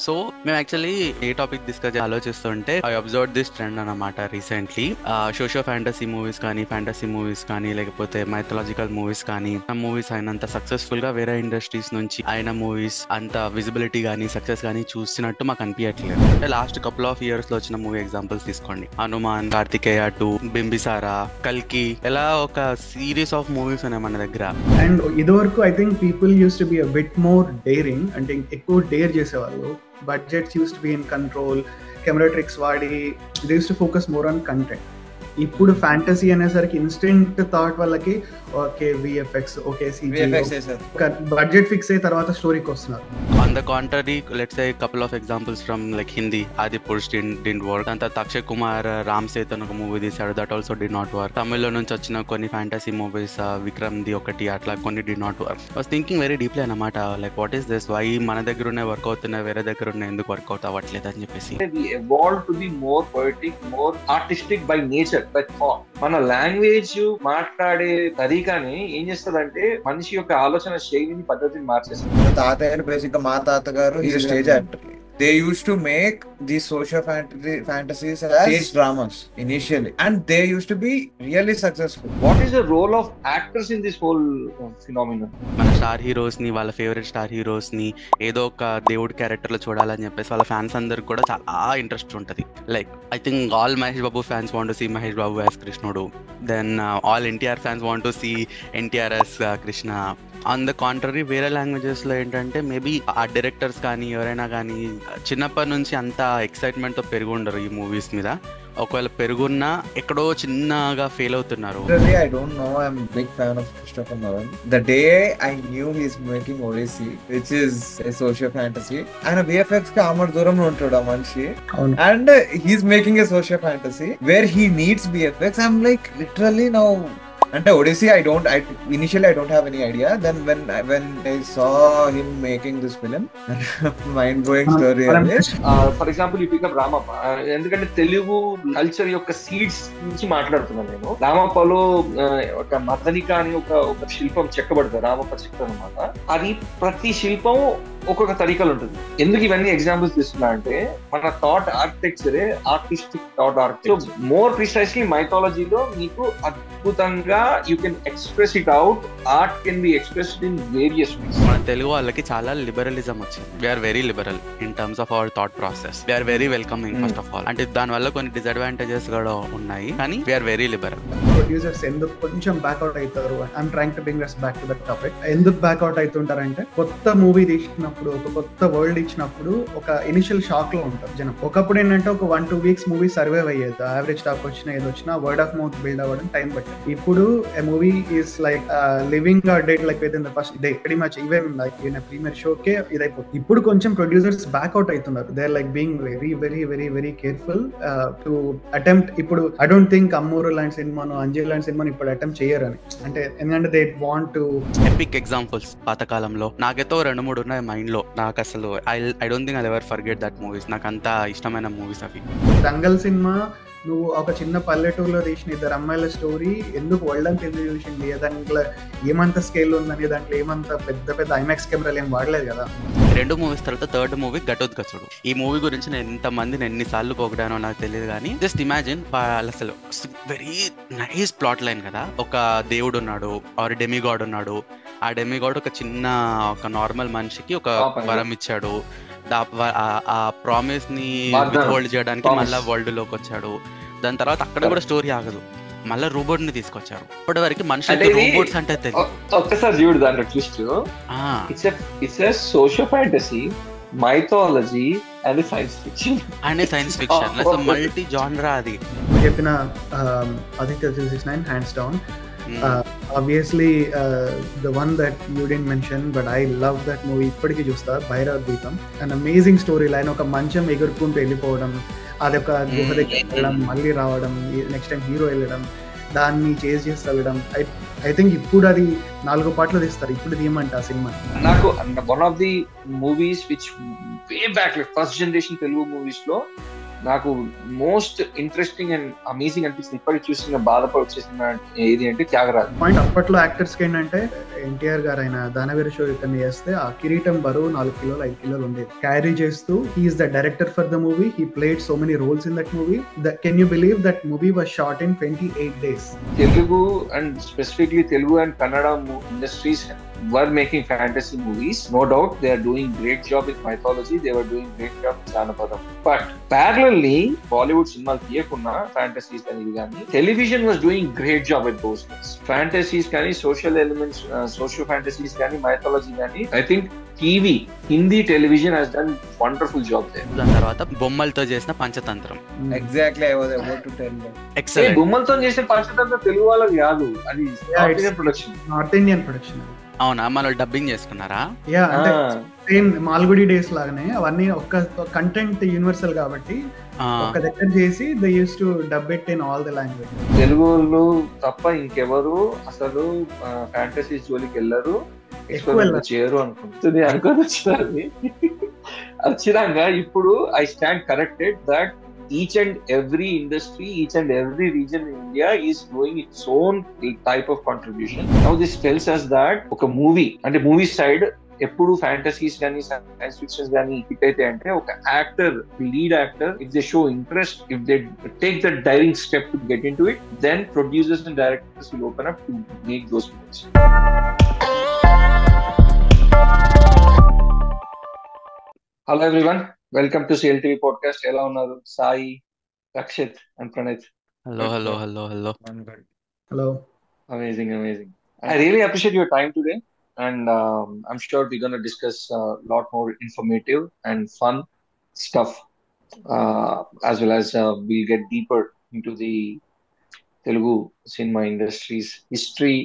So మేము actually ఏ topic discuss ఆలోచిస్తుంటే I observe this trend అన్నమాట రీసెంట్లీ. సోషో ఫ్యాంటసీ మూవీస్ కానీ లేకపోతే మైథలాజికల్ మూవీస్ కానీ మూవీస్ అయినంత సక్సెస్ఫుల్ గా వేరే ఇండస్ట్రీస్ నుంచి అయిన మూవీస్ అంత విజిబిలిటీ కానీ సక్సెస్ కానీ చూసినట్టు మాకు అనిపించట్లేదు. అంటే లాస్ట్ కపుల్ ఆఫ్ ఇయర్స్ లో వచ్చిన మూవీ ఎగ్జాంపుల్స్ తీసుకోండి, హనుమాన్, కార్తికేయ 2, బింబిసారా, కల్కి, ఇలా ఒక సిరీస్ ఆఫ్ మూవీస్ ఉన్నాయి మన దగ్గర. అండ్ ఇదివరకు I think people use to be a bit more daring, అంటే ఎక్కువ డేర్ చేసేవాళ్ళు. Budgets used to be in control, camera tricks వాడి they use to focus more on content. ఇప్పుడు ఫ్యాంటసీ అనేసరికి ఇన్స్టెంట్ థాట్ వాళ్ళకి okay VFX, okay budget fix అయిన తర్వాత స్టోరీకి వస్తున్నారు. On the contrary, let's say couple of examples from like Hindi, Adipurush didn't work. అంత అక్షయ్ కుమార్ రామ్ సేతన్ ఒక మూవీ తీశాడు, that also D not work. తమిళ్లో నుంచి వచ్చిన కొన్ని ఫ్యాంటసీ మూవీస్, విక్రమ్ ది ఒకటి, అట్లా కొన్ని did not work. Was thinking very deeply అన్నమాట, like what is this, why మన దగ్గర ఉన్న వర్క్ అవుతున్నాయి, వేరే దగ్గర ఉన్న ఎందుకు వర్కౌట్ అవ్వట్లేదు అని చెప్పేసి. We evolved to be more poetic, more artistic by nature, by thought. మన లాంగ్వేజ్ మాట్లాడే తరీకాని ఏం చేస్తుందంటే మనిషి యొక్క ఆలోచన శైలిని, పద్ధతిని మార్చేస్తుంది. తాతయ్య బేసిక్ గా మా తాతగారు is stage actor. They used to make these social fantasies as stage dramas initially, and they used to be really successful. What is the role of actors in this whole phenomenon? మన star heroes ని, వాళ్ళ favourite star heroes ని ఏదో ఒక దేవుడి character లో చూడాలని చెప్పేసి వాళ్ళ ఫ్యాన్స్ అందరికి కూడా చాలా ఇంట్రెస్ట్ ఉంటది. Like I think all Mahesh Babu fans want to see Mahesh Babu as కృష్ణుడు, then all NTR fans want to see NTR as Krishna. On the contrary, వేరే లాంగ్వేజెస్ లో ఏంటంటే మేబీ ఆ డైరెక్టర్స్ కానీ ఎవరైనా కానీ చిన్నప్పటి నుంచి అంత ఎక్సైట్మెంట్ తో పెరిగి ఉండరు ఈ మూవీస్ మీద. ఒకవేళ పెరుగున్నా ఎక్కడో చిన్నగా ఫెయిల్ అవుతున్నారు. I don't know, I'm a big fan of Christopher Nolan. The day I knew he's making Odyssey, which is a social fantasy, and a VFX కి ఆమర్ దూరంలో ఉంటాడు ఆ మనిషి, and he's making a social fantasy where he needs VFX. I'm like literally now. అంటే Odyssey, initially I don't have any idea. Then when I saw him making this film, mind blowing story. For example, you pick up Ramappa. ఎందుకంటే Telugu culture యొక్క seeds నుంచి మాట్లాడుతున్నాను నేను. రామప్పలో ఒక మదనిక అని ఒక శిల్పం చెక్కబడుతుంది, రామప్ప చెక్కడం అన్నమాట. అది ప్రతి శిల్పం ఒక్కొక్క తరీకాలు ఉంటుంది. ఎందుకు ఇవన్నీ ఎగ్జాంపుల్స్ తీసుకున్నా అంటే మన థాట్ ఆర్కిటెక్చరే artistic thought architecture. More precisely మైథాలజీలో మీకు అద్భుతంగా you can express it out. Art can be expressed in various ways. మన తెలుగు వాళ్ళకి చాలా లిబరలిజం వచ్చింది. We are very liberal in terms of our thought process. We are very welcoming first of all. అంటే దాని వల్ల కొన్ని డిసడ్వాంటేజెస్ కూడా ఉన్నాయి, కానీ వీఆర్ వెరీ లిబరల్. ప్రొడ్యూసర్స్ ఎందుకు కొంచెం బ్యాక్అవుట్ అవుతారు, I'm trying to bring us back to that topic. ఎందుకు బ్యాక్అవుట్ అవుతుంటారంటే కొత్త మూవీ తీసినప్పుడు, ఒక కొత్త వరల్డ్ ఇచ్చినప్పుడు ఒక ఇనిషియల్ షాక్ లో ఉంటారు జనం. ఒకప్పుడు ఏంటంటే ఒక 1-2 weeks మూవీ సర్వైవ్ అయ్యేది, యావరేజ్ టాక్ వచ్చినా ఏది వచ్చినా వర్డ్ ఆఫ్ మౌత్ బిల్డ్ అవ్వడం టైం పట్టింది. ఇప్పుడు a movie is like living or dead like within the first day, pretty much. Even like in a premiere show ke idaipothi. Ippudu koncham producers back out aitunaru. They are like being very very very very careful to attempt. Ippudu I don't think Ammuru land cinema no Anjali land cinema ippudu attempt cheyarani, ante endante they want to. Epic examples పాతకాలంలో నాకైతే 2-3 ఉన్నాయి mind లో. నాకు అసలు I don't think I'll ever forget that movies. నాకు అంత ఇష్టమైన movies అవి. దంగల్ సినిమా నువ్వు ఒక చిన్న పల్లెటూరులో తీసిన 2 అమ్మాయిల స్టోరీ ఎందుకు వరల్డ్ అంతా ఎందుకు చూసింది, దాంట్లో ఏమంత స్కేల్ ఉందని, దాంట్లో ఏమంత పెద్ద పెద్ద ఐమాక్స్ కెమెరాలు ఏం వాడలేదు కదా. 2 మూవీస్ తర్వాత 3rd మూవీ ఘటోత్కచుడు. ఈ మూవీ గురించి నేను ఎంతమందిని ఎన్నిసార్లు పొగిడానో నాకు తెలియదు, కానీ జస్ట్ ఇమాజిన్, అసలు వెరీ నైస్ ప్లాట్ లైన్ కదా. ఒక దేవుడు ఉన్నాడు, ఆర్ డెమిగాడ్ ఉన్నాడు. ఆ డెమిగాడ్ ఒక చిన్న ఒక నార్మల్ మనిషికి ఒక వరం ఇచ్చాడు. ఆ ప్రామిస్ ని హోల్డ్ చేయడానికి మళ్ళా వరల్డ్ లోకి వచ్చాడు. దాని తర్వాత అక్కడ కూడా స్టోరీ ఆగదు, మళ్ళీ రోబోట్ ని తీసుకొచ్చారు. ఇప్పటి వరకు మనుషులు రోబోట్స్ అంటే తెలియదు. ఒక్కసారి చూడు దాంట్లో twist. It's a social fantasy, mythology and science fiction. Multi జానరా అది. చెప్పిన Aditya 369 hands down. Obviously the one that you didn't mention but I love that movie ఇప్పటికీ చూస్తా, భైరవ ద్వీపం. an amazing story line. ఒక మంచం ఎగురుకుంటూ వెళ్ళిపోవడం, అదొక గుహ దగ్గర వెళ్ళడం, మళ్ళీ రావడం, నెక్స్ట్ టైం హీరో వెళ్ళడం, దాన్ని చేజ్ చేసి వెళ్ళడం. ఐ థింక్ ఇప్పుడు అది 4 పార్ట్లు తీస్తారు. ఇప్పుడు తీయమంట ఆ సినిమా. నాకు one of the movies which way back first generation Telugu movies లో నాకు మోస్ట్ ఇంట్రెస్టింగ్ అండ్ అమేజింగ్ అనిపిస్తుంది ఇప్పటికి చూసిన బాధపడి వచ్చేసిన ఏది అంటే త్యాగరాజు. పాయింట్ అప్పట్లో యాక్టర్స్ కి ఏంటంటే ఎన్టీఆర్ గారు ఆయన దానవీర షో ఇతన్ని చేస్తే ఆ కిరీటం బరువు 4 కిలోలు 5 కిలోలు ఉండేది. క్యారీ చేస్తూ he's the director for the movie, he played so many roles in that movie. Can you believe that movie was shot in 28 days? Telugu and specifically Telugu and Kannada industries were making fantasy movies. No doubt they are doing great job with mythology, they were doing great job with Janapadam. But parallelly Bollywood సినిమాలు తీయకున్నా fantasies కానీ ఇవి కానీ television was doing great job with those things. Fantasies కానీ social elements, socio fantasies కానీ mythology కానీ I think TV Hindi television has done wonderful job there. దాని తర్వాత బొమ్మలతో చేసిన Panchatantram exactly I was about to tell that. Excellent. బొమ్మలతో చేసే పంచతంత్ర తెలుగు వాళ్ళది కాదు, అది ప్రొడక్షన్, నార్త్ ఇండియన్ ప్రొడక్షన్. అవునా, మన డబ్బింగ్ చేసుకున్నారా? యా, అంటే సేమ్ మాల్గుడి డేస్ లాగానే అవన్నీ ఒక్క కంటెంట్ యూనివర్సల్ కాబట్టి ఒక దగ్గర చేసి they use to dub it in all the language. తెలుగులో తప్ప ఇంకెవరు అసలు ఫ్యాంటసీ జోలికి వెళ్ళరు, చేయరు అనుకుంటుంది అనుకొని వచ్చింది. ఖచ్చితంగా ఇప్పుడు I stand corrected that each and every industry, each and every region in India is doing its own type of contribution. Now this tells us that ఒక మూవీ అంటే మూవీ సైడ్ ఎప్పుడు ఫ్యాంటసీస్ కానీ సైన్స్ ఫిక్షన్స్ కానీ hit అయితే అంటే ఒక actor, lead actor, if they show interest, if they take that daring step to get into it, then producers and directors will open up to make those movies. Hello everyone, welcome to sale TV podcast. ఎలా ఉన్నారు Sai, Rakshit and Praneeth? Hello hello hello hello hello. Amazing, amazing. I really appreciate your time today, and I'm sure we're going to discuss a lot more informative and fun stuff, as well as we'll get deeper into the Telugu cinema industry's history,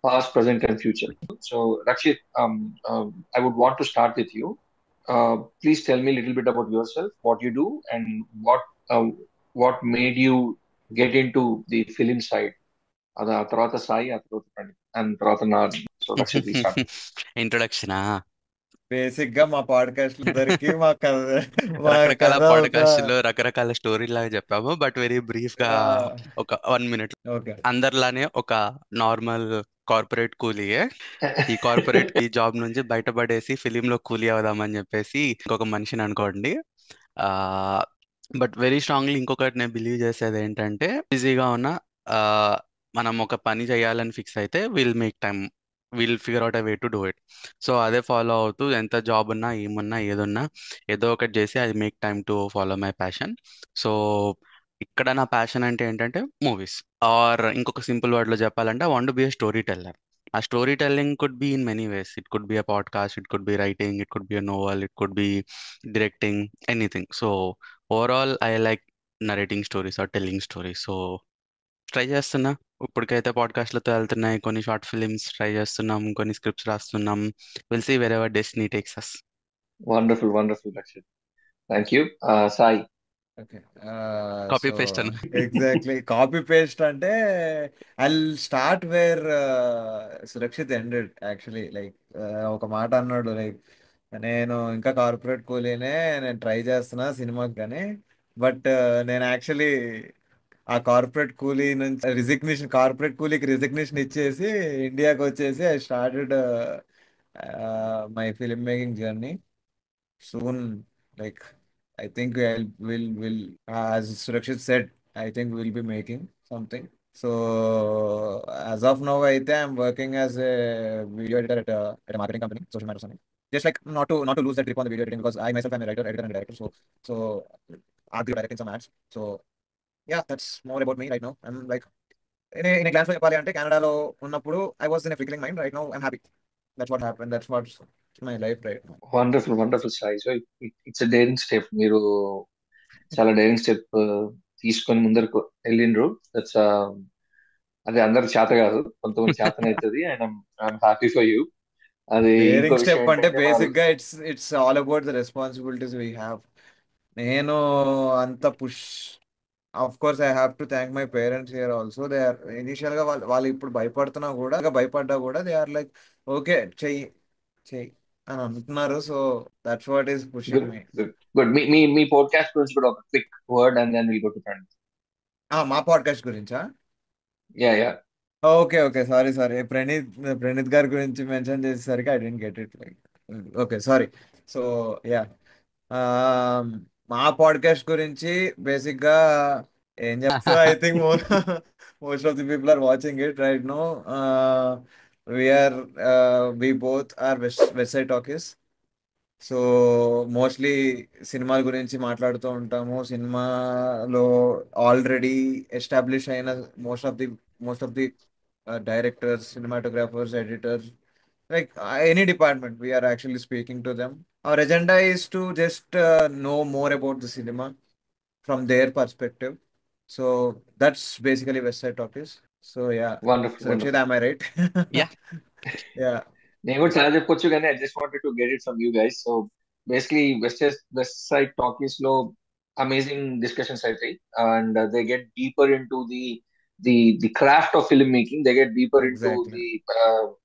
past, present, and future. So, Rakshit, I would want to start with you. Please tell me a little bit about yourself, what you do, and what made you get into the film side. ఆ తర్వాత సాయి, ఆ తర్వాత Praneeth, and తర్వాత నా. So Rakshit, ఇంట్రొడక్షనా? Basic గా మా podcast అందరికి మా రకరకాల పాడ్కాస్ట్ లో రకరకాల స్టోరీ లాగా చెప్పాము, బట్ వెరీ బ్రీఫ్ గా ఒక 1 minute. అందరిలానే ఒక నార్మల్ కార్పొరేట్ కూలీయే. ఈ కార్పొరేట్ ఈ జాబ్ నుంచి బయటపడేసి ఫిలిం లో కూలీ అవుదామని చెప్పేసి ఇంకొక మనిషిని అనుకోండి. బట్ వెరీ స్ట్రాంగ్లీ ఇంకొకటి నేను బిలీవ్ చేసేది ఏంటంటే, బిజీగా ఉన్న మనం ఒక పని చేయాలని ఫిక్స్ అయితే will make time, will figure out a way to do it. So అదే ఫాలో అవుతూ ఎంత జాబ్ ఉన్నా ఏమున్నా ఏదున్నా ఏదో ఒకటి చేసి అది make time to follow my passion. So ఇక్కడ నా ప్యాషన్ అంటే ఏంటంటే మూవీస్, ఆర్ ఇంకొక సింపుల్ వర్డ్ లో చెప్పాలంటే I want to be a storyteller. ఆ storytelling could be in many ways. It could be a podcast, it could be writing, it could be a novel, it could be directing, anything. So overall I like narrating stories or telling stories. So try చేస్తున్నా. ఇప్పటికైతే పాడ్కాస్ట్లతో వెళ్తున్నాయి, కొన్ని short films try చేస్తున్నాం, కొన్ని scripts రాస్తున్నాం. Will see wherever destiny takes us. Wonderful, wonderful Rakshit, thank you. Sai. Copy paste అన్న. Exactly copy paste అంటే I start where Surakshit ended. Actually like ఒక మాట అన్నాడు, లైక్ నేను ఇంకా కార్పొరేట్ కూలీనే, నేను ట్రై చేస్తున్నా సినిమాకి కానీ, బట్ నేను యాక్చువల్లీ ఆ కార్పొరేట్ కూలీ నుంచి కార్పొరేట్ కూలీకి రిజిగ్నేషన్ ఇచ్చేసి ఇండియాకి వచ్చేసి I started my film making journey soon. Like I think will as Surakshit said, I think we'll be making something. So as of now, I'm working as a video editor at a marketing company, social media something. Just like not to lose that grip on the video editing, because I myself am a writer, editor, and director. So I'm directing some ads. So yeah, that's more about me right now. I'm like in a glance లో చెప్పాలి అంటే కెనడాలో ఉన్నప్పుడు I was in a flickering mind. Right now I'm happy. That's what happened. That's what's my life right now. Wonderful, wonderful Sai. So it's daring step. మీరు చాలా daring step తీసుకొని ముందరకు వెళ్ళిండ్రు. That's అది అందరికి చేత కాదు, కొంతమంది చేతన అవుతుంది, and I'm happy for you. అది డేరింగ్ స్టెప్ అంటే బేసిక్ గా it's all about the responsibilities we have. నేను అంత push, of course I have to thank my parents here also. They are initial గా వాళ్ళు ఇప్పుడు భయపడుతున్నా కూడా, భయపడ్డా కూడా దే ఆర్ లైక్ ఓకే చెయ్యి చెయ్యి అని అంటున్నారు. So that's what is pushing good me. Good good. మీ పోడ్కాస్ట్ గురించి కూడా ఒక quick word and then will go to friend. మా పాడ్కాస్ట్ గురించా? Yeah yeah. Okay okay, sorry. Praneeth గారి గురించి మెన్షన్ చేసేసరికి I didn't get it. Like okay, sorry. So yeah, మా పాడ్కాస్ట్ గురించి బేసిక్ గా ఏం చెప్తా, I think most of the people are watching it right no. We're we both or west side talkies. So mostly సినిమాల గురించి మాట్లాడుతూ ఉంటాము. సినిమాలో ఆల్రెడీ ఎస్టాబ్లిష్ అయిన most of the directors, cinematographers, editors, like any department, we are actually speaking to them. Our agenda is to just know more about the cinema from their perspective. So that's basically West Side Talk is. So yeah. Wonderful So Rachid, wonderful. am I right? Yeah. Yeah. నేను కూడా చాలా చెప్పొచ్చు కానీ I just wanted to get it from you guys. So basically west side talkies లో amazing discussions అవుతాయి and they get deeper in to the craft of film making. They get deeper in to Exactly.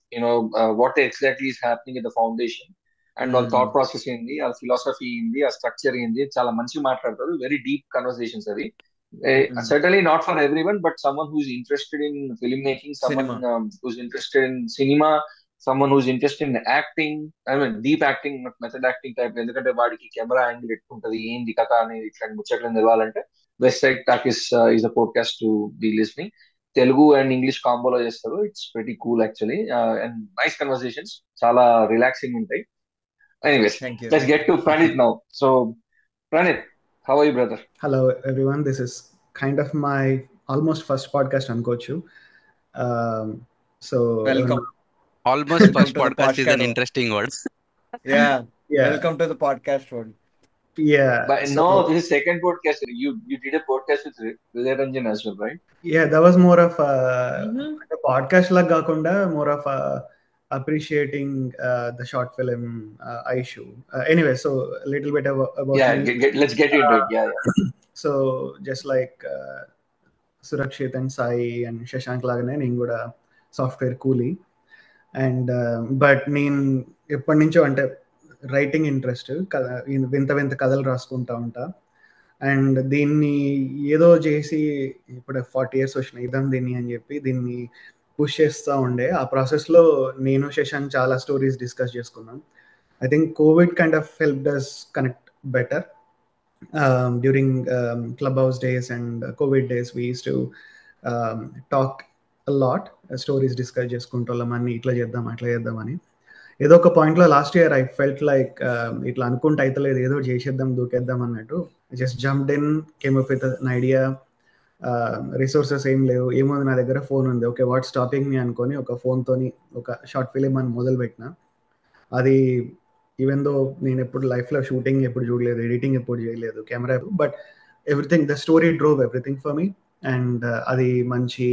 The what exactly is happening in the foundation and వాళ్ళ Hmm. Thought process ఏంది, ఆ philosophy ఏంది, ఆ structure ఏంది, చాలా మంచిగా మాట్లాడతారు. Very deep conversations అది. Hmm. Certainly not for everyone, but someone who's interested in filmmaking, someone Cinema. who's interested in cinema, someone who's interested in acting, I mean deep acting, not method acting type. ఎందుకంటే వాడికి camera angle ఎట్లుంటది, ఏంది కథ అనేది ఇట్లాంటి ముచ్చట్లను తెలవాలంటే West Side Talk is a podcast to be listening. Telugu and English కాంబోలో చేస్తారు. It's very cool actually and nice conversations, చాలా రిలాక్సింగ్ ఉంటాయి. Anyways, Thank you. Let's get to Praneeth now. So Praneeth, how are you brother? Hello everyone, this is kind of my almost first podcast అనుకోవచ్చు. So Welcome. Almost Welcome first to the podcast is an podcast. interesting word. Yeah. yeah, Welcome to the podcast world. yeah. But So no, this is second podcast. You did a podcast with Vijay Ranjan as well, right? yeah, that was more of Mhm. a podcast లాగా కాకుండా more of a appreciating the short film issue. Anyway, so a little bit about Yeah, me. let's get into it. Yeah, yeah. So just like Surakshit and Sai and Shashank లాగానే నేను కూడా software కూలీ. And but నేను ఎప్పటి నుంచో అంటే writing interest, వింత వింత కథలు రాసుకుంటా ఉంటా. అండ్ దీన్ని ఏదో చేసి ఇప్పుడు 40 years వచ్చినాయి ఇద్దాం దీన్ని అని చెప్పి దీన్ని పుష్ చేస్తూ ఉండే ఆ ప్రాసెస్లో నేను శశాంక్ చాలా స్టోరీస్ డిస్కస్ చేసుకున్నాం. I think Covid kind of help does connect better. During Clubhouse days and COVID days, we used to talk a lot, stories discuss చేసుకుంటాం అని, ఇట్లా చేద్దాం అట్లా చేద్దామని. ఏదో ఒక పాయింట్లో last year I felt like ఇట్లా అనుకుంటే అయితలేదు, ఏదో చేసేద్దాం దూకేద్దాం అన్నట్టు. Just jumped in, came up with an idea. Resources ఏం లేవు, ఏముంది నా దగ్గర ఫోన్ ఉంది, ఓకే వాట్ స్టాపింగ్ మీ అనుకొని ఒక ఫోన్తోని ఒక షార్ట్ ఫిలిం అని మొదలుపెట్టిన. అది ఈవెన్ దో నేను ఎప్పుడు లైఫ్లో షూటింగ్ ఎప్పుడు చూడలేదు, ఎడిటింగ్ ఎప్పుడు చేయలేదు, camera, but everything, the story drove everything for me. And అది మంచి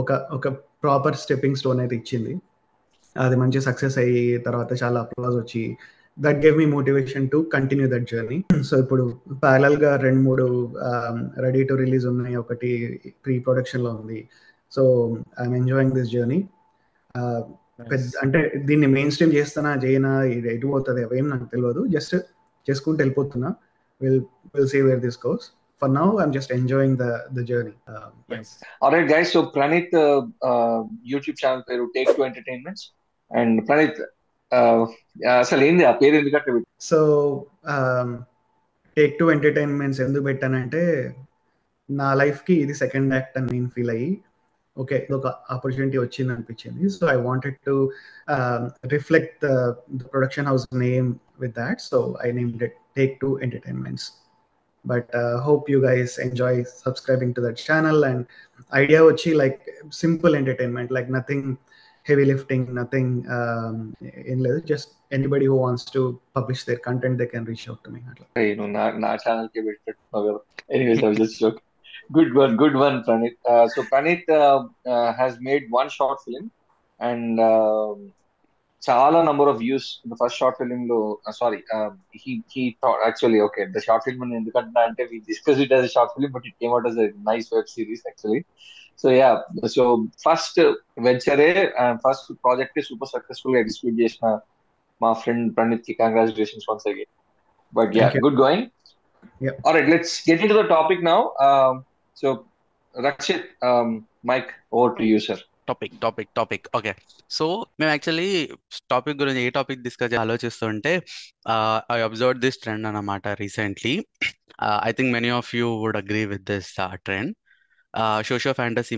ఒక ఒక ప్రాపర్ స్టెప్పింగ్ స్టోన్ అయితే ఇచ్చింది. అది మంచి సక్సెస్ అయ్యి తర్వాత చాలా అప్లాజ్ వచ్చి that gave me motivation to continue that journey. So ఇప్పుడు ప్యారలల్గా 2-3 రెడీ టు రిలీజ్ ఉన్నాయి, ఒకటి ప్రీ ప్రొడక్షన్లో ఉంది. So I'm enjoying this journey. పెద్ద అంటే దీన్ని మెయిన్ స్ట్రీమ్ చేస్తానా చేయనా, ఇది ఎటు పోతుంది అవేం నాకు తెలియదు, జస్ట్ చేసుకుంటూ వెళ్ళిపోతున్నా. Will see where this goes. For now, I'm just enjoying the journey. Nice. All right, guys. So Pranit, YouTube channel పేరు Take Two Entertainments. And Pranit, అసలు ఏంది ఆ పేరు ఎందుకంటే? సో టేక్ టూ ఎంటర్టైన్మెంట్స్ ఎందుకు పెట్టానంటే నా లైఫ్కి ఇది సెకండ్ యాక్ట్ అని నేను ఫీల్ అయ్యి, ఓకే ఒక ఆపర్చునిటీ వచ్చింది అనిపించింది. So I wanted to reflect the production house name with that. So I named it take two entertainments. But hope you guys enjoy subscribing to that channel. And idea vachi like simple entertainment, like nothing heavy lifting, nothing in level, just anybody who wants to publish their content, they can reach out to me. Hey, no, నా channel కి పెట్టారు. Anyways, I was just joking. Good one, Pranit. So Pranit has made one short film, and చాలా number of views first short film లో. Sorry, he thought actually okay the short film ఎందుకంటే అంటే we discuss it as short film, but it came out as a nice web series actually. So ya, so first వెంచరే first project super successful గా execute చేసిన మా friend Praneeth కి congratulations once again. But ya, Thank you. Good going. Yeah. Alright, let's get into the topic now. So Rakshit, Mike, over to you, sir. Topic okay. So మేము actually topic గురించి ఏ topic discuss ఆలోచిస్తుంటే I observe this trend అన్నమాట recently. I think many of you would agree with this trend. Socio fantasy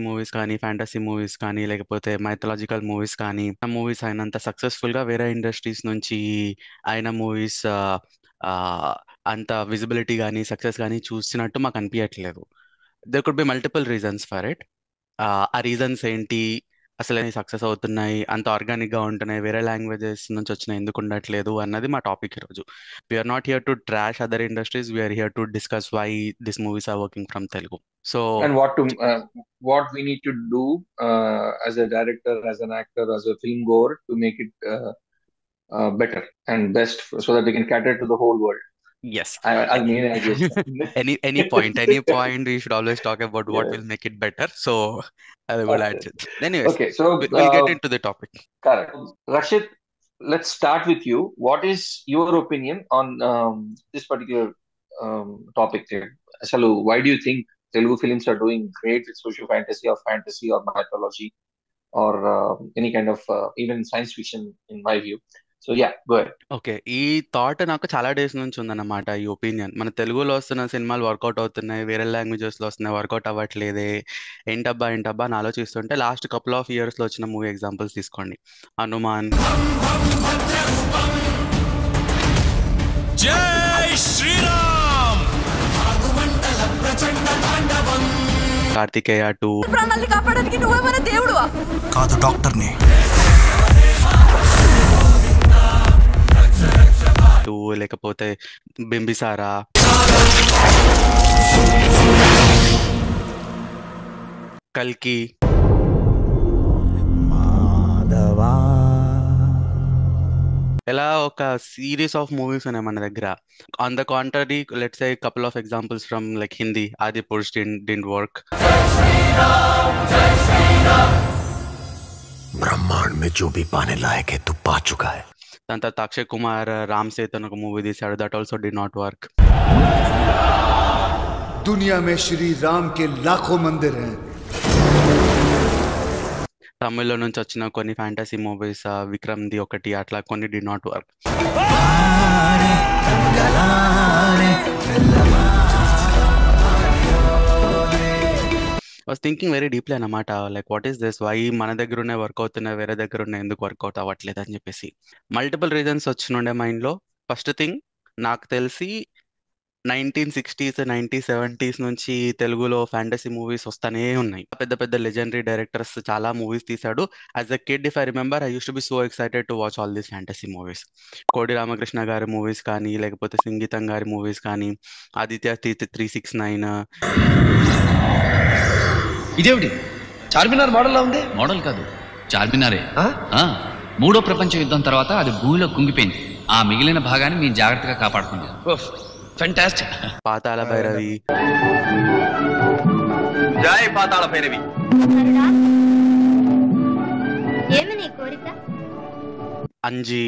movies కానీ లేకపోతే mythological movies కానీ movies అయినంత సక్సెస్ఫుల్గా వేరే ఇండస్ట్రీస్ నుంచి అయిన మూవీస్ అంత విజిబిలిటీ కానీ సక్సెస్ కానీ చూసినట్టు మాకు అనిపించట్లేదు. There could be multiple reasons for it. ఆ రీజన్స్ ఏంటి, అసలు సక్సెస్ అవుతున్నాయి, అంత ఆర్గానిక్ గా ఉంటున్నాయి, వేరే లాంగ్వేజెస్ నుంచి వచ్చినాయి, ఎందుకు ఉండట్లేదు అన్నది మా టాపిక్ ఈరోజు. We're not here to trash other industries, we're here to discuss why this movies are working from Telugu. So And what we need to do as a director, as an actor, as a film goer to make it better and best so that we can cater to the whole world. yes, I mean, I guess. any point we should always talk about what Yes. will make it better. So I will add Okay. it. Anyways, Okay, so we'll get into the topic. correct. Rakshit, let's start with you. What is your opinion on this particular topic here? Asalu, why do you think Telugu films are doing great with social fantasy or mythology or any kind of even science fiction, in my view? So yeah, go ahead. Okay, ఈ thought నాకు చాలా days నుంచి ఉందన్నమాట. ఈ opinion, మన తెలుగులో వస్తున్న సినిమాలు వర్కౌట్ అవుతున్నాయి, వేరే లాంగ్వేజెస్ లో వస్తున్నాయి, వర్కౌట్ అవ్వట్లేదే, ఏంటబ్బా అని ఆలోచిస్తుంటే లాస్ట్ కపుల్ ఆఫ్ ఇయర్స్ లో వచ్చిన మూవీ ఎగ్జాంపుల్స్ తీసుకోండి. హనుమాన్, జై శ్రీరామ్, కార్తికేయ 2, ప్రాణాల్ని కాపాడడానికి నువ్వేమైనా దేవుడువా? కాదు డాక్టర్ని. లేకపోతే బింబిసారా, కల్కి, ఇలా ఒక సిరీస్ ఆఫ్ మూవీస్ ఉన్నాయి మన దగ్గర. On the contrary, let's say couple of examples from like Hindi, ఆది పురుష్ didn't work. ब्रह्मांड में जो भी पाने लायक है तू पा चुका है. దాని తర్వాత అక్షయ్ కుమార్ రామ్ సేతన్ ఒక మూవీ తీశాడు, that also D not work. दुनिया में श्री राम के लाखों मंदिर हैं. తమిళ్లో నుంచి వచ్చిన కొన్ని ఫ్యాంటసీ మూవీస్, విక్రమ్ది ఒకటి, అట్లా కొన్ని did not work. Was thinking very deeply అన్నమాట, like what is this, why మన దగ్గర ఉన్నాయి వర్క్ అవుతున్నాయి, వేరే దగ్గర ఉన్నాయి ఎందుకు వర్కౌట్ అవ్వట్లేదు అని చెప్పేసి మల్టిపుల్ రీజన్స్ వచ్చినుండే మైండ్లో. ఫస్ట్ థింగ్, నాకు తెలిసి 1960s 1970s నుంచి తెలుగులో ఫ్యాంటసీ మూవీస్ వస్తానే ఉన్నాయి. పెద్ద పెద్ద లెజెండరీ డైరెక్టర్స్ చాలా మూవీస్ తీశాడు. As a kid, if I remember, I use to B so excited to watch all these fantasy movies. కోడి రామకృష్ణ గారి మూవీస్ కానీ, లేకపోతే సంగీతం గారి మూవీస్ కానీ, ఆదిత్య 369. ఇదేమిటి చార్మినార్ మోడల్ లా ఉంది? మోడల్ కాదు, చార్మినారే. మూడో ప్రపంచ యుద్ధం తర్వాత అది భూమిలో కుంగిపోయింది. ఆ మిగిలిన భాగాన్ని మేము జాగ్రత్తగా కాపాడుకున్నాం. ఫెంటాస్టిక్. పాతాళ భైరవి, జై పాతాళ భైరవి. ఏమని కోరిక? అంజీ,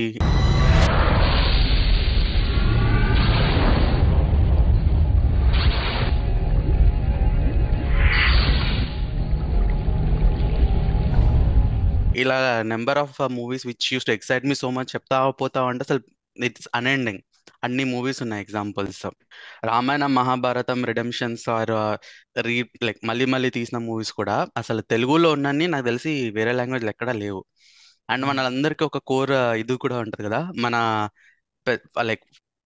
ఇలా number of movies which used to excite me so much. చెప్తా పోతా అంటే అసలు ఇట్స్ అన్ఎండింగ్. అన్ని మూవీస్ ఉన్నాయి examples. Ramayanam, Mahabharatam, redemptions or like మళ్ళీ తీసిన మూవీస్ కూడా అసలు తెలుగులో ఉన్నన్ని నాకు తెలిసి వేరే లాంగ్వేజ్లో ఎక్కడా లేవు. అండ్ మనందరికీ ఒక కోర్ ఇది కూడా ఉంటుంది కదా, మన like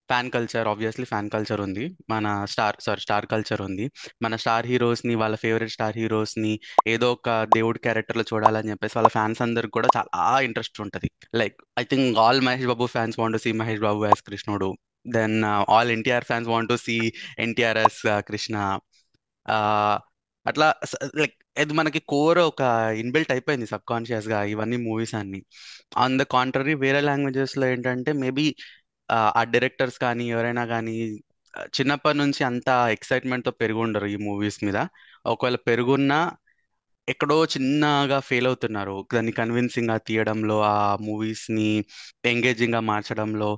fan culture. Obviously fan culture ఉంది, మన స్టార్ కల్చర్ ఉంది. మన స్టార్ హీరోస్ని, వాళ్ళ ఫేవరెట్ స్టార్ హీరోస్ని ఏదో ఒక దేవుడి క్యారెక్టర్లో చూడాలని చెప్పేసి వాళ్ళ ఫ్యాన్స్ అందరికి కూడా చాలా ఇంట్రెస్ట్ ఉంటుంది. Like I think all Mahesh Babu fans want to see Mahesh Babu as కృష్ణుడు. Then all NTR fans want to see NTR as Krishna. అట్లా లైక్ ఇది మనకి కోర్ ఒక ఇన్బిల్ట్ అయిపోయింది సబ్ కాన్షియస్ గా ఇవన్నీ మూవీస్ అన్ని. ఆన్ ద కాంట్రరీ వేరే లాంగ్వేజెస్ లో ఏంటంటే మేబీ ఆ డైరెక్టర్స్ కానీ ఎవరైనా కానీ చిన్నప్పటి నుంచి అంత ఎక్సైట్మెంట్ తో పెరిగి ఉండరు ఈ మూవీస్ మీద. ఒకవేళ పెరుగున్నా ఎక్కడో చిన్నగా ఫెయిల్ అవుతున్నారు దాన్ని కన్విన్సింగ్ గా తీయడంలో, ఆ మూవీస్ ని ఎంగేజింగ్ గా మార్చడంలో.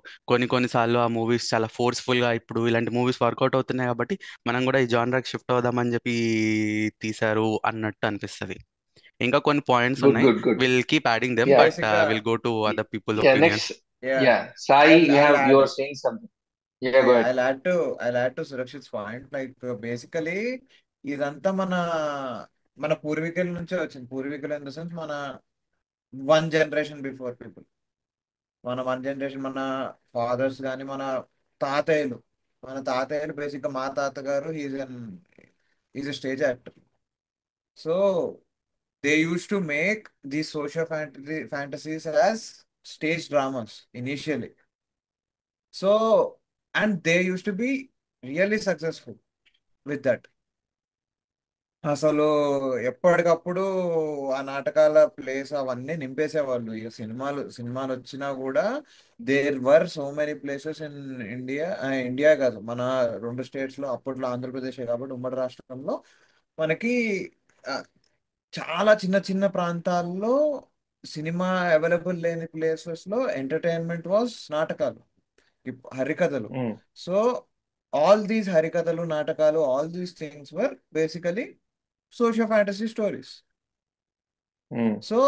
కొన్నిసార్లు ఆ మూవీస్ చాలా ఫోర్స్ఫుల్ గా ఇప్పుడు ఇలాంటి మూవీస్ వర్కౌట్ అవుతున్నాయి కాబట్టి మనం కూడా ఈ జానరాకి షిఫ్ట్ అవుదామని చెప్పి తీశారు అన్నట్టు అనిపిస్తది. ఇంకా కొన్ని పాయింట్స్ గుడ్ ఉన్నాయి, good good will keep adding them, ya but basic గా will go to other people ya opinion. Next yeah ya Sai I'll you add or saying something. Ya go yeah ahead. I'll add to Surakshit's point. Like basically ఇదంతా మన పూర్వీకుల నుంచే వచ్చింది. పూర్వీకులు in the sense మన one generation before people, మన one generation, మన fathers కానీ తాతయ్యలు మన తాతయ్యలు బేసిక్ గా మా తాతగారు is a stage actor. So they use to make these social fantasies as stage dramas initially. So and they used to be really successful with that. అసలు ఎప్పటికప్పుడు ఆ నాటకాల ప్లేస్ అవన్నీ నింపేసేవాళ్ళు. ఇక సినిమాలు వచ్చినా కూడా there were so many places in India. India కాదు, మన రెండు స్టేట్స్ లో, అప్పట్లో ఆంధ్రప్రదేశ్ కాబట్టి ఉమ్మడి రాష్ట్రంలో మనకి ఆ, చాలా చిన్న చిన్న ప్రాంతాల్లో సినిమా అవైలబుల్ లేని ప్లేసెస్ లో ఎంటర్టైన్మెంట్ వాజ్ నాటకాలు, హరికథలు. సో ఆల్ దీస్ హరికథలు, నాటకాలు, all these things were basically socio fantasy stories. So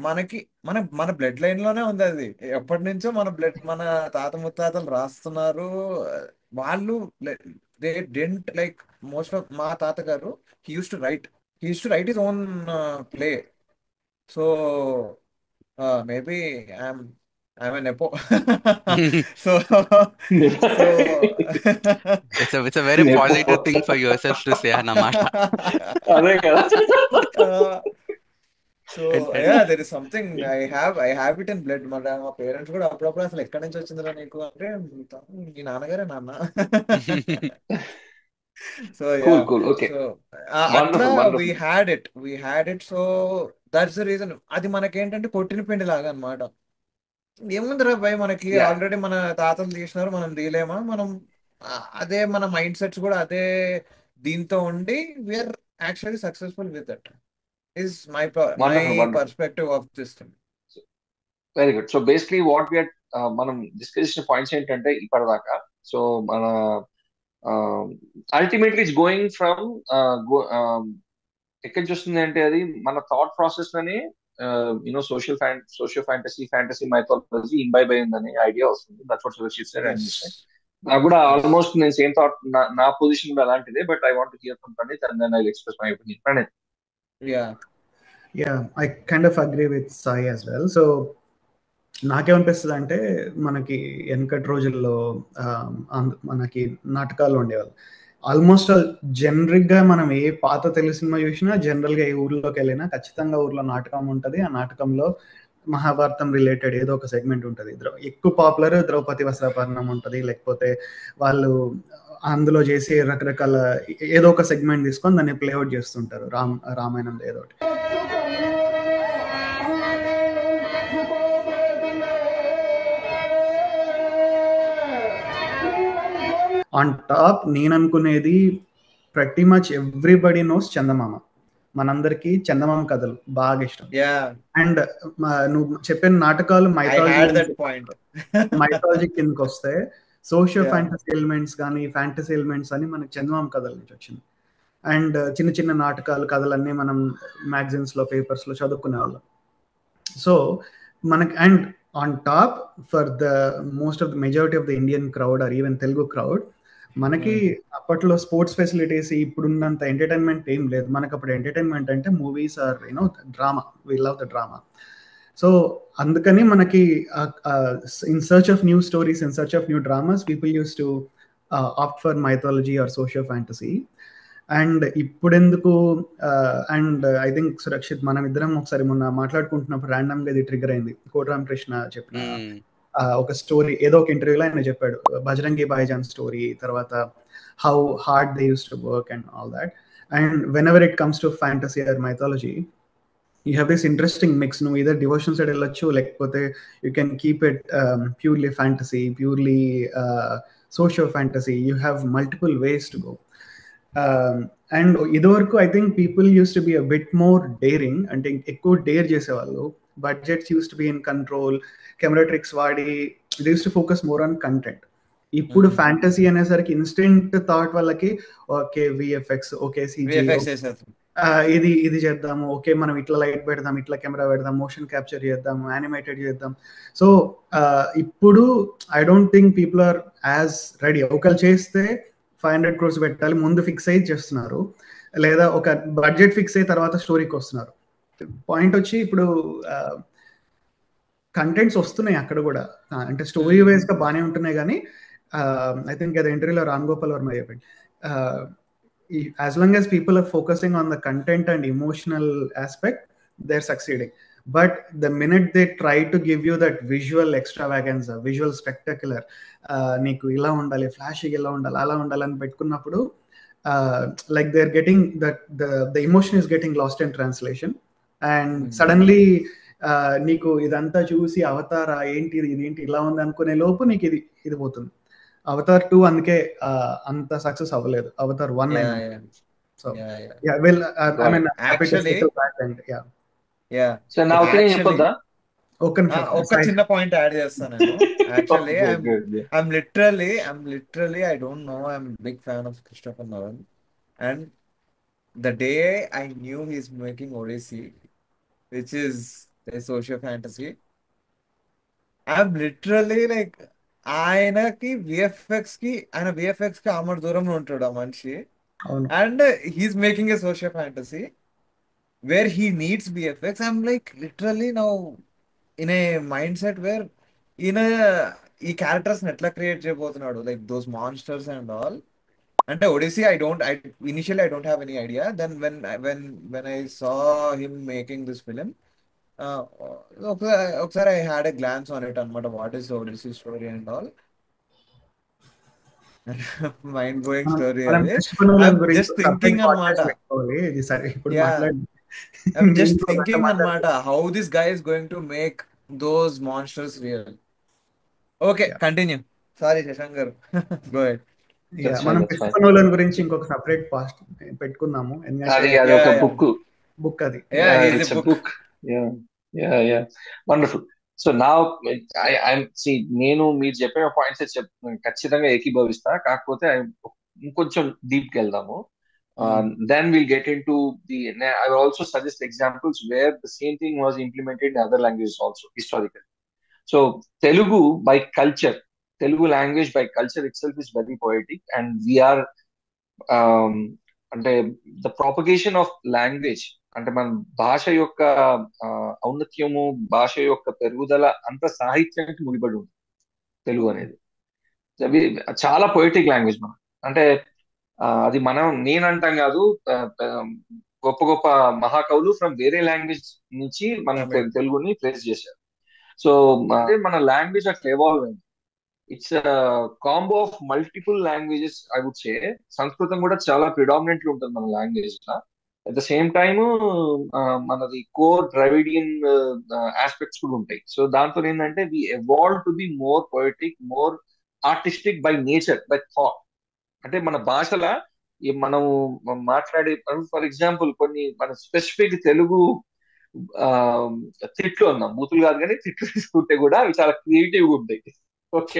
మనకి మన బ్లడ్ లైన్ లోనే ఉంది అది. ఎప్పటి నుంచో మన తాత ముత్తాతలు రాస్తున్నారు. వాళ్ళు they didn't like most of మా తాతగారు he uses to write his own play. So maybe I'm a nepo. So so It's a very positive thing for yourself to say అన్నమాట. అదే కదా. So yeah there is something I have it in blood. మా parents కూడా అప్పుడప్పుడు అసలు ఎక్కడి నుంచి వచ్చిందిరా నీకు అంటే, మీ నాన్నగారే నాన్న. So ya cool cool okay so అట్లా wonderful we wonderful. Had it. So that's the reason. అది మనకేంటంటే కొట్టిన పిండి లాగా అనమాట. ఏముందిరా భయ్, మనకి యా ఆల్రెడీ మన తాతలు తీసినారు, మనం తీయలేమా? అదే మన మైండ్ సెట్స్ కూడా అదే దీంతో ఉండి we're actually successful with that is my wonderful wonderful. Perspective of this thing. Very good. So basically what we're మనం డిస్కస్ చేసిన పాయింట్స్ ఏంటంటే ఇప్పటిదాకా, సో మన అల్టిమేట్లీ ఇట్స్ గోయింగ్ ఫ్రమ్ ఎక్కడి నుంచి వస్తుంది అంటే అది మన థాట్ ప్రాసెస్ లోనే you know socio fantasy mythology imbibe అయిందనే ఐడియా వస్తుంది. That's what Surakshit sir. And నాకు కూడా ఆల్మోస్ట్ నేను సేమ్ థాట్, నా పొజిషన్ కూడా అలాంటిదే. But I want to hear from Praneeth and then I will express my opinion. Praneeth. Yeah, I kind of agree with Sai as well. So నాకేమనిపిస్తుంది అంటే, మనకి వెనకటి రోజుల్లో మనకి నాటకాలు ఉండేవాళ్ళు. ఆల్మోస్ట్ జనరిక్గా మనం ఏ పాత తెలుగు సినిమా చూసినా, జనరల్గా ఏ ఊర్లోకి వెళ్ళినా ఖచ్చితంగా ఊర్లో నాటకం ఉంటుంది. ఆ నాటకంలో మహాభారతం రిలేటెడ్ ఏదో ఒక సెగ్మెంట్ ఉంటుంది. ఎక్కువ పాపులర్ ద్రౌపది వస్త్రాపహరణం ఉంటుంది, లేకపోతే వాళ్ళు అందులో చేసి రకరకాల ఏదో ఒక సెగ్మెంట్ తీసుకొని దాన్ని ప్లేఅవుట్ చేస్తుంటారు. రామాయణం ఏదో ఒకటి. ఆన్ టాప్ నేను అనుకునేది ప్రతి మచ్ ఎవ్రీబడి నోస్ చందమామ. మనందరికి చందమామ కథలు బాగా ఇష్టం. అండ్ నువ్వు చెప్పిన నాటకాలు మైథాలజీ కిందకి వస్తే సోషియో ఫ్యాంటసీ ఎలిమెంట్స్ కానీ ఫ్యాంటసీ ఎలిమెంట్స్ అని మనకి చందమామ కథల నుంచి వచ్చింది. అండ్ చిన్న చిన్న నాటకాలు, కథలన్నీ మనం మ్యాగజైన్స్ లో, పేపర్స్ లో చదువుకునే వాళ్ళం. సో మనకి and on top for the most of the majority of the Indian crowd or even Telugu crowd, మనకి అప్పట్లో స్పోర్ట్స్ ఫెసిలిటీస్ ఇప్పుడున్నంత ఎంటర్టైన్మెంట్ ఏం లేదు. మనకు అప్పుడు ఎంటర్టైన్మెంట్ అంటే movies or drama. We love the drama. So అందుకని మనకి in search of new stories, in search of new dramas, people use to opt for mythology or socio fantasy. And ఇప్పుడెందుకు, and I think Surakshit మనం ఇద్దరం ఒకసారి మొన్న మాట్లాడుకుంటున్నప్పుడు random గా ఇది trigger అయింది. కోటరామకృష్ణ చెప్పిన ఒక స్టోరీ, ఏదో ఒక ఇంటర్వ్యూలో ఆయన చెప్పాడు, బజరంగి భాయిజాన్ స్టోరీ, తర్వాత how hard they used to work and all that. And whenever it comes to fantasy or mythology, you have this interesting mix. No, either devotion side వెళ్ళొచ్చు, లేకపోతే you can keep it purely fantasy, purely social fantasy. You have multiple ways to go. And ఇదివరకు I think people use to be a bit more daring, అంటే ఎక్కువ dare చేసేవాళ్ళు. Budgets used to be in control, camera tricks వాడి they use to focus more on content. ఇప్పుడు fantasy అనేసరికి instant thought వాళ్ళకి okay VFX, okay CG, ఇది ఇది చేద్దాము, ఓకే మనం ఇట్లా లైట్ పెడదాం, ఇట్లా కెమెరా పెడదాం, మోషన్ క్యాప్చర్ చేద్దాం, యానిమేటెడ్ చేద్దాం. సో ఇప్పుడు I don't think people are as ready. ఒకళ్ళు చేస్తే 500 crores పెట్టాలి ముందు ఫిక్స్ అయ్యి చేస్తున్నారు, లేదా ఒక బడ్జెట్ ఫిక్స్ అయ్యి తర్వాత స్టోరీకి వస్తున్నారు. పాయింట్ వచ్చి ఇప్పుడు కంటెంట్స్ వస్తున్నాయి అక్కడ కూడా, అంటే స్టోరీ వైజ్ గా బాగానే ఉంటున్నాయి. కానీ ఐ థింక్ అది ఇంటర్వ్యూలో రామ్ గోపాల్ వర్మ చెప్పండి, as long as people are focusing on the content and emotional aspect, they're succeeding. But the minute they try to give you that visual extravaganza, visual spectacular, నీకు ఇలా ఉండాలి, ఫ్లాషీగా ఇలా ఉండాలి, అలా ఉండాలని పెట్టుకున్నప్పుడు like they're getting that the emotion is getting lost in translation. And suddenly నీకు ఇదంతా చూసి అవతారా ఏంటి ఇదేంటి ఇలా ఉంది అనుకునే లోపు నీకు ఇది పోతుంది. అవతార్ 2 అందుకే అంత సక్సెస్ అవ్వలేదు, Avatar 1 so yeah well I mean actually yeah so నా ఒపీనియన్ చెప్పొద్దా? ఒక చిన్న పాయింట్ యాడ్ చేస్తాను నేను. Actually I'm literally I don't know, I'm big fan of Christopher Nolan. And the day I knew he is making Odyssey, which is a social fantasy, I'm literally like ఆయనకి VFX కి ఆమడ దూరంలో ఉంటాడు ఆ మనిషి. And he's making a social fantasy where he needs VFX. I'm like literally now in a mindset where ఈయన ఈ characters ఎట్లా క్రియేట్ చేయబోతున్నాడు, like those monsters and all. అంటే Odyssey initially I don't have any idea. Then when I saw him making this film, ఒకసారి I had a glance on it అనమాట, what is Odyssey story and all. Mind blowing story అది. Just thinking అనమాట, just thinking అనమాట how this guy is going to make those monsters real. Okay continue, sorry Shashank గారు, go head. మనం Christopher Nolan గురించి ఇంకొక separate past పెట్టుకుందాము, ఎందుకంటే book అది book. Yeah, wonderful. So now నేను మీరు చెప్పిన పాయింట్స్ ఖచ్చితంగా ఏకీభవిస్తా, కాకపోతే ఇంకొంచెం డీప్ కి వెళ్దాము. Then we'll get into I will also suggest examples where the same thing was implemented in other languages also historically. So Telugu by culture, Telugu language by culture itself is very poetic, and we are అంటే the propagation of language, అంటే మన భాష యొక్క ఔన్నత్యము, భాష యొక్క పెరుగుదల అంత సాహిత్యానికి ముడిపడి ఉంది తెలుగు అనేది. చాలా పొయిటిక్ లాంగ్వేజ్ మనం, అంటే అది నేనంటాం కాదు, గొప్ప గొప్ప మహాకవులు ఫ్రమ్ వేరే లాంగ్వేజ్ నుంచి మన తెలుగుని ప్లేస్ చేశారు. సో అదే మన లాంగ్వేజ్ అట్లా ఎవాల్వ్ అయింది. It's combo of multiple languages I would say. Samskritam కూడా చాలా ప్రిడామినెంట్లీ ఉంటుంది మన లాంగ్వేజ్ లా. అట్ ద సేమ్ టైమ్ మనది కోర్ ద్రవిడియన్ ఆస్పెక్ట్స్ కూడా ఉంటాయి. సో దాంతో ఏంటంటే we evolve to be more poetic, more artistic by nature, by thought. అంటే మన భాషల మనం మాట్లాడే, ఫర్ ఎగ్జాంపుల్ కొన్ని మన స్పెసిఫిక్ తెలుగు తిట్లు అన్నాం, బూతులు కాదు కానీ తిట్లు తీసుకుంటే కూడా అవి చాలా క్రియేటివ్ గా ఉంటాయి. ఓకే,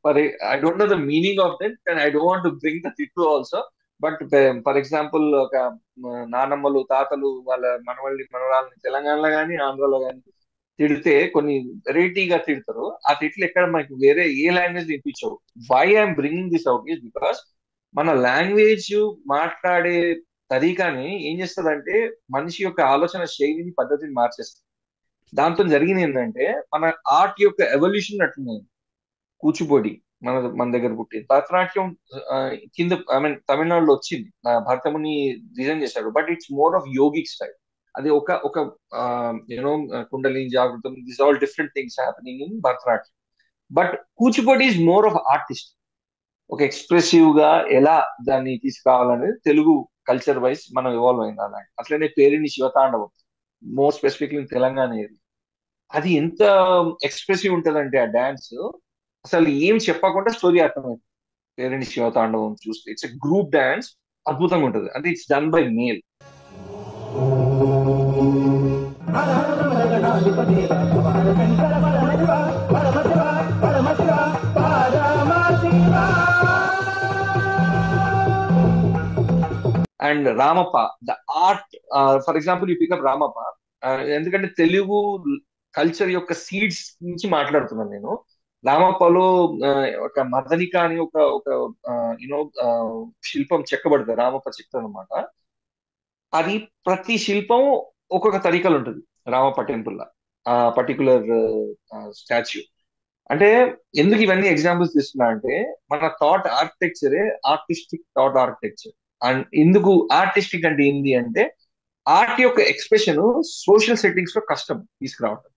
మరి I don't know the meaning of that and I don't want to bring the తిట్లు ఆల్సో. బట్ ఫర్ ఎగ్జాంపుల్ ఒక నానమ్మలు తాతలు వాళ్ళ మనవరాలని తెలంగాణలో కానీ ఆంధ్రలో కానీ తిడితే కొన్ని వెరైటీగా తిడతారు. ఆ తిట్లు ఎక్కడ మనకి వేరే ఏ లాంగ్వేజ్ వినిపించవు. Why I'm bringing this out is because మన లాంగ్వేజ్ మాట్లాడే తరీకాని ఏం చేస్తుందంటే మనిషి యొక్క ఆలోచన శైలిని, పద్ధతిని మార్చేస్తుంది. దాంతో జరిగింది ఏంటంటే మన ఆర్ట్ యొక్క ఎవల్యూషన్ అట్లున్నది. కూచిపూడి మన దగ్గర పుట్టింది, భరతనాట్యం కింద ఐ మీన్ తమిళనాడులో వచ్చింది, భరతముని డిజైన్ చేశారు. But it's more of yogic style. అది ఒక యూనో కుండలిని జాగృతం, this all different things happening in Bharatanatyam. But Kuchipudi is more of artist. ఒక ఎక్స్ప్రెసివ్ గా ఎలా దాన్ని తీసుకురావాలనేది తెలుగు కల్చర్ వైజ్ మనం ఇవాల్వ్ అయింది అలా. అట్లనే పేరిణి శివతాండవం మోర్ స్పెసిఫిక్లీ తెలంగాణ ఏది, అది ఎంత ఎక్స్ప్రెసివ్ ఉంటదంటే ఆ డాన్స్ అసలు ఏం చెప్పకుండా స్టోరీ అర్థమైంది. పేరిణి శివతాండవం చూస్తే ఇట్స్ ఎ గ్రూప్ డాన్స్, అద్భుతంగా ఉంటది. అంటే it's done by male. And Ramappa, the art, for example you pick up Ramappa, ఎందుకంటే తెలుగు కల్చర్ యొక్క సీడ్స్ నుంచి మాట్లాడుతున్నాను నేను. రామప్పలో ఒక మదనిక అని ఒక ఒక యూనో శిల్పం చెక్కబడుతుంది, రామప్ప చెక్తారు అనమాట. అది ప్రతి శిల్పం ఒక్కొక్క తరీకలు ఉంటుంది రామప్ప టెంపుల్, ఆ పర్టికులర్ స్టాచ్యూ. అంటే ఎందుకు ఇవన్నీ ఎగ్జాంపుల్స్ తీస్తున్నా అంటే మన థాట్ ఆర్కిటెక్చరే ఆర్టిస్టిక్ థాట్ ఆర్కిటెక్చర్. అండ్ ఎందుకు ఆర్టిస్టిక్ అంటే ఏంది అంటే ఆర్ట్ యొక్క ఎక్స్ప్రెషన్ సోషల్ సెట్టింగ్స్ లో కష్టం తీసుకురావటం.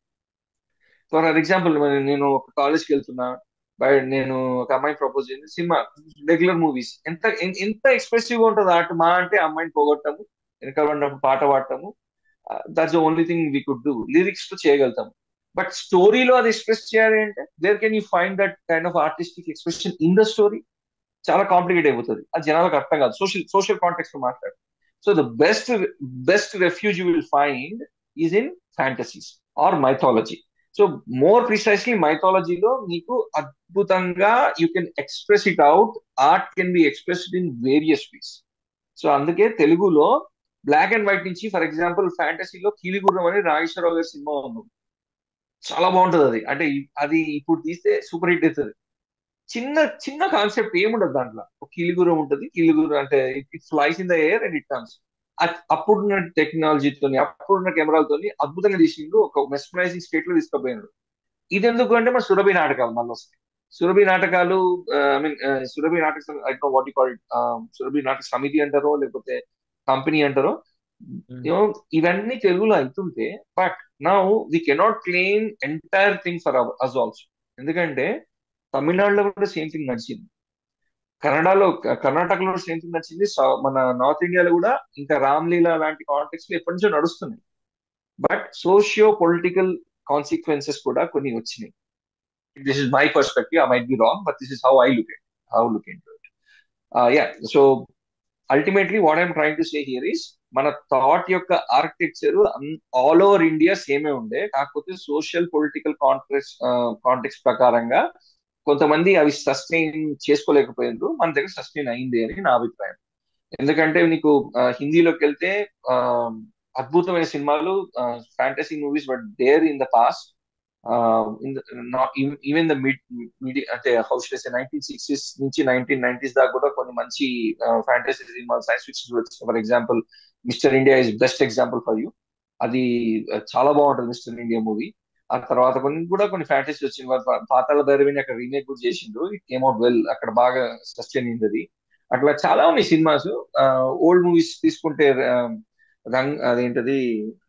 ఫర్ ఎగ్జాంపుల్ నేను ఒక కాలేజ్కి వెళ్తున్నా, బయట నేను ఒక అమ్మాయిని ప్రపోజ్ చేయండి, సినిమా రెగ్యులర్ మూవీస్ ఎంత ఎంత ఎక్స్ప్రెసివ్ గా ఉంటుంది ఆర్ట్. మా అంటే అమ్మాయిని పోగొట్టము, వెనకాల పడినప్పుడు పాట పాడటము, that's the only thing we could do. Lyrics తో చేయగలుగుతాము, బట్ స్టోరీలో అది ఎక్స్ప్రెస్ చేయాలి అంటే there can you find that kind of artistic expression in the story. చాలా కాంప్లికేట్ అయిపోతుంది, అది జనాలకు అర్థం కాదు సోషల్ కాంటెక్స్ట్ లో మాట్లాడు. So the best refuge you will find is in fantasies or mythology. So more precisely మైథాలజీలో మీకు అద్భుతంగా you can express it out. Art can be expressed in various ways. So అందుకే తెలుగులో బ్లాక్ అండ్ వైట్ నుంచి, for example ఫ్యాంటసీలో కీలిగుర్రం అని నాగేశ్వరరావు గారి cinema ఉంది, చాలా బాగుంటది అది. అంటే అది ఇప్పుడు తీస్తే సూపర్ హిట్ అవుతుంది. చిన్న చిన్న కాన్సెప్ట్ ఏముండదు దాంట్లో, ఒక కీలిగుర్రం ఉంటుంది, కీలిగుర్రం అంటే it flies in the air and it comes. అప్పుడున్న టెక్నాలజీతో అప్పుడున్న కెమెరాలతోని అద్భుతంగా తీసిండు, ఒక మెస్మరైజింగ్ స్టేట్ లో తీసుకుపోయినాడు. ఇది ఎందుకు అంటే మన సురభి నాటకాలు మళ్ళీ వస్తాయి. సురభి నాటకాలు, I mean Surabhi Nataka, I don't know what you call it, Surabhi Nataka Samithi అంటారో లేకపోతే కంపెనీ అంటారో, ఇవన్నీ తెలుగులో అవుతుంటే, but now we cannot claim entire thing for us also. ఎందుకంటే తమిళనాడులో కూడా సేమ్ థింగ్ నడిచింది, కర్ణాటకలో సేమ్ థింగ్ నడిచింది, మన నార్త్ ఇండియాలో కూడా ఇంకా రామ్లీలా లాంటి కాంటెక్స్ట్ లో ఎప్పటి నుంచో నడుస్తున్నాయి. బట్ సోషియో పొలిటికల్ కాన్సిక్వెన్సెస్ కూడా కొన్ని వచ్చినాయి. This is my perspective, I might be wrong, but this is how I look in to it. Yeah, so ultimately what I'm trying to say here is, మన thought యొక్క architecture all over India సేమే ఉండే, కాకపోతే social political context ప్రకారంగా కొంతమంది అవి sustain చేసుకోలేకపోయారు, మన దగ్గర సస్టైన్ అయింది అని నా అభిప్రాయం. ఎందుకంటే నీకు హిందీలోకి వెళ్తే అద్భుతమైన సినిమాలు, fantasy movies but there in the past, even the అంటే హౌస్ 1960s నుంచి 1990s దాకా కూడా కొన్ని మంచి ఫ్యాంటసీ సినిమాలు, science fiction. For example Mister India is best example for you. అది చాలా బాగుంటుంది మిస్టర్ ఇండియా మూవీ. ఆ తర్వాత కొన్ని ఫ్యాంటసీ వచ్చింది, పాతాళ భైరవిని అక్కడ రీమేక్ కూడా చేసిండ్రు, ఇట్ కేమ్ అవుట్ వెల్, అక్కడ బాగా సస్టైన్ అయింది అది. అట్లా చాలా ఉన్నాయి సినిమాస్. ఓల్డ్ మూవీస్ తీసుకుంటే అదేంటది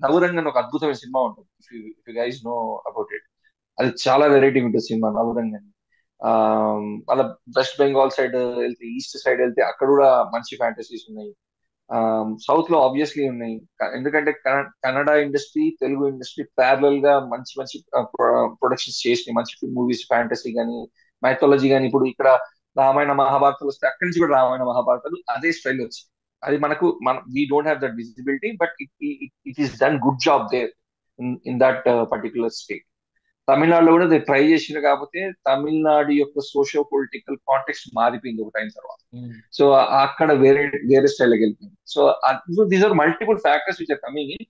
నవరంగ్ అని ఒక అద్భుతమైన సినిమా ఉంటుంది, if you guys know about it. అది చాలా వెరైటీ ఉంటుంది సినిమా నవరంగ్ అని. అలా వెస్ట్ బెంగాల్ సైడ్ వెళ్తే, ఈస్ట్ సైడ్ వెళ్తే అక్కడ కూడా మంచి ఫ్యాంటసీస్ ఉన్నాయి. సౌత్ లో ఆబ్వియస్లీ ఉన్నాయి, ఎందుకంటే Kannada industry Telugu industry parallel గా మంచి మంచి ప్రొడక్షన్స్ చేసినాయి, మంచి మూవీస్, ఫ్యాంటసీ కానీ మైథాలజీ కానీ. ఇప్పుడు ఇక్కడ రామాయణ మహాభారతాలు వస్తే అక్కడి నుంచి కూడా రామాయణ మహాభారతాలు అదే స్టైల్ వచ్చి, అది we don't have that visibility, but it is done good job there in that particular state. తమిళనాడులో కూడా ట్రై చేసిన, కాకపోతే తమిళనాడు యొక్క సోషియో పొలిటికల్ కాంటెక్స్ట్ మారిపోయింది ఒక టైం తర్వాత. సో అక్కడ వేరే స్టైల్కి వెళ్ళిపోయింది. So these are multiple factors which are coming in.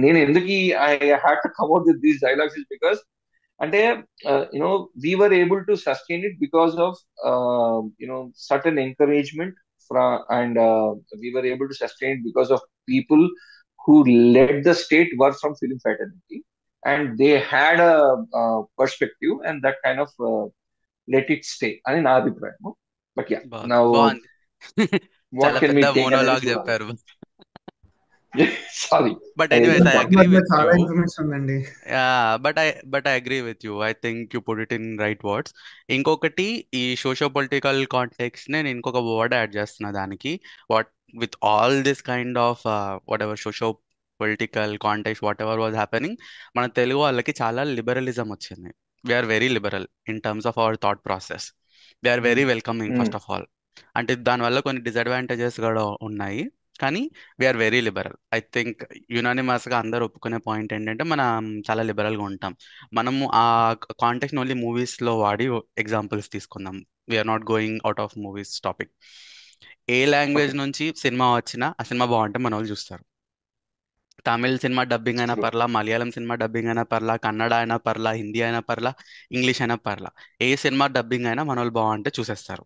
నేను ఎందుకు I had to come out with these dialogues is because అంటే we were able to sustain it because of certain encouragement and we were able to sustain it because of people who led the state were from film fraternity and they had a perspective and that kind of let it stay ani na abhiprayam. But yeah, now చాలా what can we పెద్ద take monologue చెప్పారు. Sorry. But anyways I agree అందులో with చాలా you. Information ఉందండి. But I agree with you. I think you put it in right words. ఇంకొకటి, ఈ socio political context నే నేను ఇంకొక వర్డ్ యాడ్ చేస్తున్నా దానికి. What with all this kind of whatever socio political context whatever was happening, మన తెలుగు వాళ్ళకి చాలా లిబరలిజం వచ్చింది. We are very liberal in terms of our thought process. We are very welcoming first of all. అంటే దానివల్ల కొన్ని disadvantages కూడా ఉన్నాయి, కానీ we're very liberal. I think unanimous గా అందరూ ఒప్పుకునే పాయింట్ ఏంటంటే మనం చాలా లిబరల్ గా ఉంటాం. మనము ఆ కాంటెక్స్ట్ ఓన్లీ మూవీస్ లో వాడి ఎగ్జాంపుల్స్ తీసుకుందాం. We're not going out of movies topic. ఏ లాంగ్వేజ్ ఓకే. నుంచి సినిమా వచ్చినా ఆ సినిమా బాగుంటే మన వాళ్ళు చూస్తారు. తమిళ్ సినిమా డబ్బింగ్ అయినా ట్రూ. పర్లా, మలయాళం సినిమా డబ్బింగ్ అయినా పర్లా, కన్నడ అయినా పర్లా, హిందీ అయినా పర్లా, ఇంగ్లీష్ అయినా పర్లా, ఏ సినిమా డబ్బింగ్ అయినా మన వాళ్ళు బాగుంటే చూసేస్తారు.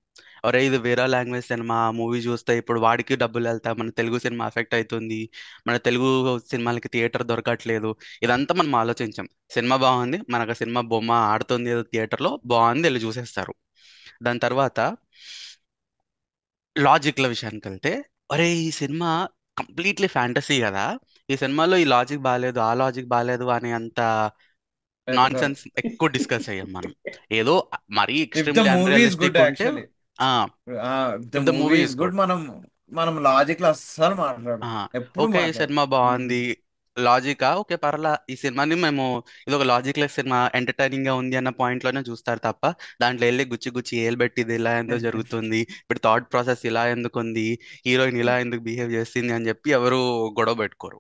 ఒరే ఇది వేరే లాంగ్వేజ్ సినిమా, మూవీ చూస్తే ఇప్పుడు వాడికి డబ్బులు వెళ్తాయి, మన తెలుగు సినిమా ఎఫెక్ట్ అవుతుంది, మన తెలుగు సినిమాలకి థియేటర్ దొరకట్లేదు. ఇదంతా మనం ఆలోచించాం. సినిమా బాగుంది, మనకు సినిమా బొమ్మ ఆడుతుంది ఏదో థియేటర్లో, బాగుంది వెళ్ళి చూసేస్తారు. దాని తర్వాత లాజిక్ల విషయానికి వెళ్తే, అరే ఈ సినిమా కంప్లీట్లీ ఫ్యాంటసీ కదా, ఈ సినిమాలో ఈ లాజిక్ బాగాలేదు, ఆ లాజిక్ బాగాలేదు అని అంత నాన్ వెతకాలి. సెన్స్ ఎక్కువ డిస్కస్ అయ్యాం మనం. ఏదో మరీ If the extremely movie is good, unrealistic ఉంటే actually, ఆ if the if the movie movie is is good, good, మనం లాజిక్ లో అస్సలు మాట్లాడు, ఎప్పుడు ఓకే ఈ మాట్లాడు. సినిమా బాగుంది, లాజికా ఓకే పర్లా, ఈ సినిమాని మేము ఇది ఒక లాజిక్ లెస్ సినిమా, ఎంటర్టైనింగ్ గా ఉంది అన్న పాయింట్ లోనే చూస్తారు తప్ప, దాంట్లో వెళ్ళి గుచ్చి గుచ్చి ఏలు పెట్టి ఇది ఇలా ఎందుకు జరుగుతుంది, ఇప్పుడు థాట్ ప్రాసెస్ ఇలా ఎందుకు ఉంది, హీరోయిన్ ఇలా ఎందుకు బిహేవ్ చేస్తుంది అని చెప్పి ఎవరు గొడవ పెట్టుకోరు.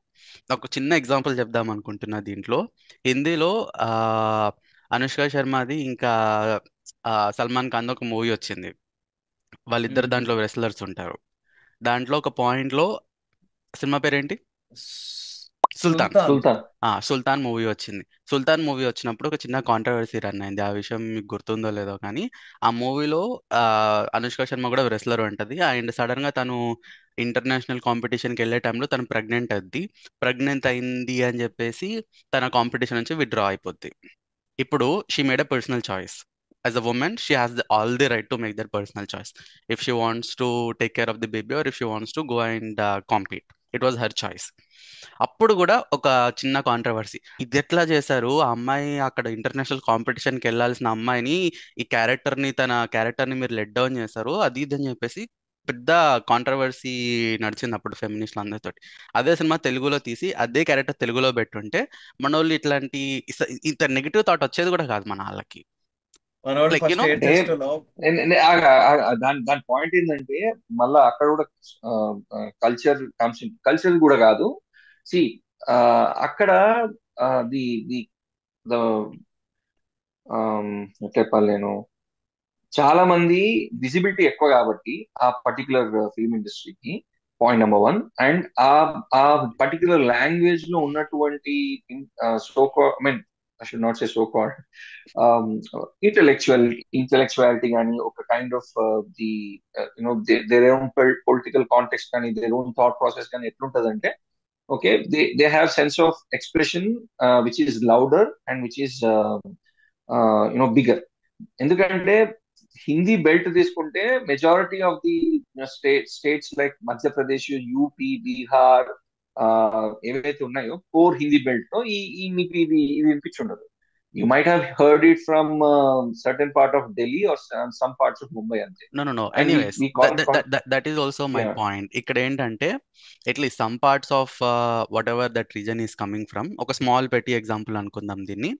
ఒక చిన్న ఎగ్జాంపుల్ చెప్దాం అనుకుంటున్నా దీంట్లో. హిందీలో ఆ అనుష్క శర్మది ఇంకా సల్మాన్ ఖాన్ ఒక మూవీ వచ్చింది. వాళ్ళిద్దరు దాంట్లో రెస్లర్స్ ఉంటారు. దాంట్లో ఒక పాయింట్ లో, సినిమా పేరేంటి, సుల్తాన్. సుల్తాన్. సుల్తాన్. సుల్తాన్ మూవీ వచ్చింది. సుల్తాన్ మూవీ వచ్చినప్పుడు ఒక చిన్న కాంట్రవర్సీ రన్ అయింది. ఆ విషయం మీకు గుర్తుందో లేదో కానీ, ఆ మూవీలో అనుష్క శర్మ కూడా రెస్లర్ ఉంటది. అండ్ సడన్ గా తను ఇంటర్నేషనల్ కాంపిటీషన్కి వెళ్ళే టైంలో తను ప్రెగ్నెంట్ అయింది. ప్రెగ్నెంట్ అయింది అని చెప్పేసి తన కాంపిటీషన్ నుంచి విత్డ్రా అయిపోద్ది. ఇప్పుడు she made a personal choice. As a woman she has all the right to make their personal choice. If she wants to take care of the baby or if she wants to go and compete, it was her choice. అప్పుడు కూడా ఒక చిన్న controversy, ఇది ఎట్లా చేశారు, ఆ అమ్మాయి అక్కడ ఇంటర్నేషనల్ కాంపిటీషన్ కి వెళ్ళాల్సిన అమ్మాయిని, ఈ క్యారెక్టర్ ని, తన క్యారెక్టర్ ని మీరు లెట్ డౌన్ చేశారు, అది ఇది అని చెప్పేసి పెద్ద కాంట్రవర్సీ నడిచింది అప్పుడు ఫెమినిస్టులు అందరితోటి. అదే సినిమా తెలుగులో తీసి అదే క్యారెక్టర్ తెలుగులో పెట్టుంటే మనోళ్ళు ఇట్లాంటి ఇంత నెగిటివ్ థాట్ వచ్చేది కూడా కాదు మన వాళ్ళకి. మన వాళ్ళు లైక్ ఫస్ట్ యూనో ఏ టెస్ట్ లో దాని దాని పాయింట్ ఏంటంటే, మళ్ళా అక్కడ కూడా కల్చర్ కూడా కాదు. సి అక్కడ ది ది ద చెప్పాలి నేను, చాలా మంది విజిబిలిటీ ఎక్కువ కాబట్టి ఆ పర్టికులర్ ఫిల్మ్ ఇండస్ట్రీకి, పాయింట్ నెంబర్ వన్. అండ్ ఆ పర్టికులర్ లాంగ్వేజ్ లో ఉన్నటువంటి so I mean I should not say so called intellectuality కానీ, ఒక kind of the you know their own political context కానీ, దేర్ ఓన్ థాట్ ప్రాసెస్ కానీ ఎట్లుంటదంటే, okay they have sense of expression which is louder and which is bigger. ఎందుకంటే Hindi belt తీసుకుంటే majority of the states like Madhya Pradesh, UP, Bihar ఏవైతే ఉన్నాయో core Hindi belt లో మీకు ఇది వినిపించుండదు. You might have heard it from certain part of Delhi or some parts of Mumbai అంతే. No. And Anyways, that is also my point. ఇక్కడ ఏంటంటే, at least some parts of whatever that reason is coming from, ఒక small petty example అనుకుందాం దీన్ని.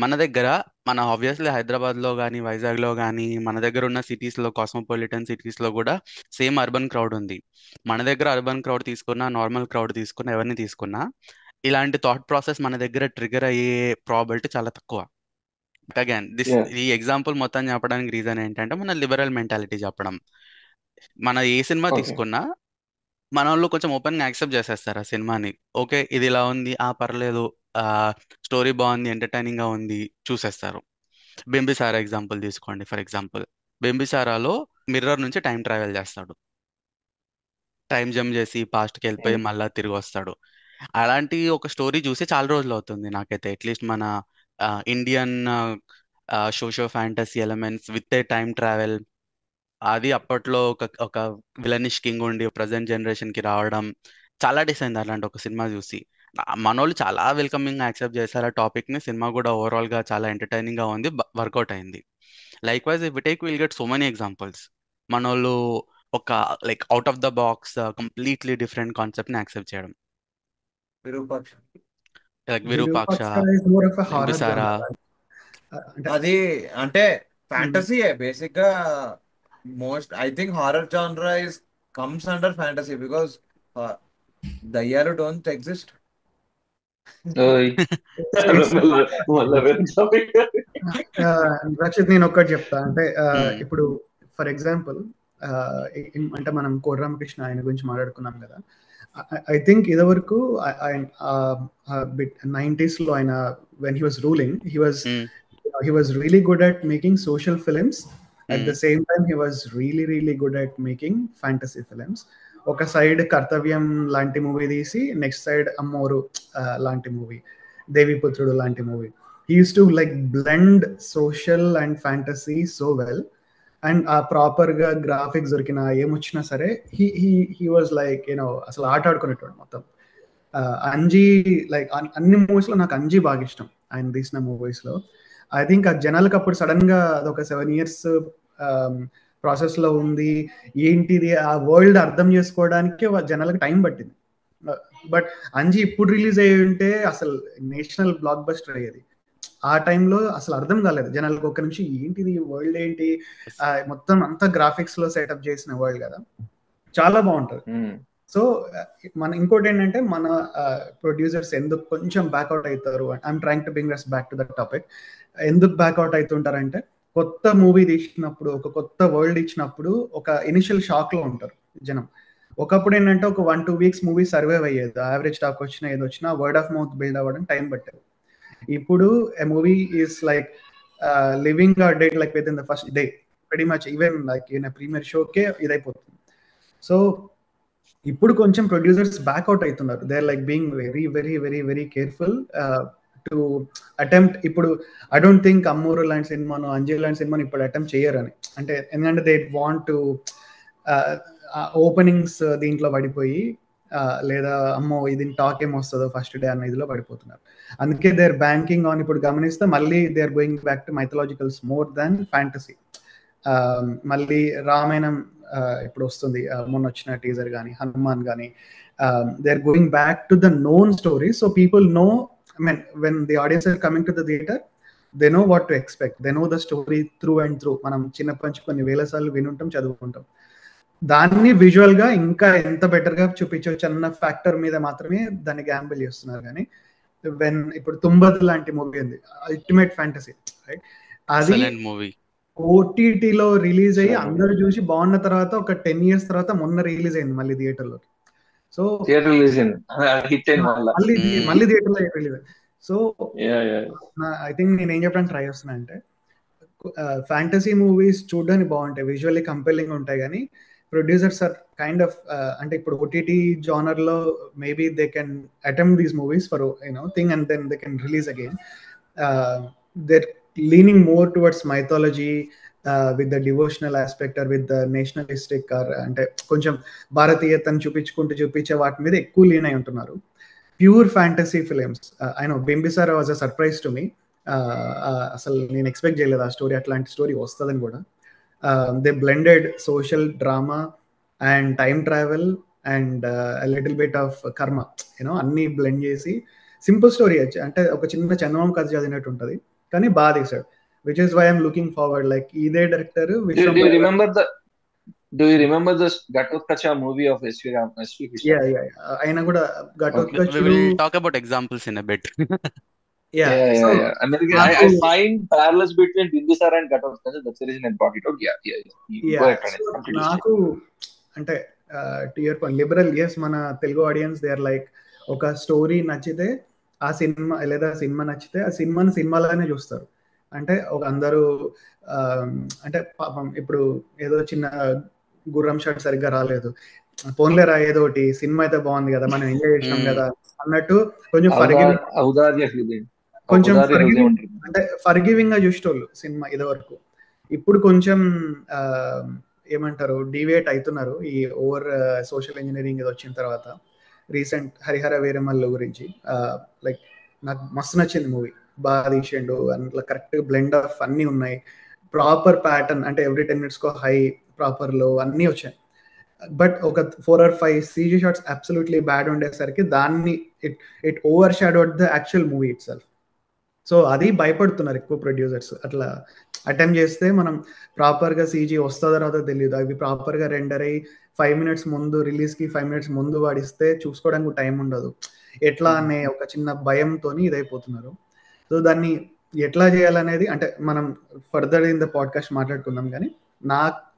మన దగ్గర, మన obviously Hyderabad లో కానీ, వైజాగ్ లో కానీ, మన దగ్గర ఉన్న సిటీస్ లో, కాస్మోపాలిటన్ సిటీస్ లో కూడా సేమ్ అర్బన్ క్రౌడ్ ఉంది. మన దగ్గర అర్బన్ క్రౌడ్ తీసుకున్నా, నార్మల్ క్రౌడ్ తీసుకున్నా, ఎవరిని తీసుకున్నా ఇలాంటి థాట్ ప్రాసెస్ మన దగ్గర ట్రిగర్ అయ్యే ప్రాబిలిటీ చాలా తక్కువ. అగైన్ ఈ ఎగ్జాంపుల్ మొత్తం చెప్పడానికి రీజన్ ఏంటంటే, మన లిబరల్ మెంటాలిటీ చెప్పడం. మన ఏ సినిమా ఓకే. తీసుకున్నా మన వాళ్ళు కొంచెం ఓపెన్ గా యాక్సెప్ట్ చేసేస్తారు ఆ సినిమాని. ఓకే ఇది ఇలా ఉంది, పర్లేదు, స్టోరీ బాగుంది, ఎంటర్టైనింగ్ గా ఉంది, చూసేస్తారు. బింబిసారా ఎగ్జాంపుల్ తీసుకోండి. ఫర్ ఎగ్జాంపుల్, బింబిసారాలో మిర్రర్ నుంచి టైం ట్రావెల్ చేస్తాడు, టైం జంప్ చేసి పాస్ట్కి వెళ్ళిపోయి మళ్ళా తిరిగి వస్తాడు. అలాంటి ఒక స్టోరీ చూసి చాలా రోజులు అవుతుంది నాకైతే. అట్లీస్ట్ మన Indian socio fantasy elements with a time travel, అది అప్పట్లో ఒక విలనిష్ కింగ్ ఉండి ప్రజెంట్ జనరేషన్ కి రావడం, చాలా డేస్ అయింది అలాంటి ఒక సినిమా చూసి. మనోళ్ళు చాలా వెల్కమింగ్ యాక్సెప్ట్ చేశారు ఆ టాపిక్ ని. సినిమా కూడా ఓవరాల్ గా చాలా ఎంటర్టైనింగ్ గా ఉంది, వర్కౌట్ అయింది. Like wise if take will get so many examples. మనోళ్ళు ఒక like out of the box completely different concept ని యాక్సెప్ట్ చేయడం. Virupaksha. Like Virupaksha, is more of a horror Bimbisara. genre. అంటే అది అంటే ఫ్యాంటసీ బేసిక్ గా. మోస్ట్ ఐ థింక్ హారర్ జానరా is comes under fantasy because దయ్యాలు డోంట్ ఎగ్జిస్ట్. రచిత్, నేను ఒక్కటి చెప్తా. అంటే ఇప్పుడు ఫర్ ఎగ్జాంపుల్ అంటే మనం కోట రామకృష్ణ ఆయన గురించి మాట్లాడుకున్నాం కదా. ఐ థింక్ ఇదివరకు నైన్టీస్ లో ఆయన when he was ruling, he was really good at making social films. At the same time he was really good at making fantasy films. ఒక సైడ్ కర్తవ్యం లాంటి మూవీ తీసి నెక్స్ట్ సైడ్ అమ్మోరు లాంటి movie, Deviputrudu లాంటి movie. he used to like blend social and fantasy so well. And ఆ proper గా graphics దొరికిన ఏమొచ్చినా సరే he was like అసలు ఆట ఆడుకునేటోడు మొత్తం. అంజీ లైక్ అన్ని మూవీస్ లో నాకు అంజీ బాగా ఇష్టం ఆయన తీసిన మూవీస్ లో. ఐ థింక్ ఆ జనాలకు అప్పుడు సడన్ గా అదొక 7 years ప్రాసెస్ లో ఉంది. ఏంటిది ఆ వరల్డ్ అర్థం చేసుకోవడానికి జనాలకు టైం పట్టింది. బట్ అంజీ ఇప్పుడు రిలీజ్ అయ్యి ఉంటే అసలు నేషనల్ బ్లాక్ బస్టర్ అయ్యేది. ఆ టైంలో అసలు అర్థం కాలేదు జనాలకు. ఒక్క నిమిషం ఏంటిది వరల్డ్ ఏంటి, మొత్తం అంతా గ్రాఫిక్స్ లో సెటప్ చేసిన వరల్డ్ కదా, చాలా బాగుంటది. సో మన ఇంకోటి ఏంటంటే మన ప్రొడ్యూసర్స్ ఎందుకు కొంచెం బ్యాక్అవుట్ అవుతారు, I'm trying to bring us back to the topic. ఎందుకు బ్యాక్అవుట్ అవుతుంటారంటే కొత్త మూవీ తీసినప్పుడు, ఒక కొత్త వరల్డ్ ఇచ్చినప్పుడు ఒక ఇనిషియల్ షాక్ లో ఉంటారు జనం. ఒకప్పుడు ఏంటంటే ఒక 1-2 weeks మూవీ సర్వైవ్ అయ్యేది, యావరేజ్ టాక్ వచ్చినా ఏదో వచ్చినా వర్డ్ ఆఫ్ మౌత్ బిల్డ్ అవ్వడం టైం పట్టేది. ఇప్పుడు a movie is like living a date like with in the first day very much, even like in premiere షోకే ఇదైపోతుంది. సో ఇప్పుడు కొంచెం ప్రొడ్యూసర్స్ బ్యాక్అవుట్ అవుతున్నారు. They are like being very careful to attempt. ఇప్పుడు I don't think Ammoru లాంటి సినిమాను, అంజలి లాంటి సినిమాను ఇప్పుడు అటెంప్ట్ చేయరని. అంటే ఎందుకంటే దే వాంట్ టు ఓపెనింగ్స్ దీంట్లో పడిపోయి లేదా అమ్మో ఇది టాక్ ఏమొస్తుందో ఫస్ట్ డే అన్న ఇదిలో పడిపోతున్నారు. అందుకే దే ఆర్ బ్యాంకింగ్ ఆన్, ఇప్పుడు గమనిస్తే మళ్ళీ they are going back to mythologicals more than fantasy. మళ్ళీ రామాయణం ఇప్పుడు వస్తుంది, మొన్న వచ్చిన టీజర్ కానీ హనుమాన్ కానీ, they are going back to the known story. So people know, I mean, when the audience are coming to the theater, they know what to expect. They know the story through and through. మనం చిన్నప్పటి నుంచి కొన్ని వేల సార్లు వినుంటాం, చదువుకుంటాం. దాన్ని visual గా ఇంకా ఎంత బెటర్ గా చూపించవచ్చు అన్న ఫ్యాక్టర్ మీద మాత్రమే దాన్ని గ్యాంబుల్ చేస్తున్నారు. కానీ వెన్ ఇప్పుడు తుంబద్ లాంటి మూవీ ఉంది, అల్టిమేట్ ఫ్యాంటసీ, రైట్? అది మూవీ ఓటీటీలో రిలీజ్ అయ్యి అందరూ చూసి బాగున్న తర్వాత ఒక 10 years తర్వాత మొన్న రిలీజ్ అయింది మళ్ళీ థియేటర్లో. సో మళ్ళీ థియేటర్లో రిలీజ్. సో ఐ థింక్ నేను ఏం చెప్పడానికి ట్రై చేస్తున్నా అంటే ఫ్యాంటసీ మూవీస్ చూడడానికి బాగుంటాయి, విజువల్లీ కంపెల్లింగ్ ఉంటాయి. కానీ ప్రొడ్యూసర్స్ ఆర్ కైండ్ ఆఫ్ అంటే ఇప్పుడు ఓటీటీ జానర్ లో maybe they can attempt these movies for thing and then they can release again. they're leaning more towards mythology with the devotional aspect or with the nationalistic or అంటే కొంచెం భారతీయతను చూపించే వాటి మీద ఎక్కువ lean అయి ఉంటున్నారు. Pure fantasy films, I know Bimbisara was a surprise to me. అసలు నేను ఎక్స్పెక్ట్ చేయలేదు ఆ స్టోరీ, అట్లాంటి స్టోరీ వస్తుందని కూడా. They blended social drama and time travel and little bit of కర్మ, అన్ని బ్లెండ్ చేసి సింపుల్ స్టోరీ వచ్చి అంటే ఒక చిన్న చందమామ కథ చదివినట్టు ఉంటుంది, కానీ బాగా తీసాడు. Which is why I'm looking forward. Like ఇదే director. Do you remember the Gatotkacha movie of S.V. Krishna? Yeah. ఆయన కూడా Gatotkacha. We will talk about examples in a bit. Yeah. I mean, I find parallels between Bindusara and Gatotkacha. That's the reason I brought it out. Yeah. నాకు అంటే to your point, liberal, yes, మన Telugu audience they are like ఒక story నచ్చితే ఆ cinema, లేదా cinema నచ్చితే ఆ సినిమాని సినిమాలానే చూస్తారు. అంటే ఒక అందరూ అంటే పాపం ఇప్పుడు ఏదో చిన్న గుర్రం షాట్ సరిగ్గా రాలేదు, పోన్లేరా ఏదో ఒకటి, సినిమా అయితే బాగుంది కదా, మనం ఎంజాయ్ చేసినాం కదా అన్నట్టు కొంచెం అంటే ఫర్గివింగ్ గా చూసేటోళ్ళు సినిమా ఇది వరకు. ఇప్పుడు కొంచెం ఏమంటారు, డివియేట్ అవుతున్నారు ఈ ఓవర్ సోషల్ ఇంజనీరింగ్ ఇది వచ్చిన తర్వాత. రీసెంట్ హరిహర వీరమల్లు గురించి. లైక్ నాకు మస్తు నచ్చింది మూవీ, బాగా తీసిండు, అందులో కరెక్ట్ బ్లెండ్ ఆఫ్ అన్నీ ఉన్నాయి, ప్రాపర్ ప్యాటర్న్, అంటే ఎవ్రీ 10 minutes హై, ప్రాపర్ లో అన్నీ వచ్చాయి. బట్ ఒక 4 or 5 CG shots absolutely bad ఉండేసరికి దాన్ని it over shadowed the actual movie it self. So అది భయపడుతున్నారు ఎక్కువ ప్రొడ్యూసర్స్. అట్లా అటెంప్ట్ చేస్తే మనం ప్రాపర్గా సీజీ వస్తుందో రాదో తెలియదు, అవి ప్రాపర్గా రెండర్ అయ్యి 5 minutes ముందు రిలీజ్కి 5 minutes ముందు వాడిస్తే చూసుకోవడానికి టైం ఉండదు ఎట్లా అనే ఒక చిన్న భయంతో ఇదైపోతున్నారు. సో దాన్ని ఎట్లా చేయాలనేది అంటే మనం ఫర్దర్ ఇన్ ద పాడ్కాస్ట్ మాట్లాడుకుందాం. కానీ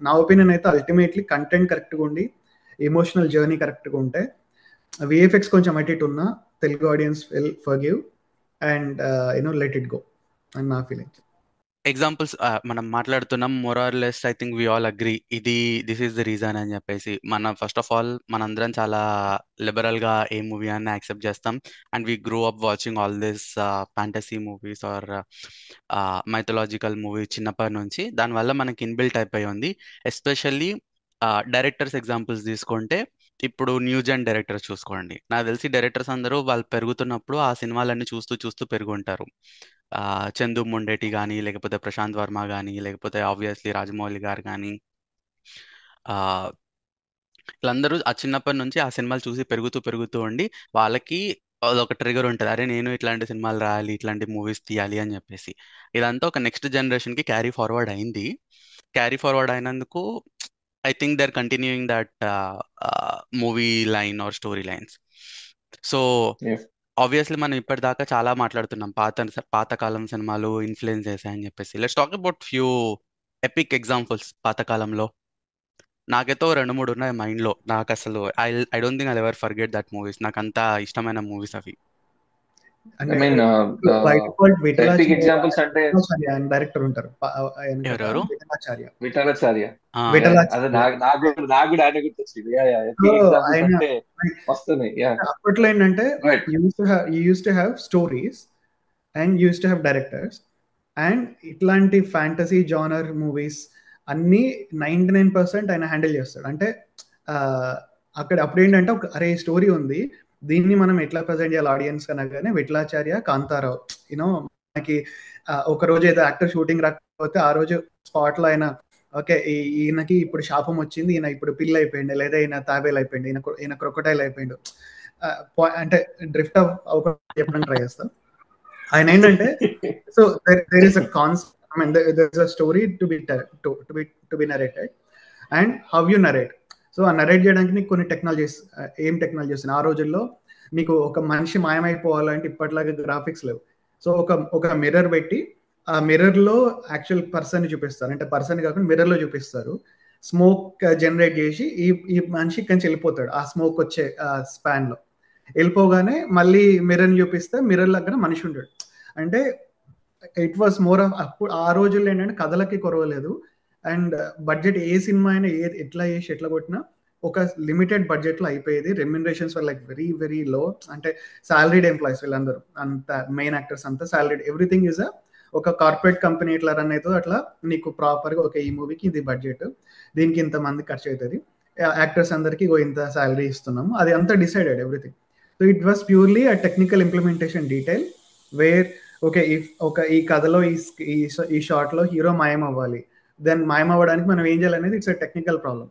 నా ఒపీనియన్ అయితే అల్టిమేట్లీ కంటెంట్ కరెక్ట్గా ఉండి ఎమోషనల్ జర్నీ కరెక్ట్గా ఉంటే విఎఫ్ఎక్స్ కొంచెం అటు ఇటు ఉన్నా Telugu audience will forgive and let it go అని నా ఫీలింగ్. ఎగ్జాంపుల్స్ మనం మాట్లాడుతున్నాం, more or less I think we all agree this is the reason అని చెప్పేసి. ఫస్ట్ ఆఫ్ ఆల్ మనందరం చాలా లిబరల్గా ఏ మూవీ అని యాక్సెప్ట్ చేస్తాం, and we grow up watching all this fantasy movies or mythological movie చిన్నప్పటి నుంచి. దానివల్ల మనకి ఇన్బిల్ట్ అయిపోయి ఉంది. ఎస్పెషల్లీ డైరెక్టర్స్ ఎగ్జాంపుల్స్ తీసుకుంటే, ఇప్పుడు న్యూ జెన్ డైరెక్టర్స్ చూసుకోండి. నాకు తెలిసి డైరెక్టర్స్ అందరూ వాళ్ళు పెరుగుతున్నప్పుడు ఆ సినిమాలన్నీ చూస్తూ చూస్తూ పెరుగుంటారు. చందు ముండేటి కానీ, లేకపోతే ప్రశాంత్ వర్మ కానీ, లేకపోతే ఆబ్వియస్లీ రాజమౌళి గారు కానీ, వీళ్ళందరూ ఆ చిన్నప్పటి నుంచి ఆ సినిమాలు చూసి పెరుగుతూ పెరుగుతూ ఉండి వాళ్ళకి అదొక ట్రిగర్ ఉంటుంది, అరే నేను ఇట్లాంటి సినిమాలు రాయాలి, ఇట్లాంటి మూవీస్ తీయాలి అని చెప్పేసి. ఇదంతా ఒక నెక్స్ట్ జనరేషన్కి క్యారీ ఫార్వర్డ్ అయింది. క్యారీ ఫార్వర్డ్ అయినందుకు I think they are continuing that movie line or story lines. So obviously మనం ఇప్పటిదాకా చాలా మాట్లాడుతున్నాం పాతకాలం సినిమాలు ఇన్ఫ్లుయెన్స్ చేశాయని చెప్పేసి. Let's talk about few epic examples పాతకాలంలో. నాకైతే 2-3 ఉన్నాయి మైండ్లో. నాకు అసలు I don't think I ever forget that movies. నాకు అంత ఇష్టమైన మూవీస్ అవి. ఎగ్జాంపుల్స్ అంటే డైరెక్టర్ ఉంటారు ఎవరెవరు? విఠలాచార్య. అప్పట్లో ఏంటంటే use to have stories and use to have directors, and ఇట్లాంటి ఫ్యాంటసీ జానర్ మూవీస్ అన్ని 99% ఆయన హ్యాండిల్ చేస్తాడు. అంటే అప్పుడు ఏంటంటే అరే స్టోరీ ఉంది, దీన్ని మనం ఎట్లా ప్రజెంట్ చేయాలి ఆడియన్స్ అనగానే విఠలాచార్య, కాంతారావు, యూనో మనకి ఒక రోజు ఏదో యాక్టర్ షూటింగ్ రాకపోతే ఆ రోజు స్పాట్ లో ఆయన ఓకే ఈయనకి ఇప్పుడు శాపం వచ్చింది, ఈయన ఇప్పుడు పిల్ల అయిపోయింది, లేదా ఈయన తాబేలు అయిపోయింది, ఈయన క్రొకటైల్ అయిపోయిండు, అంటే డ్రిఫ్ట్ చెప్పడానికి ట్రై చేస్తాం. ఆయన ఏంటంటే so there is a concept, I mean, there is a story to be narrated and how you narrate. So ఆ నరేట్ చేయడానికి నీకు కొన్ని టెక్నాలజీస్, ఏం టెక్నాలజీస్ ఆ రోజుల్లో నీకు ఒక మనిషి మాయమైపోవాలంటే ఇప్పట్లాగా గ్రాఫిక్స్ లేవు. సో ఒక మిర్రర్ పెట్టి ఆ మిర్రర్లో యాక్చువల్ పర్సన్ చూపిస్తారు, అంటే పర్సన్ కాకుండా మిర్రర్లో చూపిస్తారు. స్మోక్ జనరేట్ చేసి ఈ మనిషి ఇక్కడి నుంచి వెళ్ళిపోతాడు, ఆ స్మోక్ వచ్చే స్పాన్లో వెళ్ళిపోగానే మళ్ళీ మిర్రర్ని చూపిస్తే మిర్రర్ దగ్గర మనిషి ఉంటాడు. అంటే ఇట్ వాస్ మోర్ ఆఫ్ అప్పుడు ఆ రోజుల్లో ఏంటంటే కథలకి కొరవలేదు, అండ్ బడ్జెట్ ఏ సినిమా అయినా ఎట్లా చేసి ఎట్లా కొట్టినా ఒక లిమిటెడ్ బడ్జెట్లో అయిపోయేది. Remunerations were like very very low, అంటే సాలరీడ్ ఎంప్లాయీస్ వీళ్ళందరూ, అంత మెయిన్ యాక్టర్స్ అంతా సాలరీడ్, ఎవ్రీథింగ్ ఈజ్ ఒక కార్పొరేట్ కంపెనీ ఎట్లా రన్ అవుతుందో అట్లా నీకు ప్రాపర్గా ఒక ఈ మూవీకి ఇది బడ్జెట్, దీనికి ఇంతమంది ఖర్చు అవుతుంది, యాక్టర్స్ అందరికీ ఇంత సాలరీ ఇస్తున్నాము, అది అంతా decided everything. So it was purely a technical implementation detail where okay ఈ కథలో ఈ షార్ట్ లో హీరో మాయం అవ్వాలి, దెన్ మాయం అవ్వడానికి మనం ఏం చేయాలనేది ఇట్స్ ఎ టెక్నికల్ ప్రాబ్లం.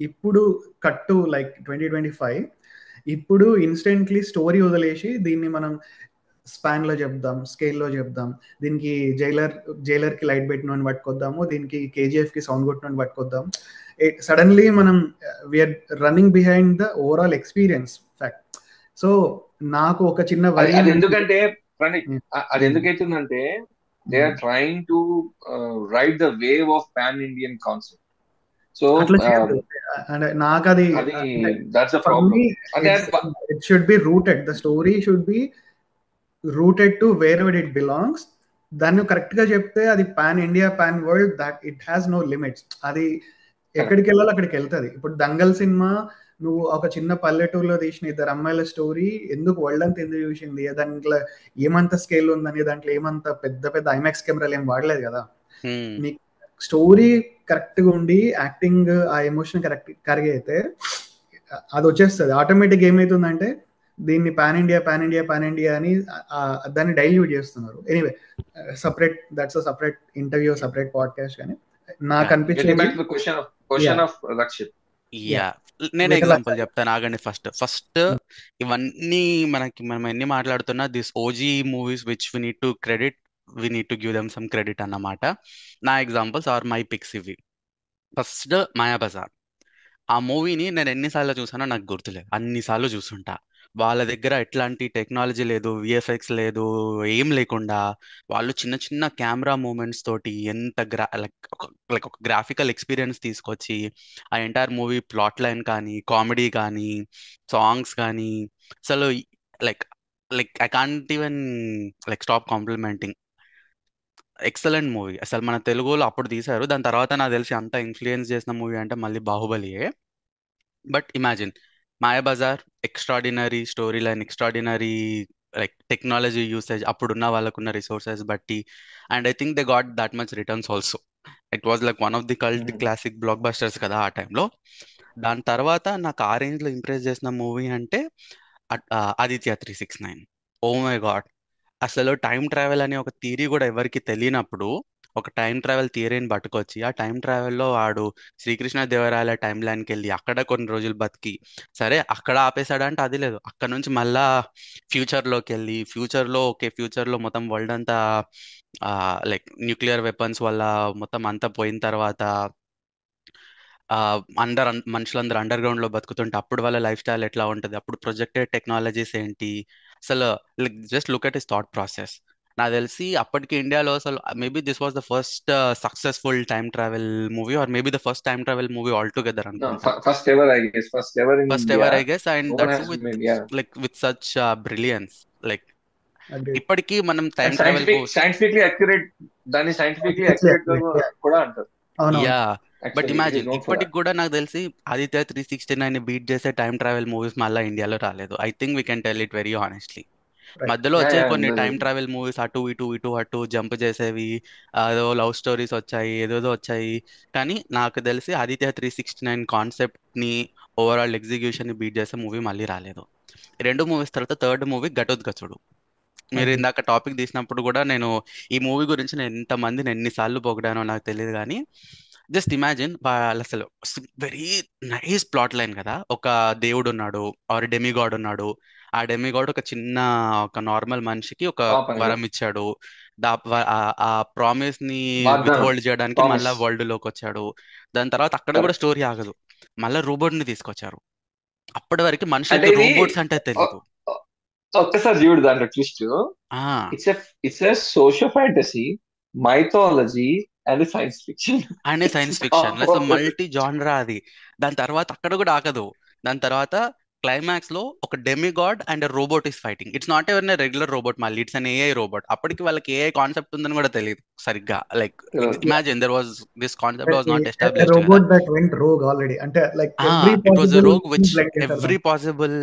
ఇప్పుడు కట్టు లైక్ 2025, ఇప్పుడు ఇన్స్టెంట్లీ స్టోరీ వదిలేసి దీన్ని మనం స్పాన్ లో చెప్దాం, స్కేల్లో చెప్దాం, దీనికి జైలర్ కి లైట్ పెట్టిన పట్టుకొద్దాము, దీనికి KGF కి సౌండ్ కొట్టిన పట్టుకొద్దాం. సడన్లీ మనం we are running behind the overall experience fact. So నాకు ఒక చిన్న వరి, ఎందుకంటే అది ఎందుకైతుందంటే they are trying to ride the wave of pan Indian concept. So నాకు అది that's a problem. It should be rooted, the story should be rooted to wherever it belongs. దాన్ని correct గా చెప్తే అది pan India, pan world, that it has no limits. అది ఎక్కడికి వెళ్ళాలో అక్కడికి వెళ్తుంది. ఇప్పుడు దంగల్ సినిమా నువ్వు ఒక చిన్న పల్లెటూరులో తీసిన ఇద్దరు అమ్మాయిల స్టోరీ ఎందుకు వరల్డ్ అంతా ఎందుకు చూసింది, దాంట్లో ఏమంత స్కేల్ ఉందని, దాంట్లో ఏమంత పెద్ద పెద్ద ఐమాక్స్ కెమెరాలు ఏం వాడలేదు కదా. నీకు స్టోరీ కరెక్ట్గా ఉండి యాక్టింగ్ ఆ ఎమోషన్ కరెక్ట్ అయితే అది వచ్చేస్తుంది ఆటోమేటిక్. ఏమవుతుందంటే దీన్ని పాన్ ఇండియా అని దాన్ని డైల్యూట్ చేస్తున్నారు. Anyway that's separate interview, separate podcast. కానీ నాకు అనిపించేది క్వశ్చన్ ఆఫ్ రక్షిత్. నేను ఎగ్జాంపుల్ చెప్తాను ఆగండి. ఫస్ట్ ఇవన్నీ మనం ఎన్ని మాట్లాడుతున్నా this OG movies which we need to give them some credit అన్నమాట. నా ఎగ్జాంపుల్స్ ఆర్ మై పిక్స్ ఇవి. ఫస్ట్ మాయాబజార్. ఆ మూవీని నేను ఎన్నిసార్లు చూసానో నాకు గుర్తులేదు, అన్నిసార్లు చూసుంటా. వాళ్ళ దగ్గర ఎట్లాంటి టెక్నాలజీ లేదు, విఎఫ్ఎక్స్ లేదు, ఏం లేకుండా వాళ్ళు చిన్న చిన్న కెమెరా మూమెంట్స్ తోటి ఎంత ఒక గ్రాఫికల్ ఎక్స్పీరియన్స్ తీసుకొచ్చి ఆ ఎంటైర్ మూవీ ప్లాట్ లైన్ కానీ, కామెడీ కానీ, సాంగ్స్ కానీ, అసలు like I can't even stop complimenting. Excellent movie. అసలు మన తెలుగులో అప్పుడు తీశారు, దాని తర్వాత నాకు తెలిసి అంత ఇన్ఫ్లుయెన్స్ చేసిన మూవీ అంటే మళ్ళీ బాహుబలియే. But imagine Mayabazar, extraordinary story line, extraordinary technology usage అప్పుడున్న వాళ్ళకున్న రిసోర్సెస్ బట్టి, and I think they got that much returns also. It was one of the cult classic blockbusters కదా ఆ టైంలో. దాని తర్వాత నాకు ఆ రేంజ్లో ఇంప్రెస్ చేసిన మూవీ అంటే ఆదిత్య 369. ఓ మై గాడ్, అసలు టైం ట్రావెల్ అనే ఒక థియరీ కూడా ఎవరికి తెలియనప్పుడు ఒక టైం ట్రావెల్ థియరీని పట్టుకొచ్చి ఆ టైం ట్రావెల్లో వాడు శ్రీకృష్ణ దేవరాయల టైం లైన్కి వెళ్ళి అక్కడ కొన్ని రోజులు బతికి, సరే అక్కడ ఆపేశాడంటే అది లేదు, అక్కడ నుంచి మళ్ళా ఫ్యూచర్లోకి వెళ్ళి ఫ్యూచర్లో మొత్తం వరల్డ్ అంతా న్యూక్లియర్ వెపన్స్ వల్ల మొత్తం అంతా పోయిన తర్వాత మనుషులందరూ అండర్ గ్రౌండ్ లో బతుకుతుంటే అప్పుడు వాళ్ళ లైఫ్ స్టైల్ ఎట్లా ఉంటుంది, అప్పుడు ప్రొజెక్టెడ్ టెక్నాలజీస్ ఏంటి, అసలు just look at his thought process. నాకు తెలిసి అప్పటికి ఇండియాలో అసలు maybe this was the first successful time travel movie, or maybe the first time travel movie altogether అనుకుంటా. First ever I guess, and that's with such brilliance. ఇప్పటికీ మనం time travel scientifically accurate, దాన్ని scientifically accurate కూడా అంటారు. Yeah, but imagine ఇప్పటికి కూడా నాకు తెలిసి ఆదిత్య 369 బీట్ చేసే టైం ట్రావెల్ మూవీస్ మళ్ళీ ఇండియాలో రాలేదు. I think we can tell it very honestly. మధ్యలో వచ్చాయి కొన్ని టైం ట్రావెల్ మూవీస్, అటు జంప్ చేసేవి, ఏదో లవ్ స్టోరీస్ వచ్చాయి, ఏదేదో వచ్చాయి. కానీ నాకు తెలిసి ఆదిత్య 369 కాన్సెప్ట్ ని, ఓవరాల్ ఎగ్జిక్యూషన్ ని బీట్ చేసే మూవీ మళ్ళీ రాలేదు. 2 మూవీస్ తర్వాత థర్డ్ మూవీ ఘటోత్కచుడు. మీరు ఇందాక టాపిక్ తీసినప్పుడు కూడా నేను ఈ మూవీ గురించి నేను ఎంతమందిని ఎన్నిసార్లు పొగిడానో నాకు తెలియదు, కానీ జస్ట్ ఇమాజిన్ వాళ్ళు అసలు వెరీ నైస్ ప్లాట్ లైన్ కదా. ఒక దేవుడు ఉన్నాడు ఆర్ డెమిగాడ్ ఉన్నాడు. ఆ డెమిగాడ్ ఒక నార్మల్ మనిషికి ఒక వరం ఇచ్చాడు. ఆ ప్రామిస్ ని విత్హోల్డ్ చేయడానికి మళ్ళా వరల్డ్ లోకి వచ్చాడు. దాని తర్వాత అక్కడ కూడా స్టోరీ ఆగదు, మళ్ళా రోబోట్ ని తీసుకొచ్చారు. అప్పటి వరకు మనుషులకి రోబోట్స్ అంటే తెలియదు. ఒక్కసారి చూడు దాంట్లో twist. It's a socio fantasy, mythology and science fiction. అసలు మల్టీ జానరా అది. దాని తర్వాత అక్కడ కూడా ఆగదు. దాని తర్వాత క్లైమాక్స్ లో ఒక demigod and robot is fighting. It's not ever regular robot, మళ్ళీ ఇట్స్ అన్ ఏఐ రోబోట్. అప్పటికి వాళ్ళకి ఏఐ కాన్సెప్ట్ ఉందని కూడా తెలియదు సరిగ్గా. Imagine there was this concept was not established. Robot that went rogue already, అంటే it was a rogue which every possible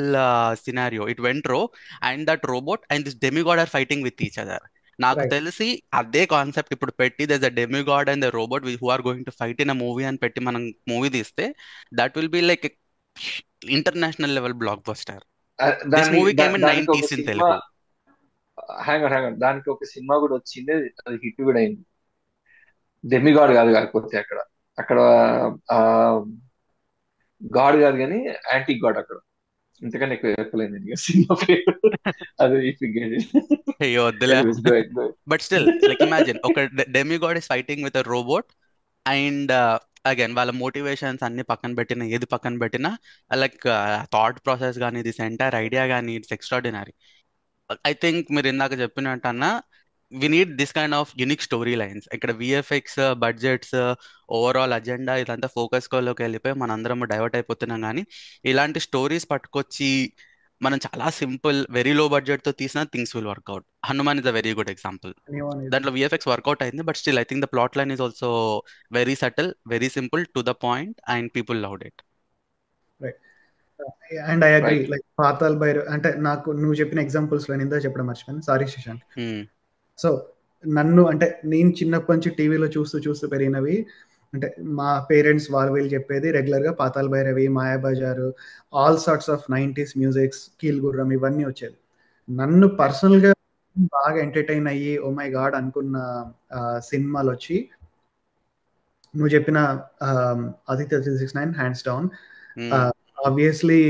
scenario it went rogue, and that robot and this demigod are fighting with each other. నాకు తెలిసి అదే concept ఇప్పుడు పెట్టి there's a demigod and a robot who are going to fight in a movie అని పెట్టి మనం movie తీస్తే that will be like international level block buster. This movie came in 90s in Telugu. Hang on, దానికి ఒక cinema కూడా వచ్చింది, అది hit కూడా అయింది. డెమిగాడ్ కాదు, కాకపోతే అక్కడ గాడ్ కాదు కానీ యాంటీ గాడ్. అక్కడ ఇంతకన్నా ఎక్కువ చెప్పలేదు సినిమా పేరు. అది అయ్యో వద్దులే. బట్ స్టిల్ ఇమాజిన్ ఒక demigod is fighting with a robot, and again వాళ్ళ మోటివేషన్స్ అన్ని ఏది పక్కన పెట్టినా థాట్ ప్రాసెస్ కానీ, దిస్ ఎంటైర్ ఐడియా కానీ ఇట్స్ ఎక్స్ట్రాడినరీ. ఐ థింక్ మీరు ఇందాక చెప్పినట్టన్నా we need this kind of unique story lines. ఇక్కడ విఎఫ్ఎక్స్, బడ్జెట్స్, ఓవరాల్ అజెండా ఇదంతా ఫోకస్ లోకి వెళ్ళిపోయి మనందరం డైవర్ట్ అయిపోతున్నాం. కానీ ఇలాంటి స్టోరీస్ పట్టుకొచ్చి మనం చాలా సింపుల్, వెరీ లో బడ్జెట్ తో తీసిన things will work out. Hanuman is a very good example. దాంట్లో విఎఫ్ఎక్స్ వర్క్అవుట్ అయింది, but still I think the plot line is also very subtle, very simple, to the point, and people loved it. And I agree. Patal Bhairav అంటే నాకు నువ్వు చెప్పిన examples లో ఇందా చెప్పడం మర్చిపోయాను, సారీ శశాంక్. సో నేను చిన్నప్పటి నుంచి టీవీలో చూస్తూ పెరిగినవి అంటే మా పేరెంట్స్ వాళ్ళు వీళ్ళు చెప్పేది రెగ్యులర్గా Pathala Bhairavi, Mayabazar, all sorts of 90s musics, Keelu Gurram ఇవన్నీ వచ్చేది. నన్ను పర్సనల్గా బాగా ఎంటర్టైన్ అయ్యి ఓ మై గాడ్ అనుకున్న సినిమాలు వచ్చి నువ్వు చెప్పిన Aditya 369 hands down. Obviously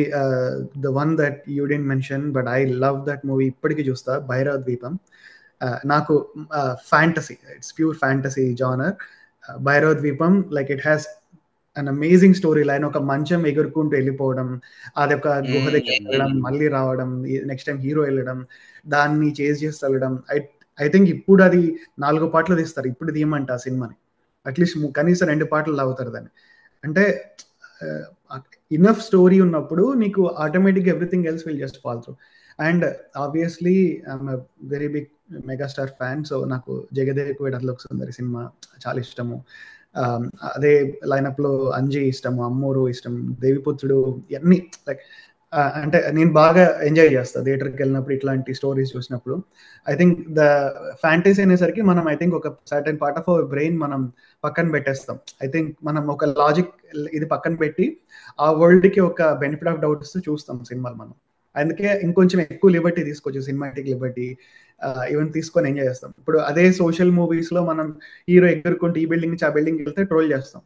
the one that you didn't mention but I love that movie, ఇప్పటికీ చూస్తా, భైరవ ద్వీపం. నాకు fantasy, it's pure fantasy genre. Bhairava Dweepam, like it has an amazing story line. ఒక మంచం ఎగురుకుంటూ వెళ్ళిపోవడం, అది ఒక గుహ దగ్గర వెళ్ళడం, మళ్ళీ రావడం, నెక్స్ట్ టైం హీరో వెళ్ళడం, దాన్ని చేజ్ చేసి వెళ్ళడం. ఐ థింక్ ఇప్పుడు అది 4 పాటలు తీస్తారు, ఇప్పుడు తీయమంట ఆ సినిమాని. అట్లీస్ట్ కనీసం 2 పాటలు లాగుతారు దాన్ని. అంటే ఇనఫ్ స్టోరీ ఉన్నప్పుడు నీకు ఆటోమేటిక్గా everything else will just fall through. And obviously I'm very big megastar fan, so నాకు జగదేక్ వేడర్లోక్ సుందరి సినిమా చాలా ఇష్టము. అదే లైనప్లో అంజీ ఇష్టము, అమ్మూరు ఇష్టం, దేవిపుత్రుడు, ఇవన్నీ లైక్ అంటే నేను బాగా ఎంజాయ్ చేస్తాను థియేటర్కి వెళ్ళినప్పుడు ఇట్లాంటి స్టోరీస్ చూసినప్పుడు. ఐ థింక్ ద ఫ్యాంటసీ అనేసరికి మనం ఐ థింక్ ఒక certain part of our brain మనం పక్కన పెట్టేస్తాం. ఐ థింక్ మనం ఒక లాజిక్ ఇది పక్కన పెట్టి ఆ వరల్డ్కి ఒక బెనిఫిట్ ఆఫ్ డౌట్ ఇస్తూ చూస్తాం సినిమాలు మనం. అందుకే ఇంకొంచెం ఎక్కువ లిబర్టీ తీసుకోవచ్చు, సినిమాటిక్ లిబర్టీ ఈవెన్ తీసుకొని ఎంజాయ్ చేస్తాం. ఇప్పుడు అదే సోషల్ మూవీస్లో మనం హీరో ఎగురుకుంటూ ఈ బిల్డింగ్ నుంచి ఆ బిల్డింగ్ వెళ్తే ట్రోల్ చేస్తాం.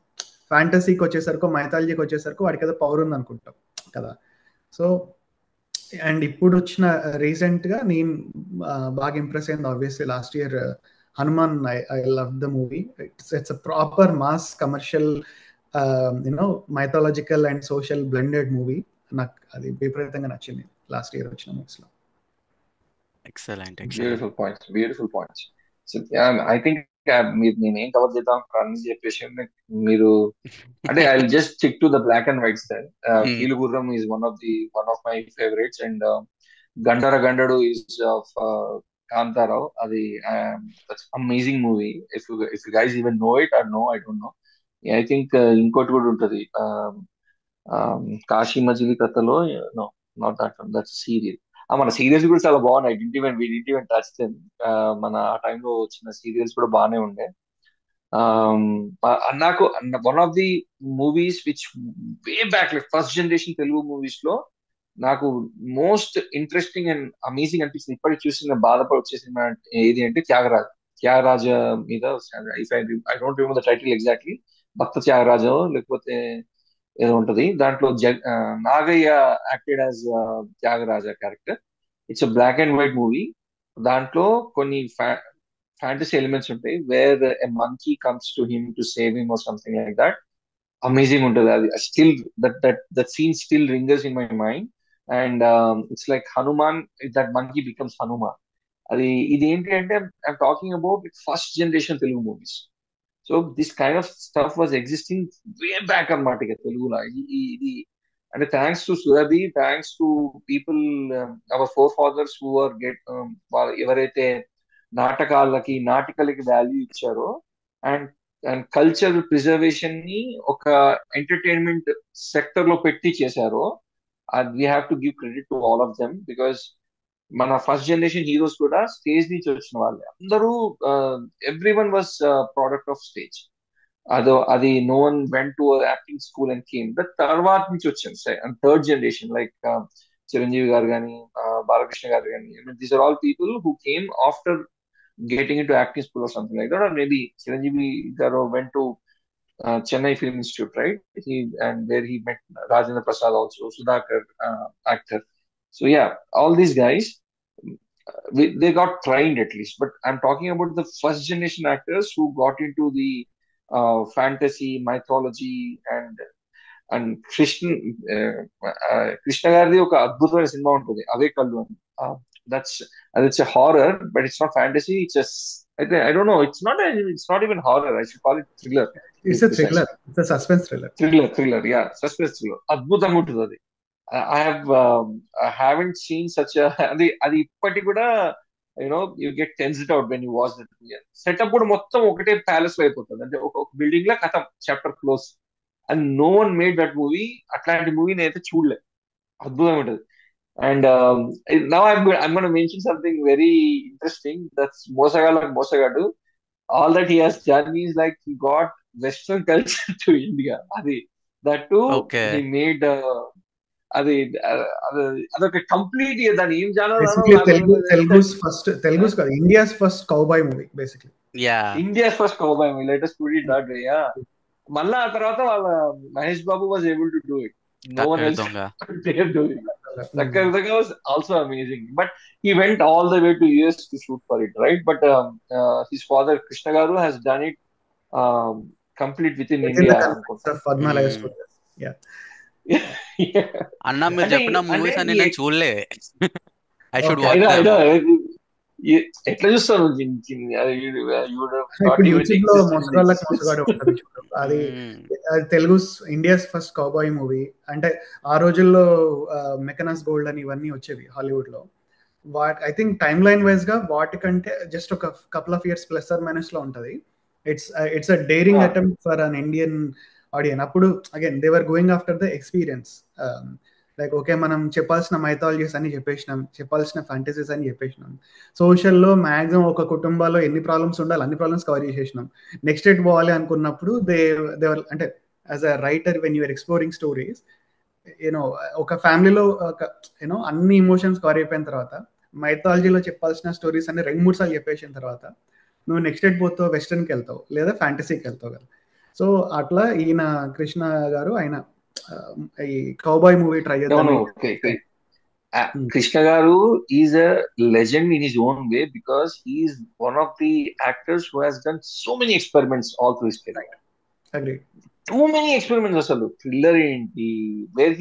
ఫ్యాంటసీకి వచ్చేసరికి, మైథాలజీకి వచ్చేసరికి వాడికి ఏదో పవర్ ఉంది అనుకుంటాం కదా. సో అండ్ ఇప్పుడు వచ్చిన రీసెంట్గా నేను బాగా ఇంప్రెస్ అయింది obviously last year Hanuman. I love the movie. It's a proper mass commercial you know mythological and social blended movie. నాకు అది విపరీతంగా నచ్చింది లాస్ట్ ఇయర్ వచ్చిన మూవీస్లో. Excellent, beautiful points. So I think మీరు నేనేం కవర్ చేద్దాం అని చెప్పేసి మీరు అంటే I just stick to the black and whites. Keelu Gurram is one of my favourites, and Gandara Gandadu is of Kantharao. అది amazing movie. If you guys even know it or no, I don't know. I think ఇంకోటి కూడా ఉంటది, కాశీ మజిలీ కథలో, no not that one, that's serial. మన serials కూడా చాలా బాగున్నాయి. We didn't even touch them. మన ఆ టైంలో వచ్చిన సీరియల్స్ కూడా బాగానే ఉండే. నాకు one of the movies which way back, like first generation Telugu movies లో నాకు మోస్ట్ ఇంట్రెస్టింగ్ అండ్ అమేజింగ్ అనిపిస్తుంది, ఇప్పటికి చూసిన బాధపడి వచ్చేసిన ఏది అంటే త్యాగరాజ మీద. I don't remember the title exactly, Bhakta Tyagaraja లేకపోతే ఏదో ఉంటది. దాంట్లో Nagayya acted as Tyagaraja character. It's a black and white movie. దాంట్లో కొన్ని ఫ్యాంటసీ ఎలిమెంట్స్ ఉంటాయి, where a monkey comes to him to save him or something like that. Amazing ఉంటుంది అది. Still that scene still ringers in my mind. And it's like Hanuman, that monkey becomes Hanuman. ఇది ఏంటి అంటే I'm talking about first generation Telugu movies. So this kind of stuff was existing way back అనమాట ఇక తెలుగులో. ఇది అంటే thanks to Surabhi, thanks to people, our forefathers who are ఎవరైతే నాటికలకి వాల్యూ ఇచ్చారో, అండ్ కల్చరల్ ప్రిజర్వేషన్ ని ఒక ఎంటర్టైన్మెంట్ సెక్టర్ లో పెట్టి చేశారో, we have to give credit to all of them. Because మన ఫస్ట్ జనరేషన్ హీరోస్ కూడా స్టేజ్ నుంచి వచ్చిన వాళ్ళే అందరూ. Everyone was product of stage. అది no one went to acting school and came. The తర్వాత నుంచి వచ్చింది థర్డ్ జనరేషన్, లైక్ చిరంజీవి గారు కానీ, బాలకృష్ణ గారు కానీ. These are all people who came after getting in to acting school or something like that. Or maybe Chiranjeevi garu went to Chennai Film Institute, right? And where he met Rajendra Prasad also, Sudhakar, actor. So yeah, all these guys, they got trained at least. But I'm talking about the first generation actors who got into the fantasy, mythology, and Krishna గారిది ఒక అద్భుతమైన cinema ఉంటుంది, అవే కళ్ళు అని. It's a horror, but it's not fantasy. It's just I don't know. It's not even horror. I should call it thriller. It's a thriller. It's a suspense thriller. Thriller. Yeah, suspense thriller. అద్భుతంగా ఉంటుంది అది. I haven't seen such a. అది ఇప్పటికి కూడా you get tensed out when you watch that movie. Setup కూడా మొత్తం ఒకటే palace లో అయిపోతుంది. అంటే ఒక బిల్డింగ్ లా కథం, chapter close. And no one made that movie. అట్లాంటి మూవీ నేనైతే చూడలే. అద్భుతంగా ఉంటుంది. And now I'm going to mention something very interesting. That's Mosagadu. All that he has done is like he got western culture to India. అది that to okay he made అది అది అదొక complete దాని ఏం basically Telugu's genre first Telugu's కాదు, India's first cowboy movie basically. Yeah India first cowboy movie, let us put it that way. Yeah. మళ్ళా ఆ తర్వాత వాళ్ళ Mahesh Babu was able to do it. No one Takkari else Donga. could dare do it. Takkar was also amazing, but he went all the way to US to shoot for it, right? But his father Krishna Garu has done it um, complete within Within India. the confines of Padmalaya Hmm. Studios. Yeah. Yeah. అన్న మీరు అంటే చెప్పిన movies అన్ని నేను చూడలే. I should Okay. Watch I them. know. ఎట్లా చూస్తాను ఇప్పుడు యూట్యూబ్ లో మోసగాళ్ళకి మోసగాడు ఉంటుంది చూడు, అది అది Telugu India's first cowboy movie. అంటే ఆ రోజుల్లో మెకనస్ గోల్డ్ అని ఇవన్నీ వచ్చేవి హాలీవుడ్ లో. I think timeline wise గా వాటికంటే జస్ట్ ఒక couple of years plus or minus లో ఉంటది. It's a daring attempt for an Indian audience. అప్పుడు again they were going after the experience. Like okay, మనం చెప్పాల్సిన మైథాలజీస్ అని చెప్పేసినాం, చెప్పాల్సిన ఫ్యాంటసీస్ అని చెప్పేసినాం. సోషల్లో మాక్సిమం ఒక కుటుంబాల్లో ఎన్ని ప్రాబ్లమ్స్ ఉండాలి అన్ని ప్రాబ్లమ్స్ కవర్ చేసేసినాం. నెక్స్ట్ ఎట్ పోవాలి అనుకున్నప్పుడు దేవర్ అంటే as a writer when you're exploring stories, you know ఒక ఫ్యామిలీలో ఒక యూనో అన్ని ఇమోషన్స్ కవర్ అయిపోయిన తర్వాత మైథాలజీలో చెప్పాల్సిన స్టోరీస్ అన్ని 2-3 సార్లు చెప్పేసిన తర్వాత నువ్వు నెక్స్ట్ ఎట్ పోతావు, వెస్టర్న్కి వెళ్తావు లేదా ఫ్యాంటసీకి వెళ్తావు కదా. సో అట్లా ఈయన కృష్ణ గారు ఆయన ఈ కౌబాయ్ మూవీ ట్రై చేద్దాం. Krishna Garu is a legend in his own way because he is one of the actors who has done so many experiments all through his career. Agreed. Too many experiments asalu. Thriller enti where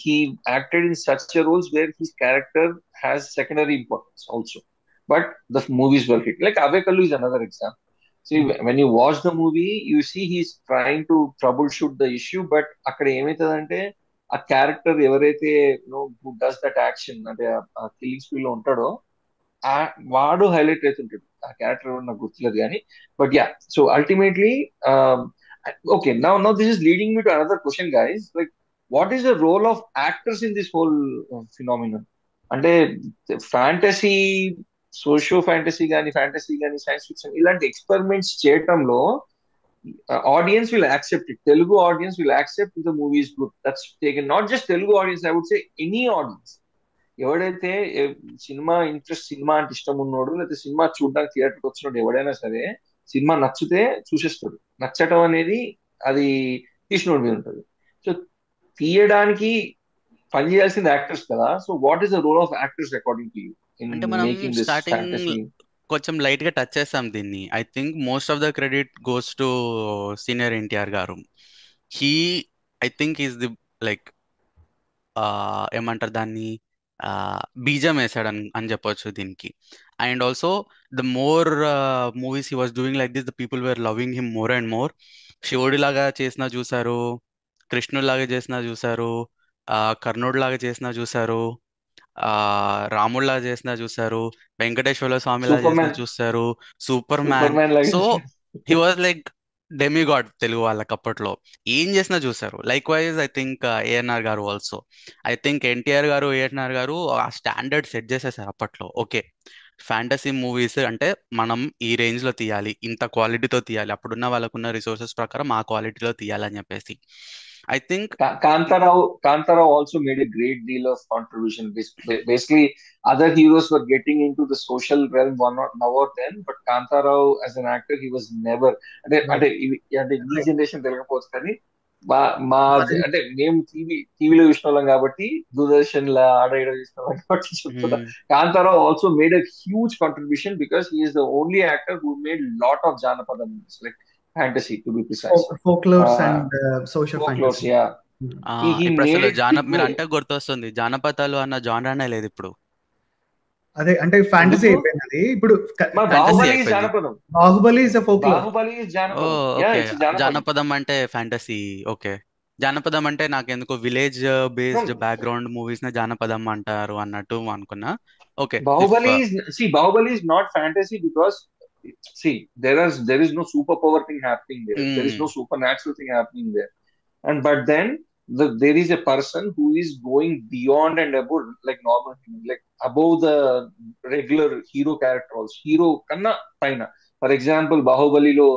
he acted in such a roles where his character has secondary importance also. But the movies were hit. Like Avekallu is another example. See, when you watch the movie, you see he's trying to troubleshoot the issue, but అక్కడ ఏమైతుందంటే ఆ character ఎవరైతే who does that action అంటే ఆ killing speed లో ఉంటాడో వాడు highlight అవుతుంటాడు. ఆ క్యారెక్టర్ నాకు గుర్తులేదు కానీ, but yeah. So ultimately okay, now this is leading me to another question guys. Like what is the role of actors in this whole phenomenon? అంటే ఫ్యాంటసీ, సోషియో ఫ్యాంటసీ కానీ science fiction ఇలాంటి experiments చేయటంలో audience will accept it. Telugu audience will accept if the movie is good. That's taken. Not just Telugu audience, I would say any audience. ఎవడైతే cinema interest, cinema అంటే ఇష్టం ఉన్నోడు, లేకపోతే cinema చూడడానికి థియేటర్కి వచ్చినోడు ఎవడైనా సరే సినిమా నచ్చితే చూసేస్తాడు. నచ్చటం అనేది అది తీసినోడి మీద ఉంటుంది. సో తీయడానికి పని చేయాల్సింది యాక్టర్స్ కదా. So what is the role of actors according to you in making this fantasy? కొంచెం లైట్ గా టచ్ చేసాం దీన్ని. I think most of the credit goes to senior NTR garu. He I think is the like ఏమంటారు దాన్ని, బీజం వేసాడు అని చెప్పొచ్చు దీనికి. And also the more movies he was doing like this, the people were loving him more and more. శివుడి లాగా చేసినా చూసారు, కృష్ణుడి లాగా చేసినా చూసారు, కర్ణుడి లాగా చేసినా చూసారు, రాముడిలా చేసినా చూసారు, వెంకటేశ్వర స్వామిలా చేసినా చూసారు, super man. So he was like demigod Telugu వాళ్ళకి అప్పట్లో. ఏం చేసినా చూసారు. Like wise I think ANR గారు ఆల్సో. ఐ థింక్ ఎన్టీఆర్ గారు, ఏఎన్ఆర్ గారు ఆ స్టాండర్డ్ సెట్ చేసేసారు అప్పట్లో. ఓకే, ఫ్యాంటసీ మూవీస్ అంటే మనం ఈ రేంజ్ లో తీయాలి, ఇంత క్వాలిటీతో తీయాలి, అప్పుడున్న వాళ్ళకున్న రిసోర్సెస్ ప్రకారం ఆ క్వాలిటీలో తీయాలని చెప్పేసి. I think Kantarao also made a great deal of contribution. Basically, other heroes were getting into the social realm now or then, but Kantarao as an actor, he was never. అంటే ఈ generation తెలియకపోవచ్చు కానీ మా అంటే మేము టీవీలో చూసిన వాళ్ళం కాబట్టి, దూరదర్శన్ లా ఆడ చూసిన వాళ్ళం కాబట్టి చెప్తున్నా. Kantharao also made a huge contribution because he is the only actor who made lot of janapada movies, like fantasy to be precise, folklores and social folklores, fantasy. yeah. ఇప్పుడు అసలు మీరు అంటే గుర్తొస్తుంది, జానపదాలు అన్న జానరానే లేదు ఇప్పుడు. అదే అంటే ఫ్యాంటసీ అయిపోయింది ఇప్పుడు. Baahubali is a folklore. Baahubali is janapadam. జానపదం అంటే ఫ్యాంటసీ. ఓకే, జానపదం అంటే నాకెందుకు విలేజ్ బేస్డ్ బ్యాక్గ్రౌండ్ మూవీస్ నే జానపదం అంటారు అన్నట్టు అనుకున్నా. Okay, Baahubali is not fantasy because there is no superpower thing happening there. There is no supernatural thing happening there. But then there is a person who is going beyond and above, like normal human, like above the regular hero character also. Hero kanna paina. For example, Bahubali lo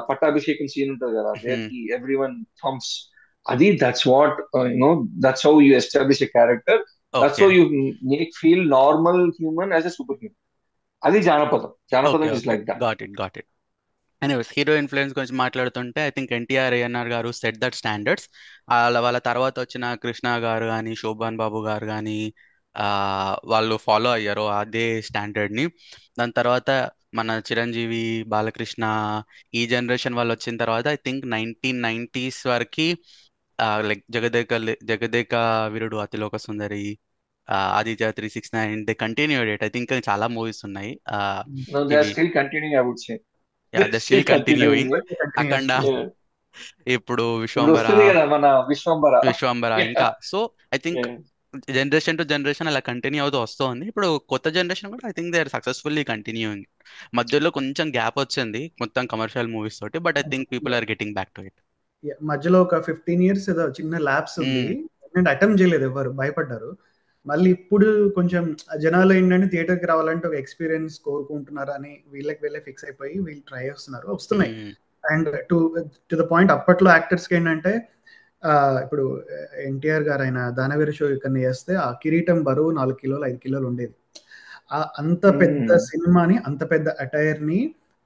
పట్టాభిషేకం scene ఉంటుంది కదా, everyone thumbs, అది that's what that's how you establish a character, that's how you make feel normal human as a super human. అది janapadam is like that. Got it. Anyways, hero influence గురించి మాట్లాడుతుంటే I think NTR ANR గారు set that standards. వాళ్ళ తర్వాత వచ్చిన కృష్ణ గారు కానీ శోభన్ బాబు గారు కానీ వాళ్ళు ఫాలో అయ్యారు అదే స్టాండర్డ్ని. దాని తర్వాత మన చిరంజీవి, బాలకృష్ణ, ఈ జనరేషన్ వాళ్ళు వచ్చిన తర్వాత ఐ థింక్ 1990s వరకు like Jagadeka Veerudu, Athiloka Sundari, Aditya 369, they continued it. I think చాలా మూవీస్ ఉన్నాయి. Still continuing. అఖండ, ఇప్పుడు విశ్వంబర ఇంకా. So I think generation to generation అలా కంటిన్యూ అవుతూ వస్తుంది. ఇప్పుడు కొత్త జనరేషన్ కూడా I think they are successfully continuing. మధ్యలో కొంచెం గ్యాప్ వచ్చింది మొత్తం కమర్షియల్ మూవీస్ తోటి, but I think people are getting back to it. మధ్యలో ఒక 15 years ఏదో చిన్న ల్యాబ్స్ ఉంది, అటెంప్ట్ చేయలేదు, ఎవరు భయపడ్డారు. మళ్ళీ ఇప్పుడు కొంచెం జనాలు ఏంటంటే థియేటర్కి రావాలంటే ఒక ఎక్స్పీరియన్స్ కోరుకుంటున్నారు అని వీళ్ళే ఫిక్స్ అయిపోయి వీళ్ళు ట్రై వస్తున్నాయి. అండ్ టు ద పాయింట్, అప్పట్లో యాక్టర్స్కి ఏంటంటే ఇప్పుడు ఎన్టీఆర్ గారు ఆయన దానవీర షో కన్నా చేస్తే ఆ కిరీటం బరువు 4 కిలోలు 5 కిలోలు ఉండేది. అంత పెద్ద సినిమాని, అంత పెద్ద అటైర్ ని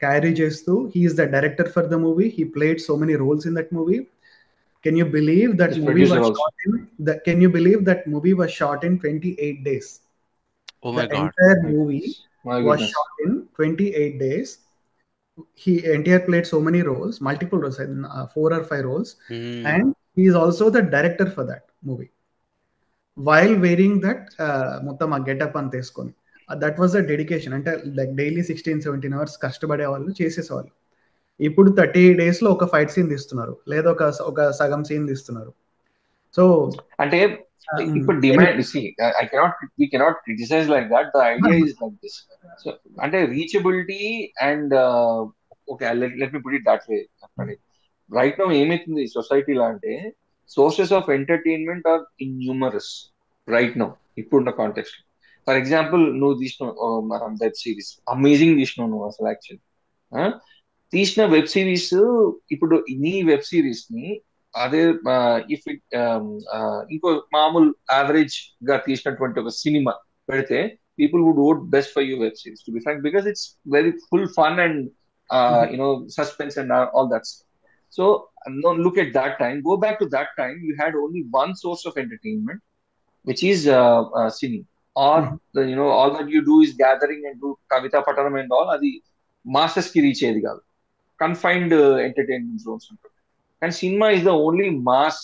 క్యారీ చేస్తూ, he's the director for the movie, he played so many roles in that movie. Can you believe that movie was shot in 28 days? Oh my God. Entire movie was shot in 28 days. NTR played so many roles, multiple roles, 4 or 5 roles, and he is also the director for that movie. While wearing that మొత్తం ఆ getup అంత వేసుకొని, that was a dedication. అంటే like daily 16-17 hours కష్టపడే వాళ్ళు చేసేసేవాళ్ళు. ఇప్పుడు 30 days లో ఒక ఫైట్ సీన్ తీస్తున్నారు, లేదా ఒక సగం సీన్ తీస్తున్నారు. సో అంటే ఇప్పుడు demand, we cannot criticize like that. The idea is like this. So అంటే reachability and okay, let me put it that way. Right now ఏమైతుంది సొసైటీలో అంటే sources of entertainment are innumerable right now ఇప్పుడున్న context. For example, నువ్వు తీసిన web series amazing తీసినావు నువ్వు అసలు. Actually తీసిన వెబ్ సిరీస్, ఇప్పుడు నీ వెబ్ సిరీస్ ని అదే ఇఫ్ ఇట్ ఇంకో మామూలు యావరేజ్ గా తీసినటువంటి ఒక సినిమా పెడితే, people would vote best for your web series, to be frank, because it's very full fun and suspense and all that. So look at that time, go back to that time, you had only one source of entertainment, which is cinema, or all that you do is gathering and do kavita patanam and all. అది masters కి reach అయ్యేది కాదు, confined entertainment Jones ఉంటుంది. And cinema is the only mass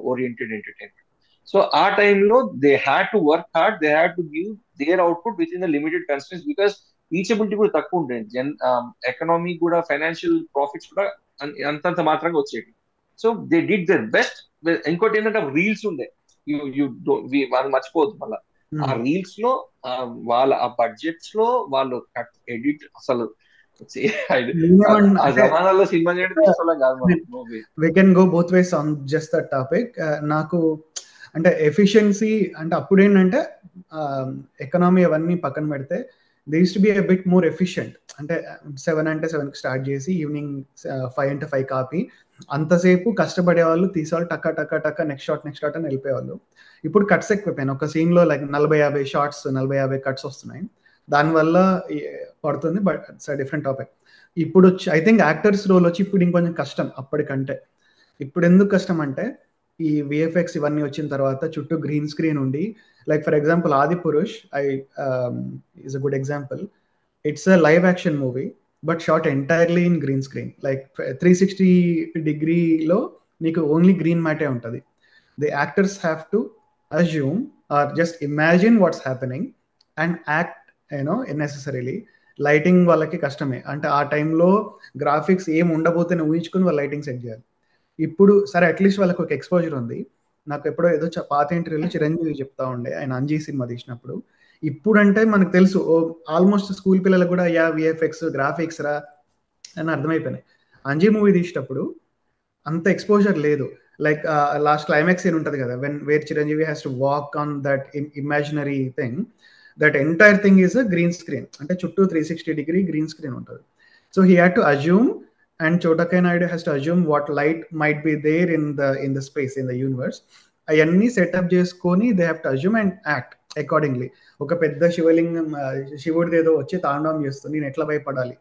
oriented entertainment. So ఆ టైంలో they had to work hard, they had to give there output with in the limited constraints, because reachability కూడా తక్కువ ఉంటుంది. Economy కూడా, financial profits కూడా అంతంత మాత్రంగా వచ్చేవి. So they did there best. ఇంకోటి ఏంటంటే రీల్స్ ఉండే, వాళ్ళు మర్చిపోవద్దు మళ్ళీ. ఆ రీల్స్ లో వాళ్ళ ఆ బడ్జెట్స్ లో వాళ్ళు ఎడిట్ అసలు we can go both ways on just that topic. నాకు అంటే ఎఫిషియన్సీ అంటే అప్పుడు ఏంటంటే ఎకనామీ అవన్నీ పక్కన పెడితే they use to be a bit more efficient. అంటే 7 అంటే 7కి స్టార్ట్ చేసి ఈవినింగ్ 5 అంటే 5 కాపీ, అంతసేపు కష్టపడే వాళ్ళు, తీసేవాళ్ళు, టక్క టక్క టక్క నెక్స్ట్ షాట్ అని వెళ్ళిపోయేవాళ్ళు. ఇప్పుడు కట్స్ ఎక్కువైపోయినాయి. ఒక సీన్లో లైక్ 40-50 షార్ట్స్, 40-50 కట్స్ వస్తున్నాయి. దానివల్ల పడుతుంది, but it's a different topic. ఇప్పుడు ఐ థింక్ యాక్టర్స్ రోల్ వచ్చి ఇప్పుడు ఇంకొంచెం కష్టం అప్పటికంటే. ఇప్పుడు ఎందుకు కష్టం అంటే ఈ విఎఫ్ఎక్స్ ఇవన్నీ వచ్చిన తర్వాత చుట్టూ గ్రీన్ స్క్రీన్ ఉండి, like for example Adipurush is a good example. It's a live action movie but shot entirely in green screen. Like 360 degreeలో నీకు ఓన్లీ గ్రీన్ మ్యాటే ఉంటుంది. The actors have to assume or just imagine what's happening and act necessarily. Lighting వాళ్ళకి కష్టమే. అంటే ఆ టైంలో graphics ఏం ఉండబోతేనే ఊహించుకుని వాళ్ళు లైటింగ్ సెట్ చేయాలి. ఇప్పుడు సరే అట్లీస్ట్ వాళ్ళకి ఒక ఎక్స్పోజర్ ఉంది. నాకు ఎప్పుడో ఏదో పాత ఇంటర్వ్యూలో చిరంజీవి చెప్తా ఉండే, ఆయన అంజీ సినిమా తీసినప్పుడు. ఇప్పుడు అంటే మనకు తెలుసు ఆల్మోస్ట్ స్కూల్ పిల్లలకు కూడా విఎఫ్ఎక్స్ గ్రాఫిక్స్ రా అని అర్థమైపోయినాయి. అంజీ మూవీ తీసినప్పుడు అంత ఎక్స్పోజర్ లేదు. లైక్ లాస్ట్ క్లైమాక్స్ ఏం ఉంటుంది కదా, where Chiranjeevi has to walk on that imaginary thing, that entire thing is a green screen. అంటే చుట్టూ 360 degree గ్రీన్ స్క్రీన్ ఉంటుంది. So he had to assume and Chotakai Naidu has to assume what light might be there in the space, in the universe. అవన్నీ setup చేసుకొని they have to assume and act accordingly. ఒక పెద్ద శివలింగం, శివుడిది ఏదో వచ్చి తాండవం చేస్తుంది, నేను ఎట్లా భయపడాలి?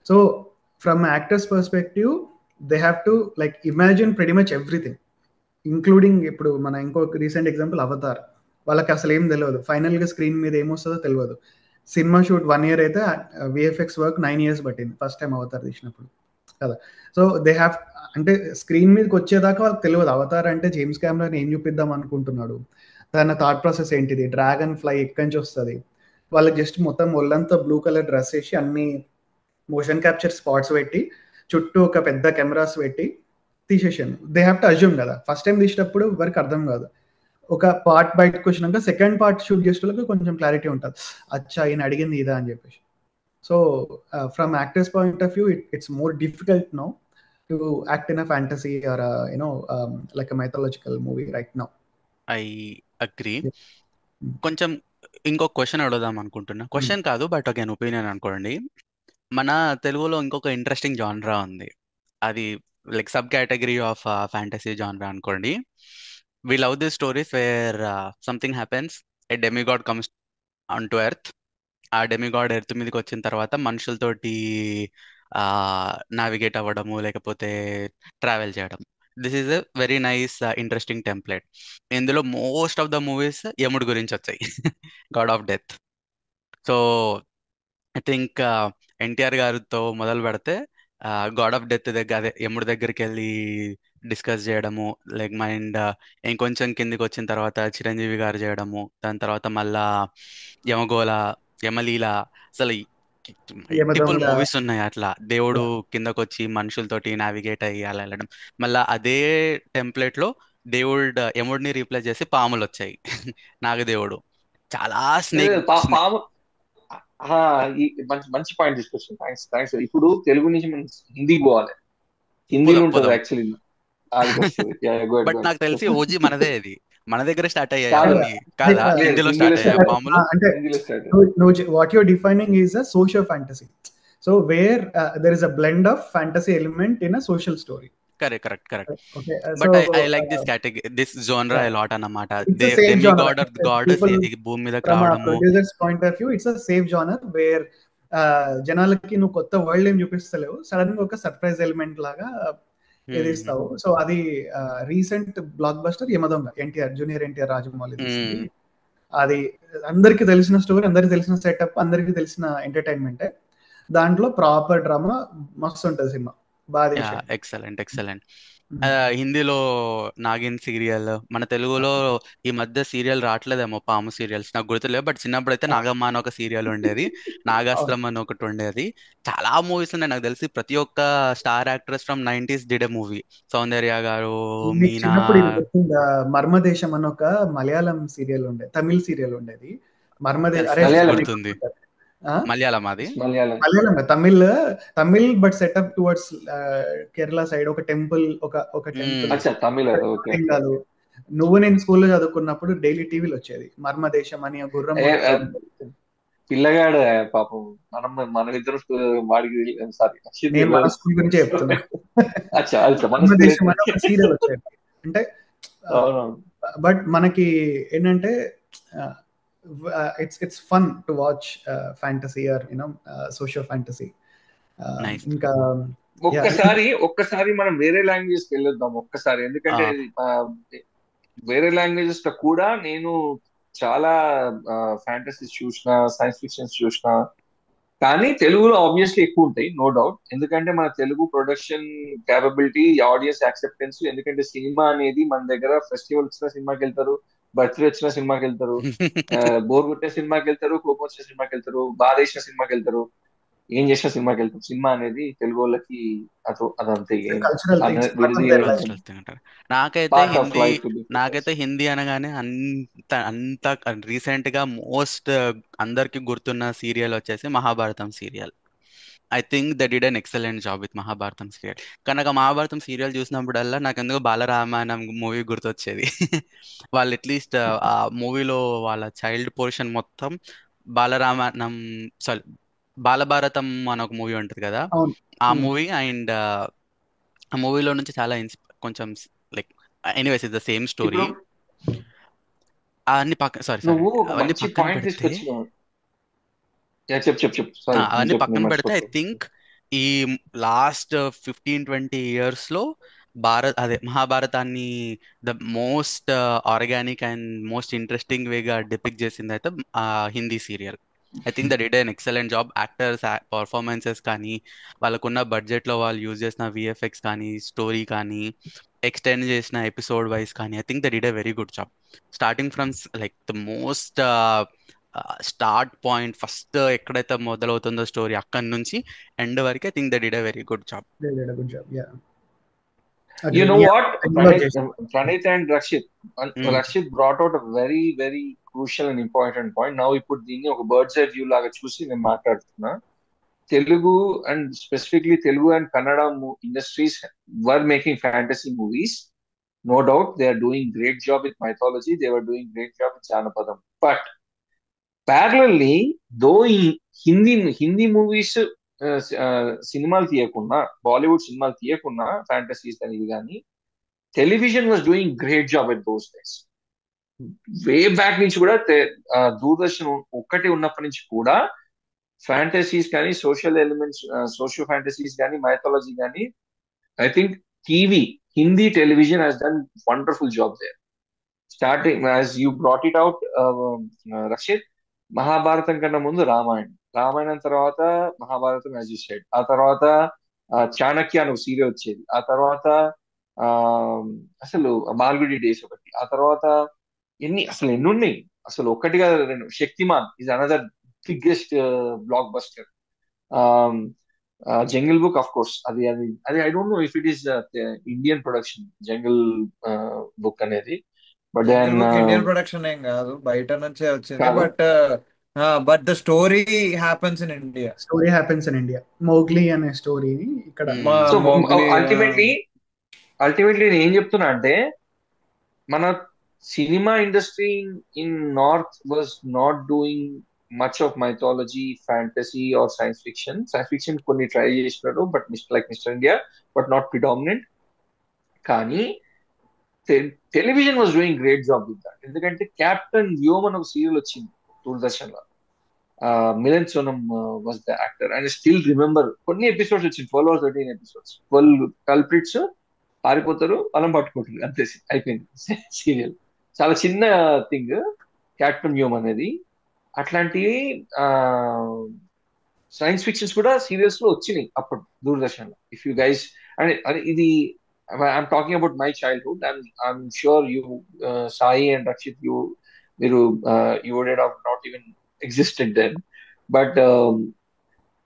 So from actors perspective they have to like imagine pretty much everything, including ఇప్పుడు మన ఇంకొక రీసెంట్ ఎగ్జాంపుల్ అవతార్. వాళ్ళకి అసలు ఏం తెలియదు, ఫైనల్గా స్క్రీన్ మీద ఏమొస్తుందో తెలియదు. సినిమా షూట్ 1 year అయితే విఎఫ్ఎక్స్ వర్క్ 9 years పట్టింది ఫస్ట్ టైం అవతార్ తీసినప్పుడు కదా. సో దే హ్యావ్, అంటే స్క్రీన్ మీదకి వచ్చేదాకా వాళ్ళకి తెలియదు అవతార్ అంటే జేమ్స్ కెమెరాని ఏం చూపిద్దాం అనుకుంటున్నాడు, తన థాట్ ప్రాసెస్ ఏంటిది, డ్రాగన్ ఫ్లై ఎక్కడి నుంచి వస్తుంది. వాళ్ళకి జస్ట్ మొత్తం ఒళ్ళంతా బ్లూ కలర్ డ్రెస్ వేసి అన్ని మోషన్ క్యాప్చర్ స్పాట్స్ పెట్టి చుట్టూ ఒక పెద్ద కెమెరాస్ పెట్టి తీసేసాను. దే హ్యావ్ టు అజ్యూమ్ కదా, ఫస్ట్ టైం తీసినప్పుడు ఎవరికి అర్థం కాదు. ఒక పార్ట్ బయటకు వచ్చినాక సెకండ్ పార్ట్ షూట్ చేసేటోళ్ళకి కొంచెం క్లారిటీ ఉంటుంది, అచ్చా ఈయన అడిగింది ఇదా అని చెప్పేసి. So from actors point of view it's more difficult now to act in a fantasy or like a mythological movie right now. I agree. కొంచెం ఇంకొక క్వశ్చన్ అడుగుదాం అనుకుంటున్నా, క్వశ్చన్ కాదు బట్ అగైన్ ఒపీనియన్ అనుకోండి. మన తెలుగులో ఇంకొక ఇంట్రెస్టింగ్ జానరా ఉంది, అది like subcategory of fantasy జానరా అనుకోండి. We love these stories where something happens, a demigod comes onto earth. ఆ డెమిగాడ్ ఎర్త్ మీదకి వచ్చిన తర్వాత మనుషులతోటి నావిగేట్ అవ్వడము లేకపోతే ట్రావెల్ చేయడం. This is a very nice interesting template. ఇందులో మోస్ట్ ఆఫ్ ద మూవీస్ యముడి గురించి వచ్చాయి, God of death. So I think NTR గారితో మొదలు పెడితే గాడ్ ఆఫ్ డెత్ దగ్గర, అదే యముడి దగ్గరికి వెళ్ళి డిస్కస్ చేయడము, లైక్ మైండ్ ఇంకొంచెం కిందికి వచ్చిన తర్వాత చిరంజీవి గారు చేయడము, దాని తర్వాత మళ్ళా యమగోళ, యమలీల, అసలు మల్టిపుల్ మూవీస్ ఉన్నాయి అట్లా. దేవుడు కిందకు వచ్చి మనుషులతోటి నావిగేట్ అయ్యి అలా వెళ్ళడం. మళ్ళా అదే టెంప్లెట్ లో దేవుడు యముడిని రీప్లేస్ చేసి పాములు వచ్చాయి, నాగదేవుడు. చాలా స్నేక్ మంచి పాయింట్ తీసుకొచ్చాను. థ్యాంక్స్. ఇప్పుడు తెలుగు నుంచి మనం హిందీ పోవాలి, హిందీలో ఉంటుంది యాక్చువల్లీ. బట్ నాకు తెలిసి ఓజీ మనదే, ఇది మన దగ్గర స్టార్ట్ అయ్యాయి కాదా, హిందీలో స్టార్ట్ అయ్యాయి పాములు. అంటే what your defining is a social fantasy, so where there is a blend of fantasy element in a social story. Correct. But I like this category, this జోనరా a lot అన్నమాట. Demigod or god భూమి మీద రావడము. Producers point of view it's a safe genre where జనాలకి నువ్వు కొత్త world ఏం చూపిస్తలేవు, sudden గా ఒక సర్ప్రైజ్ ఎలిమెంట్ లాగా ఏది ఇస్తావు. సో అది recent block buster Yamadonga, junior NTR Rajamouli తీసింది. అది అందరికి తెలిసిన స్టోరీ, అందరికి తెలిసిన సెటప్, అందరికి తెలిసిన ఎంటర్టైన్మెంట్. దాంట్లో ప్రాపర్ డ్రామా మస్తు ఉంటుంది సినిమా, బాగా. ఎక్సలెంట్. హిందీలో నాగిన్ సీరియల్, మన తెలుగులో ఈ మధ్య సీరియల్ రావట్లేదేమో, పాము సీరియల్స్ నాకు గుర్తులేవు. బట్ చిన్నప్పుడు అయితే నాగమ్మ అని ఒక సీరియల్ ఉండేది, నాగాస్త్రం అని ఒకటి ఉండేది. చాలా మూవీస్ ఉన్నాయి. నాకు తెలిసి ప్రతి ఒక్క star actress from 90s did a movie. Soundarya garu, Meena. Marmadesam అని ఒక మలయాళం సీరియల్ ఉండేది, తమిళ్ సీరియల్ ఉండేది. గుర్తుంది, మలయాళం అది, Malayalam Tamil but setup towards Kerala side. ఒక టెంపుల్, ఒక టెంపుల్. నువ్వు నేను స్కూల్లో చదువుకున్నప్పుడు డైలీ టీవీలో వచ్చేది మర్మదేశం అని, గుర్రం. పిల్లగాడు పాపం, మన ఇద్దరు వాడికి స్కూల్ గురించి చెప్తున్నా. సీరియల్ వచ్చేది అంటే, బట్ మనకి ఏంటంటే it's fun to watch fantasy or social fantasy. ఇంకా ఒక్కసారి మనం వేరే లాంగ్వేజ్ కి వెళ్ళొద్దాం ఒక్కసారి, ఎందుకంటే వేరే లాంగ్వేజెస్ లో కూడా నేను చాలా ఫ్యాంటసీస్ చూసిన, సైన్స్ ఫిక్షన్స్ చూసిన, కానీ తెలుగులో ఆబ్వియస్లీ ఎక్కువ ఉంటాయి, నో డౌట్. ఎందుకంటే మన Telugu production capability, audience acceptance. ఎందుకంటే సినిమా అనేది మన దగ్గర ఫెస్టివల్ వచ్చిన సినిమాకి వెళ్తారు, బర్త్డే వచ్చిన సినిమాకి వెళ్తారు, బోర్ కొట్టిన సినిమాకి వెళ్తారు, కోపం వచ్చిన సినిమాకి వెళ్తారు, బాధ వేసిన సినిమాకి వెళ్తారు, ఏం చేసిన సినిమాకి వెళ్తారు. సినిమా అనేది తెలుగు వాళ్ళకి అదంతే. నాకైతే హిందీ అనగానే అంత రీసెంట్ గా మోస్ట్ అందరికి గుర్తున్న సీరియల్ వచ్చేసి Mahabharatam serial. I think they did an excellent job with Mahabharatam serial. కనుక మహాభారతం సీరియల్ చూసినప్పుడల్లా నాకు ఎందుకు బాలరామాయణం మూవీ గుర్తొచ్చేది. వాళ్ళు అట్లీస్ట్ ఆ మూవీలో వాళ్ళ చైల్డ్ పోర్షన్ మొత్తం బాలరామాయణం, సారీ బాలభారతం అని ఒక మూవీ ఉంటుంది కదా, అవును. ఆ మూవీ అండ్ ఆ మూవీలో నుంచి చాలా కొంచెం like anyways is the same story. ఇప్పుడు అవన్నీ పక్కన సారీ నువ్వు ఒక అవన్నీ మంచి పక్కన పాయింట్ పెడితే తీసుకొచ్చినావు. చెప్పు సారీ, అవన్నీ చెప్పు, పక్కన నేను పెడితే ఐ మర్చిపోతాను. థింక్ ఈ లాస్ట్ 15-20 ఇయర్స్ లో మహాభారతాన్ని the most organic and most interesting Vega depict చేసింది అయితే Hindi serial. I think that did an excellent job. Actors performances కానీ, వాళ్ళకున్న బడ్జెట్ లో వాళ్ళు యూజ్ చేసిన విఎఫ్ఎక్స్ కానీ, స్టోరీ కానీ, ఎక్స్టెండ్ చేసిన ఎపిసోడ్ వైజ్ కానీ, I think that did a very good job. Starting from like the most start point first ఎక్కడైతే మొదలవుతుందో స్టోరీ అక్కడి నుంచి ఎండ్ వరకు I think they did a very good job. They did a good job, yeah. You know Yeah, what? I know Jason. Pranit and Rakshit. Rakshit brought out a very, very crucial and important point. Now we put దీన్ని ఒక bird's eye view లాగా చూసి నేను మాట్లాడుతున్నా. Telugu and specifically Telugu and Kannada industries were making fantasy movies. No doubt they are doing great job with mythology. They were doing great job with Janapadam. But parallelly, though in Hindi movies సినిమాలు తీయకుండా, బాలీవుడ్ సినిమాలు తీయకుండా fantasies అనేది కానీ, television was doing great job at those days. Way back నుంచి కూడా దూరదర్శన్ ఒక్కటి ఉన్నప్పటి నుంచి కూడా ఫ్యాంటసీస్ కానీ, సోషల్ ఎలిమెంట్స్, సోషియో ఫ్యాంటసీస్ కానీ, మైథాలజీ కానీ, I think TV, Hindi television has done wonderful job there. Starting as you brought it out Rakshit, Mahabharatam కన్నా ముందు రామాయణం తర్వాత మహాభారతం యాజ్ యూ సెడ్, ఆ తర్వాత చాణక్య అని ఒక సీరియల్ వచ్చేది, ఆ తర్వాత అసలు మాల్గుడి డేస్ ఒకటి, ఆ తర్వాత ఎన్ని ఉన్నాయి అసలు, ఒక్కటిగా రెండు. Shaktimaan is another biggest blockbuster. Jungle Book of course, అది I don't know if it is Indian production Jungle Book అనేది, బట్ దెన్ ఇండియన్ ప్రొడక్షన్ ఏం కాదు, బయట నుంచే వచ్చింది. But the story happens in India. Story happens in India. Mowgli అనే స్టోరీని ఇక్కడ. సో అల్టిమేట్లీ నేను ఏం చెప్తున్నా అంటే, మన సినిమా industry in north was not doing much of mythology, fantasy or science fiction. Science fiction కొన్ని ట్రై చేసినారు, but like Mister India, but not predominant. కానీ television was doing great job with that. ఎందుకంటే క్యాప్టెన్ వ్యోమన్ ఒక serial వచ్చింది దూరదర్శన్ లో, Milind Soman was the actor. And still remember కొన్ని episodes వచ్చింది, 12 or 13 episodes. 12 culprits పారిపోతారు, అలం పట్టుకుంటారు, అంతే, అయిపోయింది సీరియల్. చాలా చిన్న థింగ్ క్యాప్టెన్ వ్యోమ్ అనేది. అట్లాంటివి సైన్స్ ఫిక్షన్స్ కూడా సీరియల్స్ లో వచ్చినాయి అప్పుడు దూరదర్శన్ లో. ఇఫ్ యూ గైస్, అంటే ఇది I'm talking about my childhood, and I'm sure you Sai and Rakshit, you would have not even existed then. But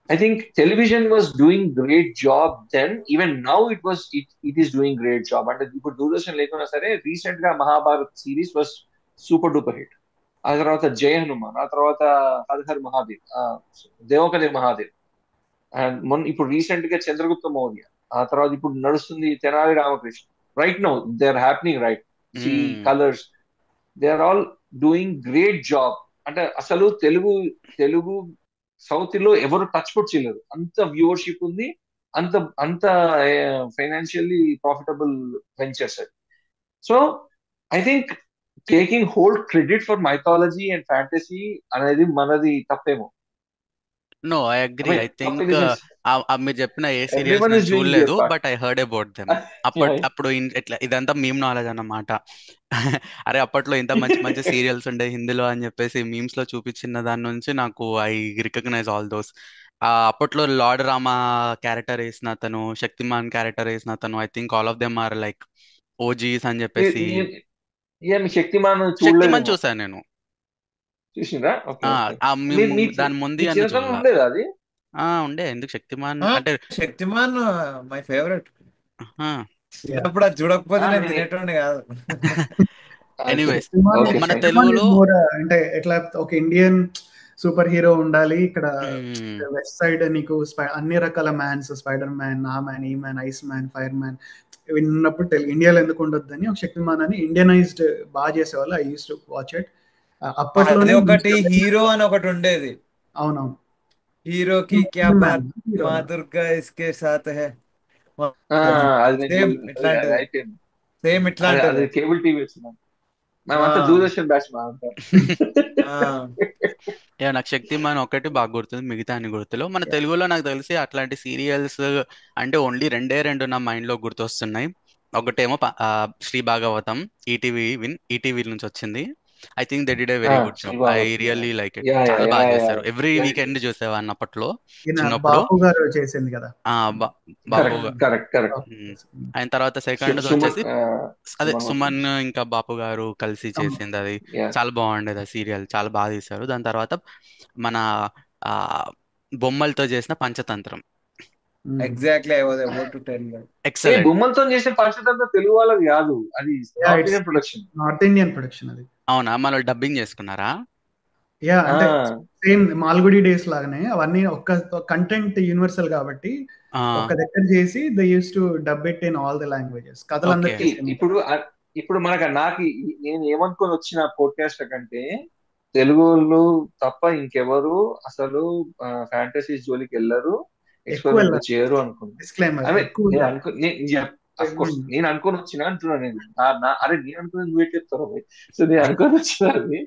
I think television was doing great job then. Even now it is doing great job. And ఇప్పుడు దూరదర్శన్ లేకున్నా సరే, recent గా Mahabharat series was super duper hit. ఆ తర్వాత జయ హనుమాన్, ఆ తర్వాత Har Mahadev, Devakadev Mahadev, and ఇప్పుడు recent గా చంద్రగుప్త మౌర్య, ఆ తర్వాత ఇప్పుడు నడుస్తుంది Tenali Ramakrishna. Right now they are happening, right? See Colors, they are all doing great job. అంటే అసలు తెలుగు సౌత్ లో ఎవరు టచ్ కూడా చేయలేరు, అంత వ్యూవర్షిప్ ఉంది, అంత ఫైనాన్షియల్లీ ప్రాఫిటబుల్ వెంచర్స్ అది. So I think taking whole credit for mythology and fantasy అనేది మనది తప్పేమో. No, I agree. I think మీరు చెప్పిన ఏ సీరియల్స్ నేను చూడలేదు, but I heard about them. అప్పుడు ఇట్లా ఇదంతా మీమ్ నాలెడ్జ్ అన్నమాట. అరే అప్పట్లో ఇంత మంచి మంచి సీరియల్స్ ఉండే హిందీలో అని చెప్పేసి మీమ్స్ లో చూపించిన దాని నుంచి నాకు ఐ రికగ్నైజ్ ఆల్ దోస్. అప్పట్లో లార్డ్ రామా క్యారెక్టర్ వేసిన అతను, శక్తిమాన్ క్యారెక్టర్ వేసిన అతను, I think all of them are like OGs అని చెప్పేసి. శక్తిమాన్ చూసాను నేను. చూసిందా? దాని ముందు ఉండే. ఎందుకు శక్తిమాన్ అంటే శక్తిమాన్ మై ఫేవరెట్. అప్పుడు అది చూడకపోతే నేను తినేటోని కాదు. ఎనీవేస్, మన తెలుగులో అంటే ఎట్లా ఒక ఇండియన్ సూపర్ హీరో ఉండాలి ఇక్కడ. వెస్ట్ సైడ్ నీకు అన్ని రకాల మ్యాన్స్, స్పైడర్ మ్యాన్, ఆ మ్యాన్, ఈ man, ice man, fire man విన్నప్పుడు ఇండియాలో ఎందుకు ఉండొద్దని ఒక శక్తిమాన్ అని ఇండియనైజ్డ్ బాగా చేసేవాళ్ళు. I use to watch it. అప్పట్లో ఒకటి హీరో అని ఒకటి ఉండేది. అవునవును. హీరో కి క్యా బాత్ హీరో మా దుర్గా ఇస్కే సాత్ హై ఆ, అది నేను సేమ్ చూడలేదు. అది ఇట్లాంటిదే, అయిపోయింది. సేమ్ అది అది ఇట్లాంటిదే. కేబుల్ టీవీ వచ్చింది. ఆ మేమంతా దూరదర్శన్ బ్యాచ్ మేమంతా. ఆ నాకు శక్తిమాన్ ఒకటి బాగా గుర్తుంది, మిగతా అని గుర్తులో. మన తెలుగులో నాకు తెలిసి అట్లాంటి సీరియల్స్ అంటే ఓన్లీ రెండే రెండు నా మైండ్ లో గుర్తొస్తున్నాయి. ఒకటేమో శ్రీ భాగవతం, ఈటీవీ నుంచి వచ్చింది. I think they did a very good job. I Sri Bhagavatam. Really like it. Yeah yeah చాలా యా బాగా యా చేశారు. ఎవ్రీ వీకెండ్ చూసేవాడిని అప్పట్లో ఈయన చిన్నప్పుడు. బాపు గారు చేసింది కదా. ఆ Bapu correct correct correct. Bapu చేసింది. ఆయన తర్వాత సెకండ్ సుమన్ వచ్చేసి అదే సుమన్ సుమన్ ఇంకా బాపు గారు కలిసి చేసింది అది. యా. చాలా బాగుండేది ఆ సీరియల్, చాలా బాగా తీశారు. దాని తర్వాత మన ఆ బొమ్మలతో చేసిన Panchatantram, exactly I was about to tell that. A excellent. బొమ్మలతో చేసే పంచతంత్ర తెలుగు వాళ్ళది కాదు, అది Yeah, north it's Indian production. North Indian production అది. అవునా, మన డబ్బింగ్ చేసుకున్నారా? యా ఆ అంటే సేమ్ మాల్గుడి డేస్ లాగానే అవన్నీ ఒక్క కంటెంట్ యూనివర్సల్ కాబట్టి ఆ ఒక్క దగ్గర చేసి they use to dub it in all the languages. Okay. కథలందరికీ సేమ్. ఇప్పుడు నాకు నేను ఏమనుకొని వచ్చిన పోడ్కాస్ట్ కంటే తెలుగులో తప్ప ఇంకెవరు అసలు ఫ్యాంటసీస్ జోలికి వెళ్ళరు, ఎక్కువ ఎక్స్పెరిమెంట్ వెళ్ళాలి. చేయరు అనుకున్నా. డిస్క్లైమర్ అదే ఎక్కువ నేను వెళ్ళాలి. అనుకో అఫ్ కోర్స్ నేను అనుకొని వచ్చిన అంటున్నా నేను. అరే నేను అనుకుని నువ్వే చెప్తారు. సో నేను అనుకొని వచ్చిన అది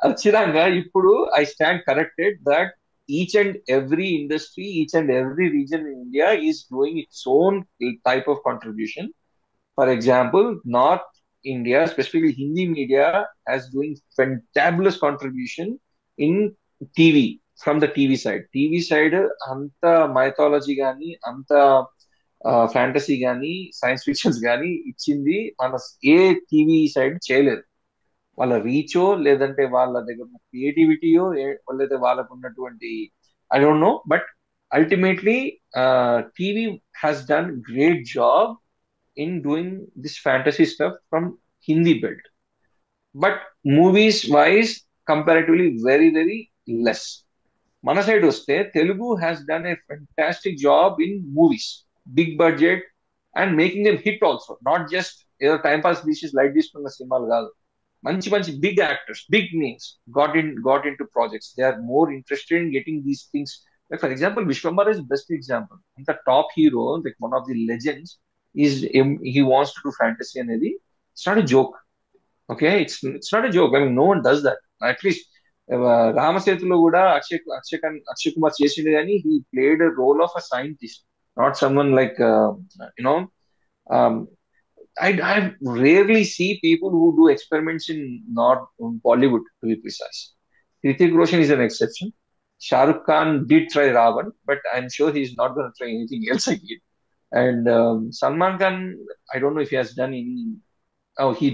ఖచ్చితంగా ఇప్పుడు I stand corrected that each and every industry, each and every reason in India is doing its own type of contribution. For example, North India, specifically Hindi media, has doing fantabulous contribution in TV, from the TV side. TV side, anta mythology గాని, అంత fantasy గాని, science fictions గాని ఇచ్చింది మన ఏ TV side చేయలేదు. వాళ్ళ రీచో లేదంటే వాళ్ళ దగ్గర ఉన్న క్రియేటివిటీయో లేదా వాళ్ళకు ఉన్నటువంటి I don't no, but ultimately TV has done great job in doing this fantasy stuff from Hindi belt. But movies wise, comparatively very, very less. Mana side vaste, Telugu has done a fantastic job in movies, big budget, and making them hit also. Not just time pass dishes like this from the cinema kaadu. Manchi big actors, big names got into projects. They are more interested in getting these things. Like for example, Vishwambar is best example. And the top hero, like one of the legends, is he wants to do fantasy అనేది. It's not a joke. Okay, it's not a joke. I mean, no one does that. At least రామసేతులో కూడా అక్షయ్ కుమార్ చేసిండు, కానీ he played a role of a scientist, not someone like you know um, I rarely see people who do experiments in not Bollywood, to be precise. Hrithik Roshan is an exception. Shah Rukh Khan did try Ravan, but I'm sure he's not going to try anything else again. And Salman Khan, I don't know if he has done any. Oh, he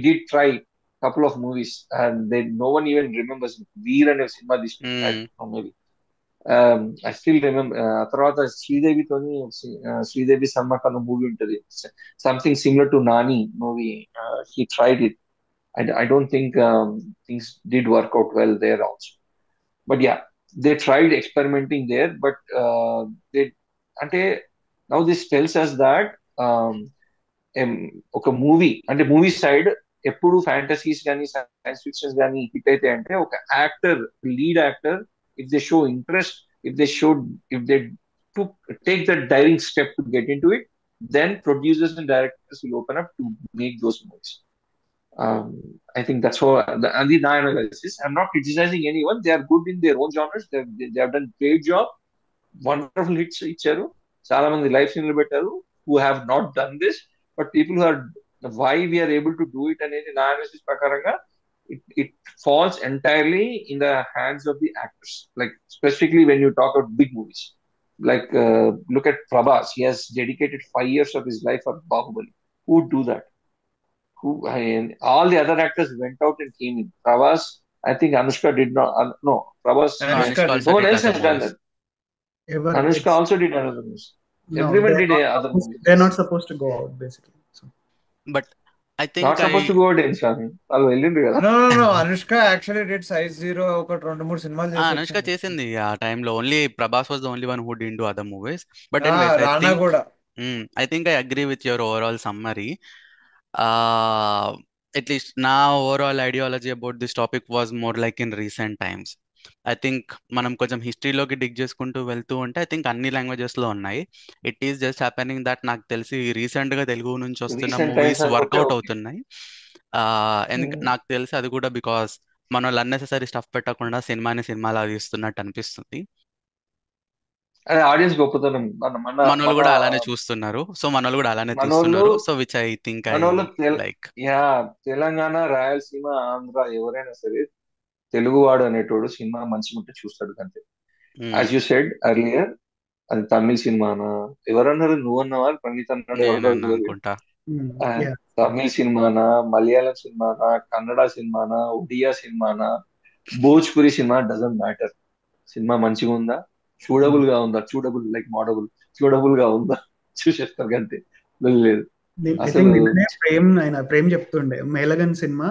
did try a couple of movies, and then no one even remembers Veer and cinema this week. I don't know, maybe. I still remember. తర్వాత శ్రీదేవితోని Sridevi Salman Khan movie ఉంటుంది, something similar to Nani movie. He tried it. I don't think things did work out well there also. But yeah, they tried experimenting there, but they అంటే now this tells us that ఒక movie అంటే movie side ఎప్పుడు fantasies కానీ science fictions కానీ hit అయితే అంటే ఒక actor, lead actor, if they show interest, if they to take that daring step to get into it, then producers and directors will open up to make those movies. I think that's how and the analysis. I'm not criticizing anyone. They are good in their own genres. They have done great job. Wonderful hits ఇచ్చారు. చాలా మంది life నిలబెట్టారు who have not done this, but people who are why we are able to do it అనేది నా analysis ప్రకారంగా it falls entirely in the hands of the actors. Like specifically when you talk about big movies, like look at Prabhas. He has dedicated 5 years of his life for Bahubali. Who would do that? All the other actors went out and came in. Prabhas, I think Anushka did not. No, Prabhas. No one else has done that. Anushka also did another movie. No, Everyone did other movies. they're not supposed to go out basically. So. But I think Not supposed to go out in Swami. వాళ్ళు వెళ్ళిండ్రు కదా. No. Anushka actually did Size Zero ఒకటి 2-3 సినిమాలు చేసి అనుష్క వచ్చింది. చేసింది ఆ టైంలో. Only Prabhas was the only one who did do other movies. But రానా కూడా. I think I agree with your overall summary. At least నా overall ideology about this topic was more like in recent times. I think మనం కొంచెం హిస్టరీలోకి డిగ్ చేసుకుంటూ వెళ్తూ ఉంటే I think అన్ని languages లో ఉన్నాయి. It is just happening that నాకు తెలిసి రీసెంట్ గా తెలుగు నుంచి వస్తున్న రీసెంట్ టైమ్స్ మూవీస్ అనుకుంటే వర్కౌట్ ఓకే. అవుతున్నాయి. నాకు తెలిసి అది కూడా బికాస్ మన వాళ్ళు అన్నెసెసరీ స్టఫ్ పెట్టకుండా సినిమాని సినిమాలా తీస్తున్నట్టు అనిపిస్తుంది. అదే ఆడియన్స్ గొప్పతనం. మన మన మనోళ్ళు మన కూడా అలానే చూస్తున్నారు, సో మనోళ్ళు కూడా అలానే మనోళ్ళు తీస్తున్నారు, so which I think I మనోళ్ళు లైక్. యా, తెలంగాణ, రాయలసీమ, ఆంధ్ర ఎవరైనా సరే తెలుగువాడు అనేటోడు సినిమా మంచిగా ఉంటే చూస్తాడు అంతే. యాజ్ యూ సెడ్ అర్లియర్, అది తమిళ సినిమానా, ఎవరన్నారు, నువ్వు అన్నావా, ప్రణీత్ అన్నాడు, ఎవరో నేనన్నా ఎవరు. అనుకుంటా. ఆ, యా తమిళ సినిమానా, మలయాళం సినిమానా, కన్నడ సినిమానా, ఒడియా సినిమానా, Bhojpuri cinema, doesn't matter. Cinema మంచిగా ఉందా, చూడబుల్ గా ఉందా, చూడబుల్ లైక్ మోడబుల్, చూడబుల్ గా ఉందా, చూసేస్తారు అంతే. లేదు ఐ అసలు. థింక్ నిన్ననే ప్రేమ్ చెప్తుండే మేలగన్ సినిమా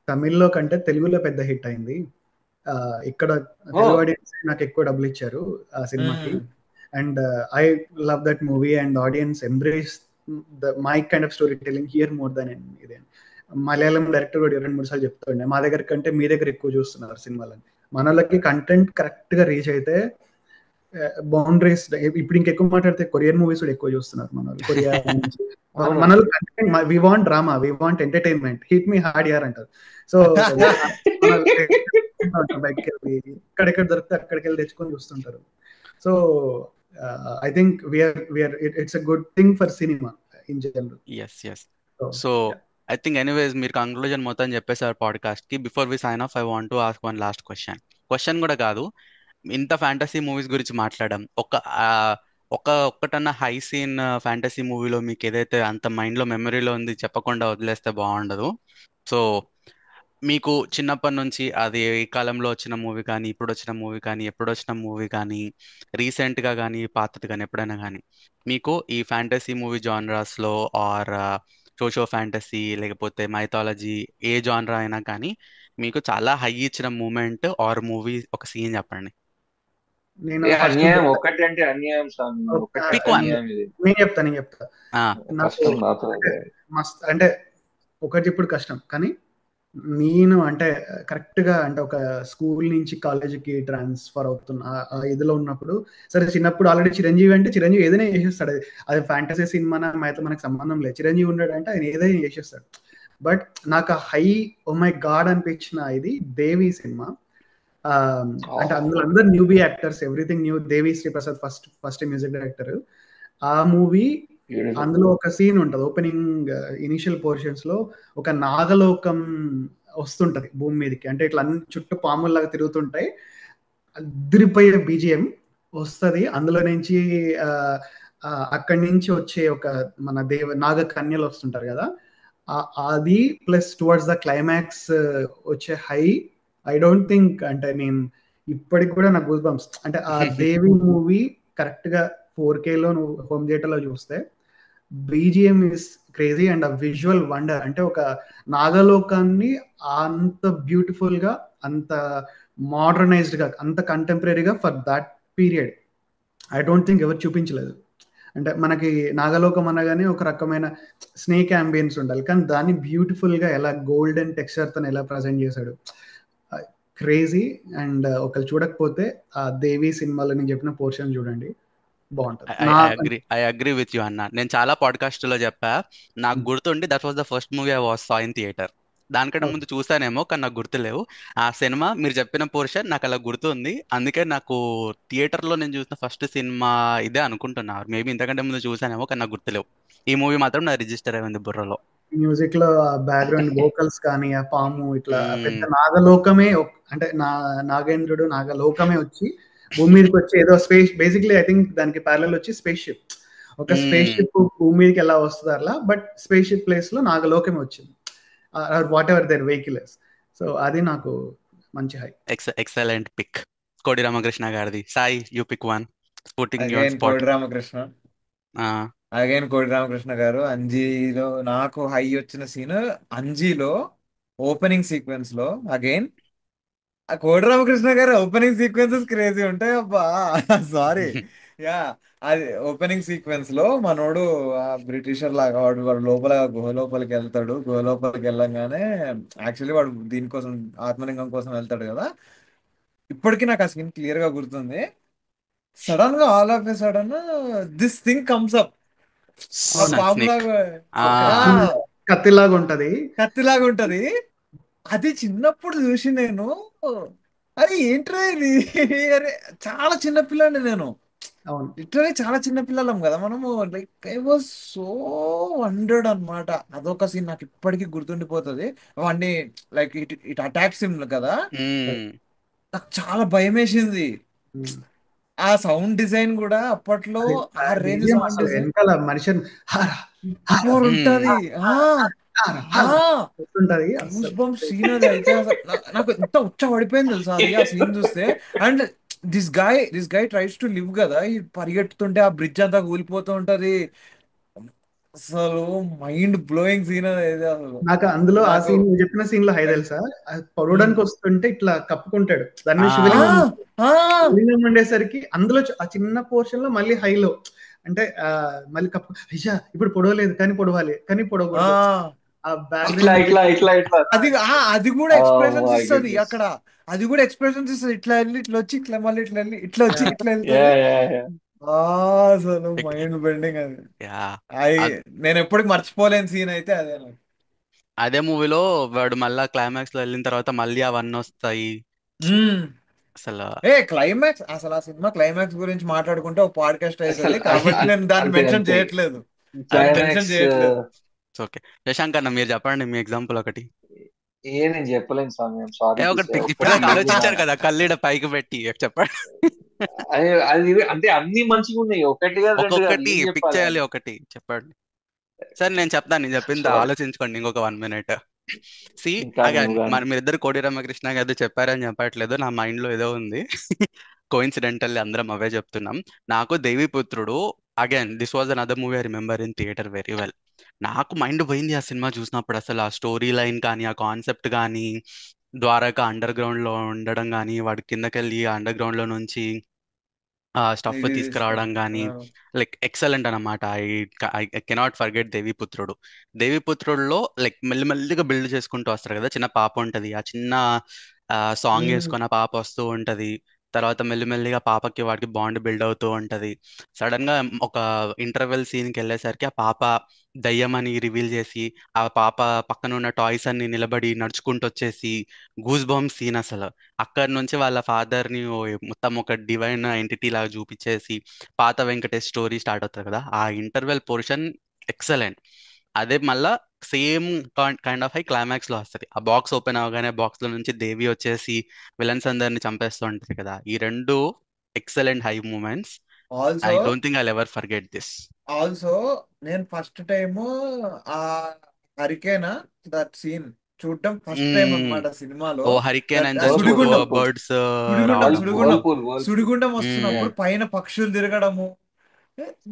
తమిళ్లో కంటే తెలుగులో పెద్ద హిట్ అయింది. ఇక్కడ ఓ తెలుగు ఆడియన్స్ నాకు ఎక్కువ డబ్బులు ఇచ్చారు ఆ సినిమాకి. And I love that movie and audience embrace my kind of story telling here more than ఇదే. మలయాళం డైరెక్టర్ కూడా 2-3 సార్లు చెప్తుండే, మా దగ్గర కంటే మీ దగ్గర ఎక్కువ చూస్తున్నారు సినిమాలని. మన వాళ్ళకి కంటెంట్ కరెక్ట్ గా రీచ్ అయితే బౌండరీస్. ఇప్పుడు ఇంకెక్కువ మాట్లాడితే కొరియన్ మూవీస్ కూడా ఎక్కువ చూస్తున్నారు మన వాళ్ళు. కొరియా నుంచి అవును. మన we want drama, we want entertainment, hit me hard here అంటారు. సో బయటకి వెళ్ళి ఎక్కడెక్కడ దొరికితే అక్కడికి వెళ్ళి తెచ్చుకొని చూస్తుంటారు. So I think it's a good thing for cinema in general. Yes. So I think anyways మీరు కంక్లూజన్ మొత్తం చెప్పేసారు పాడ్కాస్ట్ కి. Before we sign off I want to ask one last question కూడా కాదు, ఇంత ఫ్యాంటసీ మూవీస్ గురించి మాట్లాడడం, ఒక్కటన్నా హై సీన్ ఫ్యాంటసీ మూవీలో మీకు ఏదైతే అంత మైండ్ లో మెమరీలో ఉంది చెప్పకుండా వదిలేస్తే బాగుండదు. సో మీకు చిన్నప్పటి నుంచి అది ఈ కాలంలో వచ్చిన మూవీ కానీ, ఇప్పుడు వచ్చిన మూవీ కానీ, ఎప్పుడు వచ్చిన మూవీ కానీ, రీసెంట్ గా కానీ, పాతది కానీ, ఎప్పుడైనా కానీ మీకు ఈ ఫ్యాంటసీ మూవీ జానరాస్ లో ఆర్ సోషో ఫ్యాంటసీ లేకపోతే మైథాలజీ ఏ జానరా అయినా కానీ మీకు చాలా హై ఇచ్చిన మూమెంట్ ఆర్ మూవీ ఒక సీన్ చెప్పండి. నేను ఏ ఫస్ట్ అన్యాయం ఒక్కటి అంటే అన్యాయం స్వామి, ఒక్కటి Pick అంటే one. అన్యాయం ఇది. నేను చెప్తా నాకు కష్టం నాతో. మస్త్ అంటే ఒకటి ఇప్పుడు కష్టం, కానీ నేను అంటే కరెక్ట్ గా అంటే ఒక స్కూల్ నుంచి కాలేజీకి ట్రాన్స్ఫర్ అవుతున్న ఆ ఇదిలో ఉన్నప్పుడు, సరే చిన్నప్పుడు ఆల్రెడీ చిరంజీవి అంటే చిరంజీవి ఏదైనా చేసేస్తాడు. అది ఫ్యాంటసీ సినిమా అయితే మనకు సంబంధం లేదు, చిరంజీవి ఉన్నాడు అంటే ఆయన ఏదైనా చేసేస్తాడు. బట్ నాకు హై ఓ మై గాడ్ అనిపించిన ఇది దేవి సినిమా. అంటే అందులో అందరు newbie actors, everything new. Devi Shri Prasad first music director. ఆ మూవీ అందులో ఒక సీన్ ఉంటుంది ఓపెనింగ్ ఇనిషియల్ పోర్షన్స్ లో, ఒక నాగలోకం వస్తుంటది భూమి మీదకి, అంటే ఇట్లా అన్ని చుట్టూ పాముల్లాగా తిరుగుతుంటాయి, అదిరిపోయే బీజిఎం వస్తుంది అందులో నుంచి. అక్కడి నుంచి వచ్చే ఒక మన నాగ కన్యలు వస్తుంటారు కదా, అది ప్లస్ టువర్డ్స్ ద క్లైమాక్స్ వచ్చే హై. ఐ డోంట్ థింక్ అంటే నేను ఇప్పటికి కూడా నాకు గూస్ బంప్స్. అంటే ఆ దేవి మూవీ కరెక్ట్ గా 4K లో నువ్వు హోమ్ థియేటర్ లో చూస్తే బీజిఎం ఇస్ క్రేజీ అండ్ ఆ విజువల్ వండర్. అంటే ఒక నాగలోకాన్ని అంత బ్యూటిఫుల్ గా, అంత మోడర్నైజ్డ్ గా, అంత కంటెంపరీగా for that period I don't think ఎవరు చూపించలేదు. అంటే మనకి నాగలోకం అనగానే ఒక రకమైన స్నేక్ అంబియన్స్ ఉండాలి, కానీ దాన్ని బ్యూటిఫుల్ గా ఎలా గోల్డెన్ టెక్స్చర్ తో ఎలా ప్రజెంట్ చేశాడు, క్రేజీ. అండ్ ఒకరు చూడకపోతే ఆ దేవి సినిమాలో నేను చెప్పిన పోర్షన్ చూడండి, బాగుంటుంది. ఐ అగ్రీ విత్ యూ అన్న. నేను చాలా పాడ్కాస్ట్ లో చెప్పా, నాకు గుర్తుండి that was the first movie I was saw in theatre. దానికంటే ముందు చూసానేమో కానీ నాకు గుర్తులేవు. ఆ సినిమా మీరు చెప్పిన పోర్షన్ నాకు అలా గుర్తుంది, అందుకే నాకు థియేటర్ లో నేను చూసిన ఫస్ట్ సినిమా ఇదే అనుకుంటున్నా. మేబీ ఇంతకంటే ముందు చూసానేమో కానీ నాకు గుర్తులేవు. ఈ మూవీ మాత్రం నా రిజిస్టర్ అయింది బుర్రలో. మ్యూజిక్ లో బ్యాక్గ్రౌండ్ వోకల్స్ కానీ, ఆ పాము ఇట్లా పెద్ద నాగలోకమే, అంటే నాగేంద్రుడు నాగలోకమే వచ్చి భూమి మీదకి వచ్చి ఏదో స్పేస్, బేసిక్లీ ఐ థింక్ దానికి ప్యారలల్ వచ్చి స్పేస్ షిప్. ఒక స్పేస్ షిప్ భూమి మీదకి ఎలా వస్తుంది అలా, బట్ స్పేస్ షిప్ ప్లేస్ లో నాగలోకమే వచ్చింది, what ever their vehicle is. So అది నాకు మంచి high. Excellent pick Kodi Ramakrishna గారిది. Sai, you pick one. Kodi Ramakrishna Kodi Ramakrishna garu అంజీలో నాకు హై వచ్చిన సీన్, అంజీలో ఓపెనింగ్ సీక్వెన్స్ లో అగైన్ ఆ Kodi Ramakrishna garu opening sequences crazy ఉంటాయి అబ్బా. సారీ యా, అది ఓపెనింగ్ సీక్వెన్స్ లో మనోడు ఆ బ్రిటిషర్ లాగా వాడు లోపల గుహ లోపలికి వెళ్తాడు. గుహ లోపలికి వెళ్ళంగానే యాక్చువల్లీ వాడు దీనికోసం ఆత్మలింగం కోసం వెళ్తాడు కదా. ఇప్పటికీ నాకు ఆ సీన్ క్లియర్ గా గుర్తుంది. సడన్ గా all of a sudden this thing comes up. ఆ స్నేక్. పాములాగా చిన్న కత్తిలాగా ఉంటది. కత్తిలాగా ఉంటది. అది చిన్నప్పుడు చూసి నేను, అరే ఏంట్రా ఇది, అరే చాలా చిన్న పిల్లని నేను, అవును. లిటరలీ చాలా చిన్న పిల్లలం కదా మనము. Like I was so wondered అనమాట. అదొక సీన్ నాకు ఇప్పటికీ గుర్తుండిపోతుంది. అవన్నీ like it it attacks him కదా, నాకు చాలా భయం వేసింది. ఆ సౌండ్ డిజైన్ కూడా అప్పట్లో ఆ రేంజ్ BGM సౌండ్ అసలు డిజైన్ వెనకాల మనిషిని సూపర్ ఉంటది. ఉంటది గూస్ అసలు. బంప్ సీన్ అది అయితే అసలు నాకు ఎంత ఉచ్చ పడిపోయింది తెలుసా అది ఆ సీన్ చూస్తే. And this guy tries to live కదా, ఈ పరిగెట్టుతుంటే ఆ బ్రిడ్జ్ అంతా కూలిపోతూ ఉంటది. అసలు మైండ్ బ్లోయింగ్ సీన్ అది అయితే అసలు. నాకు అందులో ఆ నాకు సీన్ నువ్వు చెప్పిన సీన్ లో హై తెలుసా, పొడవడానికి వస్తుంటే ఇట్లా కప్పుకుంటాడు దాని మీద శివలింగం శివలింగం ఉండేసరికి అందులో ఆ చిన్న పోర్షన్ లో మళ్ళీ హైలో అంటే మళ్ళీ కప్పు అయ్యా ఇప్పుడు పొడవలేదు కానీ పొడవాలి కానీ పొడవకూడదు. ఆ బ్యాక్గ్రౌండ్ అది కూడా ఎక్స్ప్రెషన్స్ ఇస్తుంది అక్కడ. అది కూడా ఎక్స్ప్రెషన్స్ ఇస్తుంది. ఇట్లా వెళ్ళి ఇట్లా వచ్చి ఇట్లా మళ్ళీ ఇట్లా వెళ్ళి ఇట్లా వచ్చి ఇట్లా వెళ్తుంది. అసలు మైండ్ బెండింగ్ అది. నేను ఎప్పటికి మర్చిపోలేని సీన్ అయితే అదే. అదే మూవీలో వాడు మళ్ళా క్లైమాక్స్ లో వెళ్ళిన తర్వాత మళ్ళీ అవన్నీ వస్తాయి అసలు. క్లైమాక్స్ అసలు ఆ సినిమా క్లైమాక్స్ గురించి మాట్లాడుకుంటే ఒక పాడ్కాస్ట్ అవుతుంది కాబట్టి నేను దాన్ని మెన్షన్ చేయట్లేదు. ఓకే శశాంక్ అన్న మీరు చెప్పండి మీ ఎగ్జాంపుల్ ఒకటి. నేను చెప్పలేను స్వామి, సారీ. ఇప్పుడు ఆలోచించారు కదా కళ్ళీడ పైకి పెట్టి చెప్పండి. అది అంటే అన్ని మంచిగా ఉన్నాయి, ఒక్కొక్కటి పిక్ చేయాలి, ఒకటి చెప్పండి. సరే నేను చెప్తాను, నేను చెప్పింది ఆలోచించుకోండి ఇంకొక 1 minute. సి మీరిద్దరు కోడి రామకృష్ణ గారు చెప్పారని చెప్పట్లేదు, నా మైండ్ లో ఏదో ఉంది. కోఇన్సిడెంటల్లీ అందరం అవే చెప్తున్నాం. నాకు Deviputrudu again this was another movie I remember in theatre very well. నాకు మైండ్ పోయింది ఆ సినిమా చూసినప్పుడు. అసలు ఆ స్టోరీ లైన్ కానీ ఆ కాన్సెప్ట్ కానీ ద్వారకా అండర్ గ్రౌండ్ లో ఉండడం కానీ వాడి కిందకెళ్ళి అండర్ గ్రౌండ్ లో నుంచి స్టఫ్ తీసుకురావడం కానీ లైక్ ఎక్సలెంట్ అనమాట. I cannot forget Deviputrudu. దేవిపుత్రుడులో లైక్ మెల్లిమెల్లిగా బిల్డ్ చేసుకుంటూ వస్తారు కదా, చిన్న పాప ఉంటది, ఆ చిన్న సాంగ్ వేసుకొని ఆ పాప వస్తూ ఉంటది. తర్వాత మెల్లిమెల్లిగా పాపకి వాడికి బాండ్ బిల్డ్ అవుతూ ఉంటది. సడన్ గా ఒక ఇంటర్వెల్ సీన్ కి వెళ్ళేసరికి ఆ పాప దయ్యం అని రివీల్ చేసి ఆ పాప పక్కన ఉన్న టాయ్స్ అన్ని నిలబడి నడుచుకుంటూ వచ్చేసి గూస్ బంప్ సీన్ అసలు. అక్కడి నుంచి వాళ్ళ ఫాదర్ ని మొత్తం ఒక డివైన్ ఎంటిటీ లాగా చూపించేసి పాత వెంకటేష్ స్టోరీ స్టార్ట్ అవుతుంది కదా, ఆ ఇంటర్వెల్ పోర్షన్ ఎక్సలెంట్. అదే మళ్ళా same kind of high climax లో వస్తుంది. ఆ బాక్స్ ఓపెన్ అవగానే బాక్స్ లో నుంచి దేవి వచ్చేసి విలన్స్ అందరిని చంపేస్తూ ఉంటది కదా. ఈ రెండు excellent high moments. I don't think I'll ever forget this. Also నేను ఫస్ట్ టైం ఆ హరికేనా దట్ సీన్ చూడటం ఫస్ట్ టైం అన్నమాట సినిమాలో. బర్డ్స్ సుడిగుండం వస్తున్నప్పుడు పైన పక్షులు తిరగడము.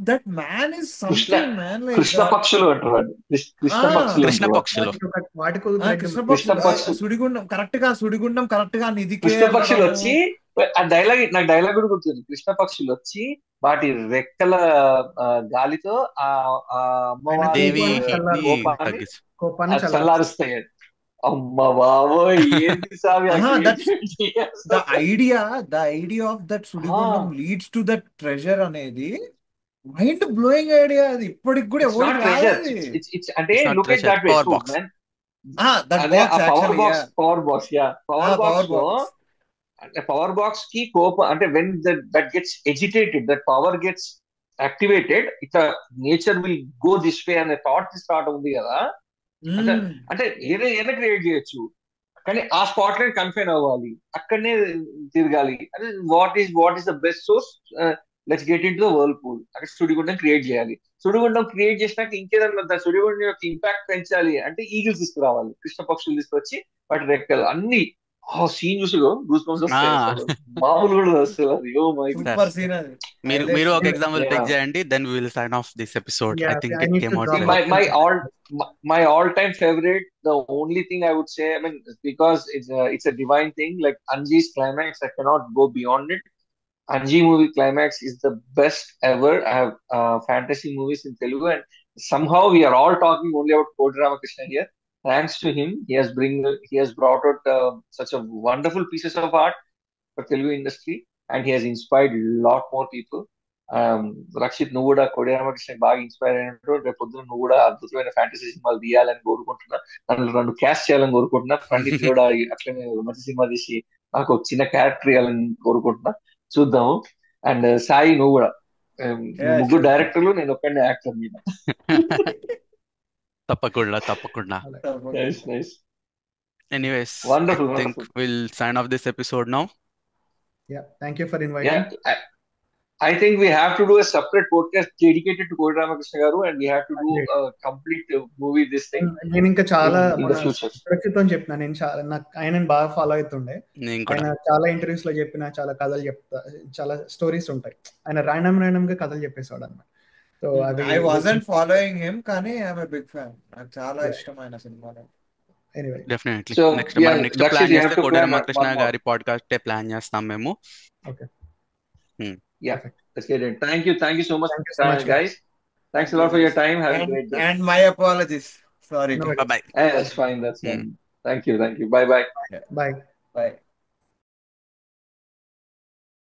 That man is something man. Like Krishna పక్షులు అంటారు, కృష్ణ పక్షులు సుడిగుండం కరెక్ట్ గా నిధికే కృష్ణ పక్షులు వచ్చి ఆ డైలాగ్, నాకు డైలాగ్ కూడా గుర్తుంది. కృష్ణ పక్షులు వచ్చి వాటి రెక్కల గాలితో ఆ అమ్మవారి కోపాన్ని చల్లారుస్తాయి. అమ్మ బాబోయ్, ఏంటి సామి ద ఐడియా ఆఫ్ దట్ సుడిగుండం లీడ్స్ టు దట్ ట్రెజర్ అనేది మైండ్ బ్లోయింగ్ ఐడియా. అది ఇప్పటికి కూడా అంటే look at that way man. Power box కి కోపం అంటే when that gets agitated, that power gets activated, ఇట్లా nature will go this way అనే థాట్ స్టార్ట్ ఉంది కదా. అంటే ఏదైనా క్రియేట్ చేయొచ్చు కానీ ఆ స్పాట్ లైట్ కన్ఫైన్ అవ్వాలి, అక్కడనే తిరగాలి. అంటే what is the best source, let's get in to the world pool. అక్కడ సుడిగుండం క్రియేట్ చేయాలి. సుడిగుండం క్రియేట్ చేసినాక ఇంకేదన్నా సుడిగుండం యొక్క ఇంపాక్ట్ పెంచాలి అంటే ఈగిల్స్ తీసుకురావాలి, కృష్ణ పక్షులు తీసుకొచ్చి వాటి రెక్కలు అన్ని సీన్ చూసి మామూలు కూడా వస్తుంది. సూపర్ సీన్ అది. మీరు ఒక ఎగ్జాంపుల్ పిక్ చేయండి, then we will sign off this episode. I think it came out. My all-time favorite, the only thing I would say, I mean, because it's a divine thing, like Anji's climax, I cannot go beyond it. Anji movie climax is the best ever. I have fantasy movies in Telugu, and somehow we are all talking only about Kodi Ramakrishna here. Thanks to him, he has brought out such a wonderful pieces of art. for Telugu industry, and he has inspired a lot more people. Rakshit, నువ్వు కూడా కోడి రామకృష్ణ బాగా inspire అయినట్టు, రేపు పొద్దున నువ్వు కూడా అద్భుతమైన ఫ్యాంటసీ సినిమాలు తీయాలని కోరుకుంటున్నా, నన్ను 2 క్యాస్ట్ చేయాలని కోరుకుంటున్నా, పండిత్ కూడా అట్లనే మంచి సినిమా తీసి నాకు ఒక చిన్న క్యారెక్టర్ ఇవ్వాలని కోరుకుంటున్నా. చూద్దాము. అండ్ సాయి, నువ్వు కూడా ముగ్గురు డైరెక్టర్లు, నేను ఒక్కడే యాక్టర్ మీద. తప్పకుండా. Nice. Anyways, Wonderful. I think we'll sign off this episode now. Yeah, thank you for inviting. Yeah, I think we have to do a separate podcast dedicated to Kodi Ramakrishna garu, and we have to do a complete movie this thing. నేను ఇంకా చాలా in the future. సురక్షితం చెప్పిన, నేను చాలా నాకు ఆయనని బాగా ఫాలో అవుతుండే. ఆయన చాలా ఇంటర్వ్యూస్ లో చెప్పిన చాలా కథలు చెప్తా, చాలా స్టోరీస్ ఉంటాయి. ఆయన ర్యాండమ్ గా కథలు చెప్పేసాడు అన్నమాట. So I wasn't following him, కానీ I'm a big fan. నాకు చాలా ఇష్టమైన సినిమాలు. Anyway, definitely So, next yeah, next Dakshit, plan you have చేస్తే to కోడి plan రామకృష్ణ one more. గారి పాడ్కాస్ట్ ప్లాన్ చేస్తాం మేము. okay. Yeah, let's get it. Thank you so much, Thank you so much, guys. Thanks a lot for your time. Have a great day. And my apologies. Sorry. No, Bye. That's fine. Thank you. Bye. Bye. Bye.